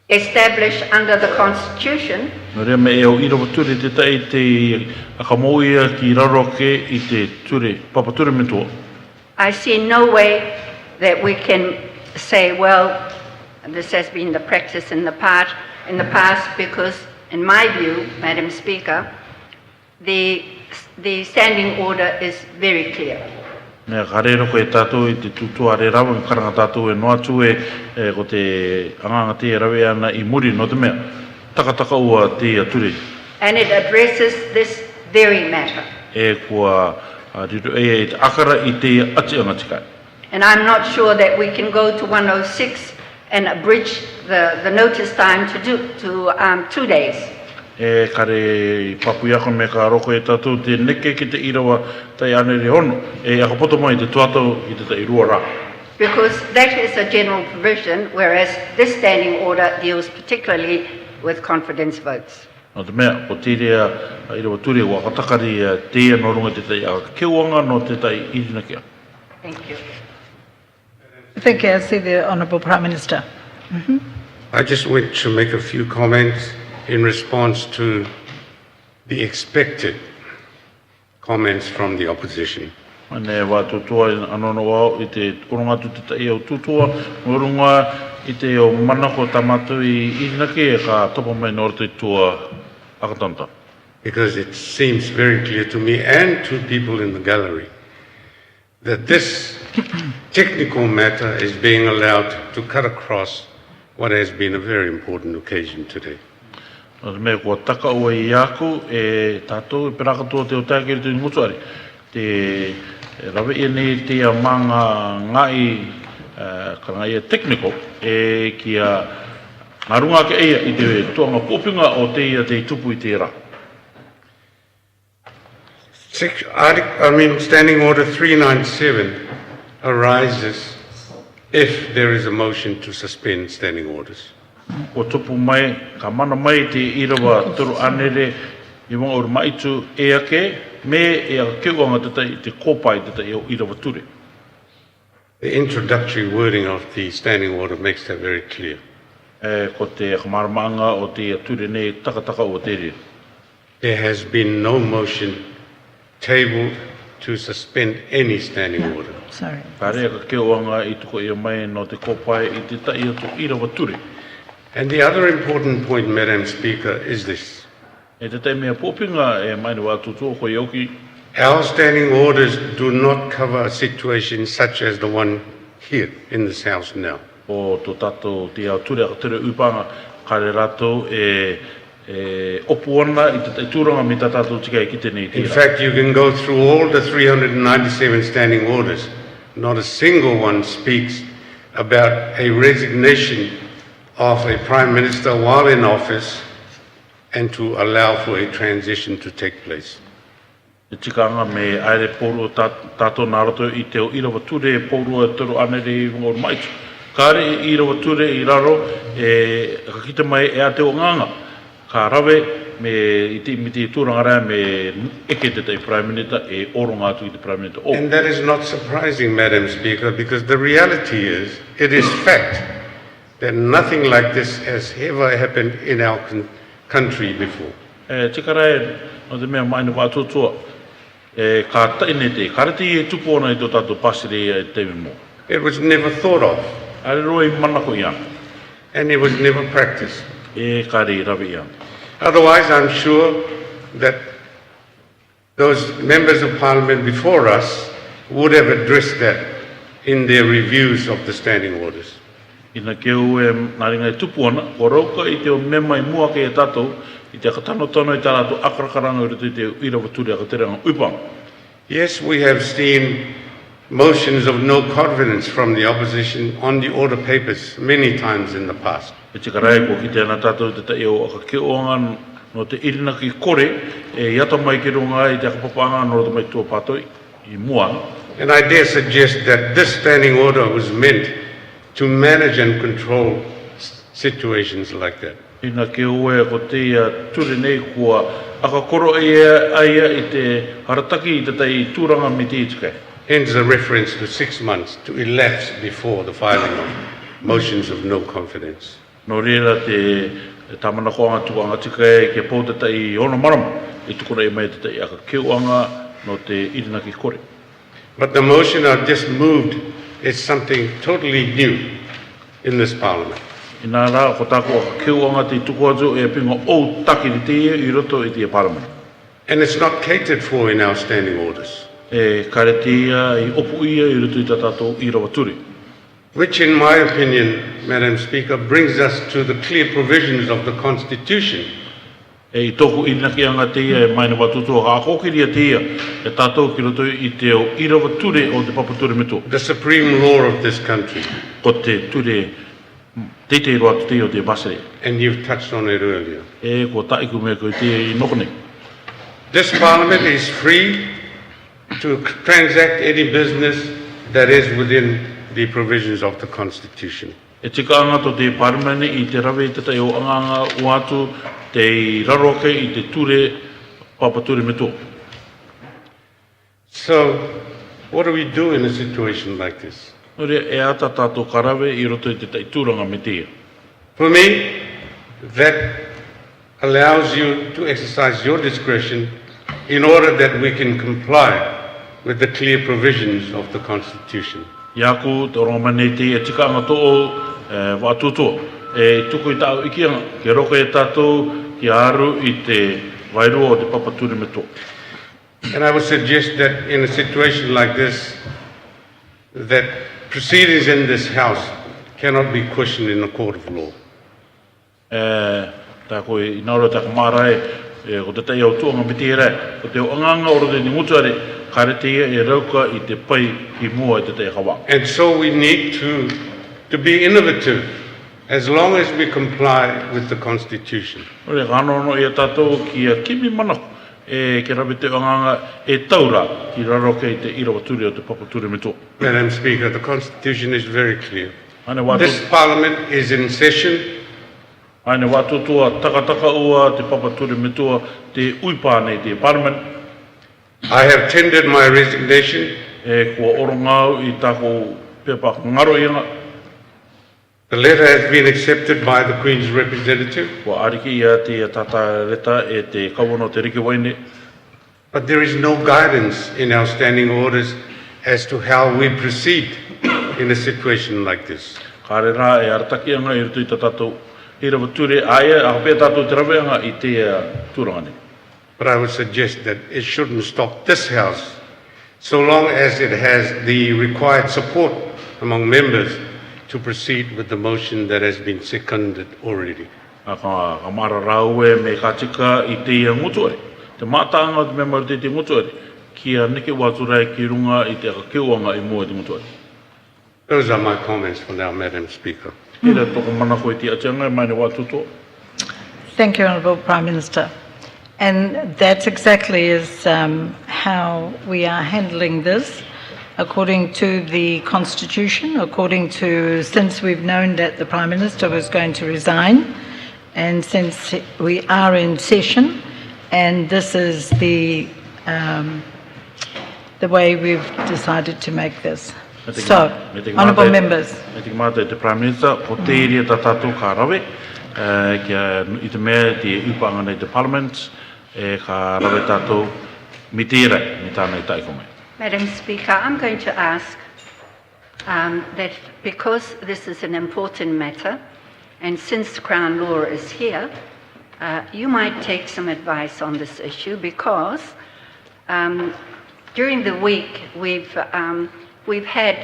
established under the Constitution, no rea me e au ira waturi te tai te akamoia ki ra roke i te ture papaturi metua. I see no way that we can say, well, this has been the practice in the past, because in my view, Madam Speaker, the standing order is very clear. Nea karero ko e tātou i te tutua re rawa ki karanga tātou e noa tū ko te anganga te rawe ana i muri no te mea. Taka ua te ature. And it addresses this very matter. E kua riro e te akara i te ati anga tikai. And I'm not sure that we can go to 106 and abridge the notice time to 2 days. E kare papu iako me ka roko e tātou te neke ki te irawa tai ane re hono. E ako poto mai te tuatou i te tai rua rā. Because that is a general provision, whereas this standing order deals particularly with confidence votes. No te mea, ko te rea irawa ture wa katakari te no runga te tai a kewanga no te tai irina kia. Thank you. Thank you. I see the Honourable Prime Minister. I just want to make a few comments in response to the expected comments from the opposition. Ane wā tutua anono wau I te koronga tu te tai au tutua, ngorunga I te o manako tamatu I irinake ka topo mai nor te tua akatanta. Because it seems very clear to me and to people in the gallery that this technical matter is being allowed to cut across what has been a very important occasion today. No te mea kua taka ua I aku e tātou e perakatua te o tākere te ngutuari. Te rawe ia nei te a manga ngai ka ngai technical e kia ngarunga ke eia I te tuanga kopinga o te ia te tupu I te ra. Standing Order 397 arises if there is a motion to suspend standing orders. Ko tupu mai, ka mana mai te irawa turu anere I wanga uru maitu e ake me e a keuanga te tai te kōpai te tai o irawa ture. The introductory wording of the standing order makes that very clear. Ko te kamaramanga o te ture nei taka o te rea. There has been no motion tabled to suspend any standing order. Sorry. Ka rea ka keuanga I tuko ia mai no te kōpai I te tai o tu irawa ture. And the other important point, Madam Speaker, is this. E te tai mea pōpinga e mai wā tutua ko ioki. Our standing orders do not cover a situation such as the one here in this House now. O tō tātou te au ture a ture upanga kare rato e opuana I te tai tūranga mi tā tātou tika ki te nei tira. In fact, you can go through all the 397 standing orders. Not a single one speaks about a resignation of a Prime Minister while in office and to allow for a transition to take place. E tikanga me aere pōru tātou nārato I te o irawa ture e pōru e toro anere I ngor maitu. Kāre I irawa ture I raro e kakita mai e a te o nganga. Ka rawe me I te imiti tūranga rea me eke te tai Prime Minister e oronga atu I te Prime Minister. And that is not surprising, Madam Speaker, because the reality is, it is fact that nothing like this has ever happened in our country before. Tika rai, no te mea maina wā tūtua, ka taine te karati e tupu ona I tō tātou pasiri e teime mō. It was never thought of. Are roi manako ia. And it was never practiced. E kare rawe ia. Otherwise, I'm sure that those members of Parliament before us would have addressed that in their reviews of the standing orders. Ina keu e naringa e tupu ana, ko rauka I te o mema I mua ke e tātou, I te akatano tono I tātou akarakaranga I te irawa ture akateranga upang. Yes, we have seen motions of no confidence from the opposition on the order papers many times in the past. E tika rai ko ki te ana tātou te tai o akakeoanga no te irina ki kore, e iata mai ki runga I te akapapanga no te mai tua pātoi I mua. And I dare suggest that this standing order was meant to manage and control situations like that. Ina ke ue ko te ture nei kua aka koro aia I te harataki I te tai tūranga me te ituke. Hence the reference to 6 months to elapse before the filing of motions of no confidence. No reira te tamana ko anga tuanga tika ke pō te tai ono marama I tukura I mai te tai aka keuanga no te irina ki kore. But the motion I've just moved is something totally new in this parliament. Ina rā ko tāko aka keuanga te tuku atu e pinga o taki ni te I roto I te parliament. And it's not catered for in our standing orders. E kare te ia I opu ia I roto I tatato I rawaturi. Which in my opinion, Madam Speaker, brings us to the clear provisions of the Constitution. E toku ina ki anga te ia e maina watutua ka akokiria te ia e tātou ki roto I te o irawature o te papature meto. The supreme law of this country. Ko te ture te te roa te o te basere. And you've touched on it earlier. E ko taiku me ko te I nokone. This parliament is free to transact any business that is within the provisions of the Constitution. E tika anga to te parmane I te rawe te tai o anga uatu te raroke I te ture papature meto. So, what do we do in a situation like this? Nore e ata tātou karawe I roto I te tai tūranga me te ia. For me, that allows you to exercise your discretion in order that we can comply with the clear provisions of the Constitution. Iaku te oromane te e tika anga to o watutua. E tuku I tāu ikianga, ke roko e tātou ki aru I te wairua o te papature meto. And I would suggest that in a situation like this, that proceedings in this House cannot be questioned in a court of law. Tā koe I naura tā kamarai, ko te tai au tuanga me te rai, ko te o anganga o rote ni mutuare, kare te ia e rauka I te pai I mua I te tai hawa. And so we need to be innovative as long as we comply with the Constitution. Ore kanono ia tātou ki a kimi mana e ke rawe te anganga e taura ki raroke I te irawaturi o te papature meto. Madam Speaker, the Constitution is very clear. Ane watu, This Parliament is in session. ane watu tua takataka ua te papature meto te uipane te parliament. I have tendered my resignation. E kua orongau I tāko pepa ngaro ianga. The letter has been accepted by the Queen's representative. Kua ariki ia te tata reta e te kawono te riki waine. But there is no guidance in our standing orders as to how we proceed in a situation like this. Kare rā e arataki anga I rutu I tātou irawature aia a hopea tātou te raweanga I te tūrangane. But I would suggest that it shouldn't stop this House, so long as it has the required support among members to proceed with the motion that has been seconded already. Ka mara raue me ka tika I te ia ngutuare. Te mātanga o te member te ngutuare. Kia neke waturai ki runga I te akakeuanga I mua te ngutuare. Those are my comments for now, Madam Speaker. Kira toko mana koe te atianga mai ne watuto. Thank you, Honourable Prime Minister. And that exactly is how we are handling this, according to the Constitution, since we've known that the Prime Minister was going to resign, and since we are in session, and this is the way we've decided to make this. So, honourable members. Me te mata te Prime Minister, ko te iria ta tātou ka rawe, kia I te mea te upanga nei te Parliament, e ka rawe tātou mi te irai, mi tāna I taiko mai. Madam Speaker, I'm going to ask that because this is an important matter, and since Crown Law is here, you might take some advice on this issue, because during the week we've had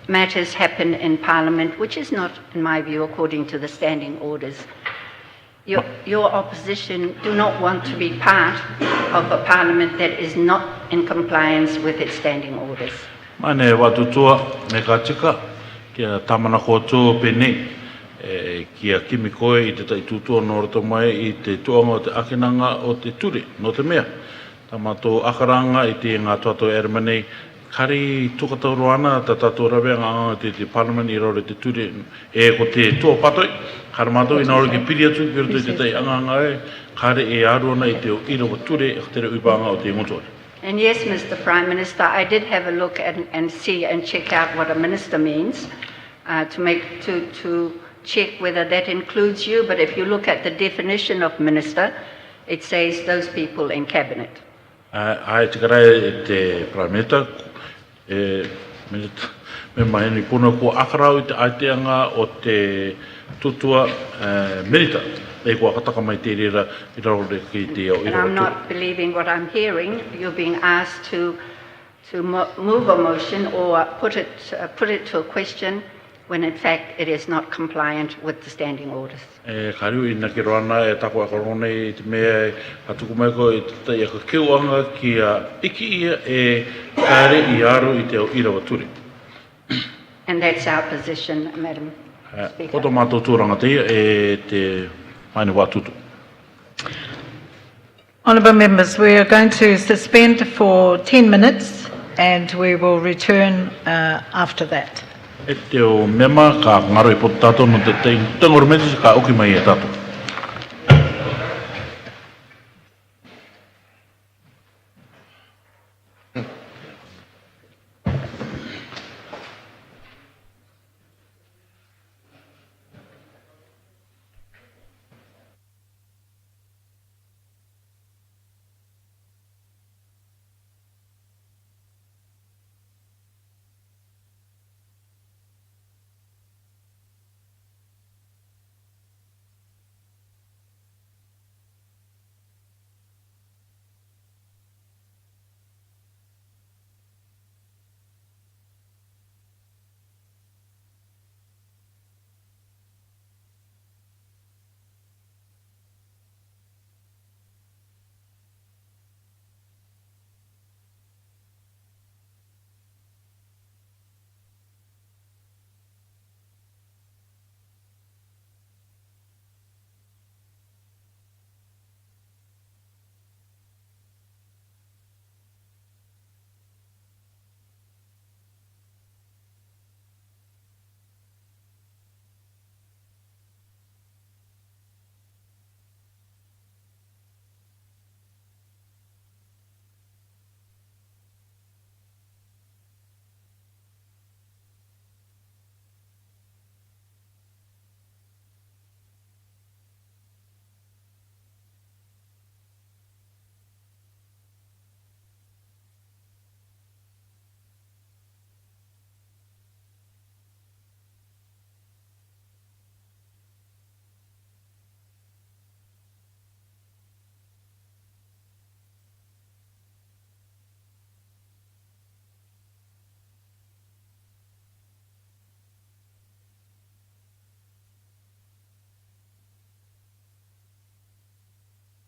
matters happen in Parliament which is not, in my view, according to the standing orders. Your opposition do not want to be part of a Parliament that is not in compliance with its standing orders. Mane watutua me ka tika, kia tamana koto pene, kia kimi koe I te tai tutua no roto mai I te tuanga o te akinanga o te ture, no te mea. Tamato akaranga I te ngā tuato ermanei, kari tukatauro ana ta tātou rawe ngā te parliament I rore te ture ko te tua patoi kare mātou ina ore ki piri atu ki roto te tai anganga kare aru ana I te ira wa ture tere uipanga o te ngotori. And yes, Mr. Prime Minister, I did have a look and see and check out what a minister means to check whether that includes you. But if you look at the definition of minister, it says those people in cabinet. Ai te karai te Prime Minister, me mai ni puna ko akarau I te aiteanga o te tutua merita. E kua kataka mai te rira I rore ki te o And I'm not believing what I'm hearing. You're being asked to move a motion or put it to a question when in fact it is not compliant with the standing orders. Kariu ina ki roana tako akarone I te mea atuku mai ko I te tai aka kiuanga ki iki ia kare I aru I te o ira wa ture. And that's our position, Madam Speaker. Koto mātou tūranga te te maine wātutu. Honourable members, we are going to suspend for 10 minutes and we will return after that. E te o mema ka ngaro I poto tātou no te tengoro meti ka oki mai e tātou.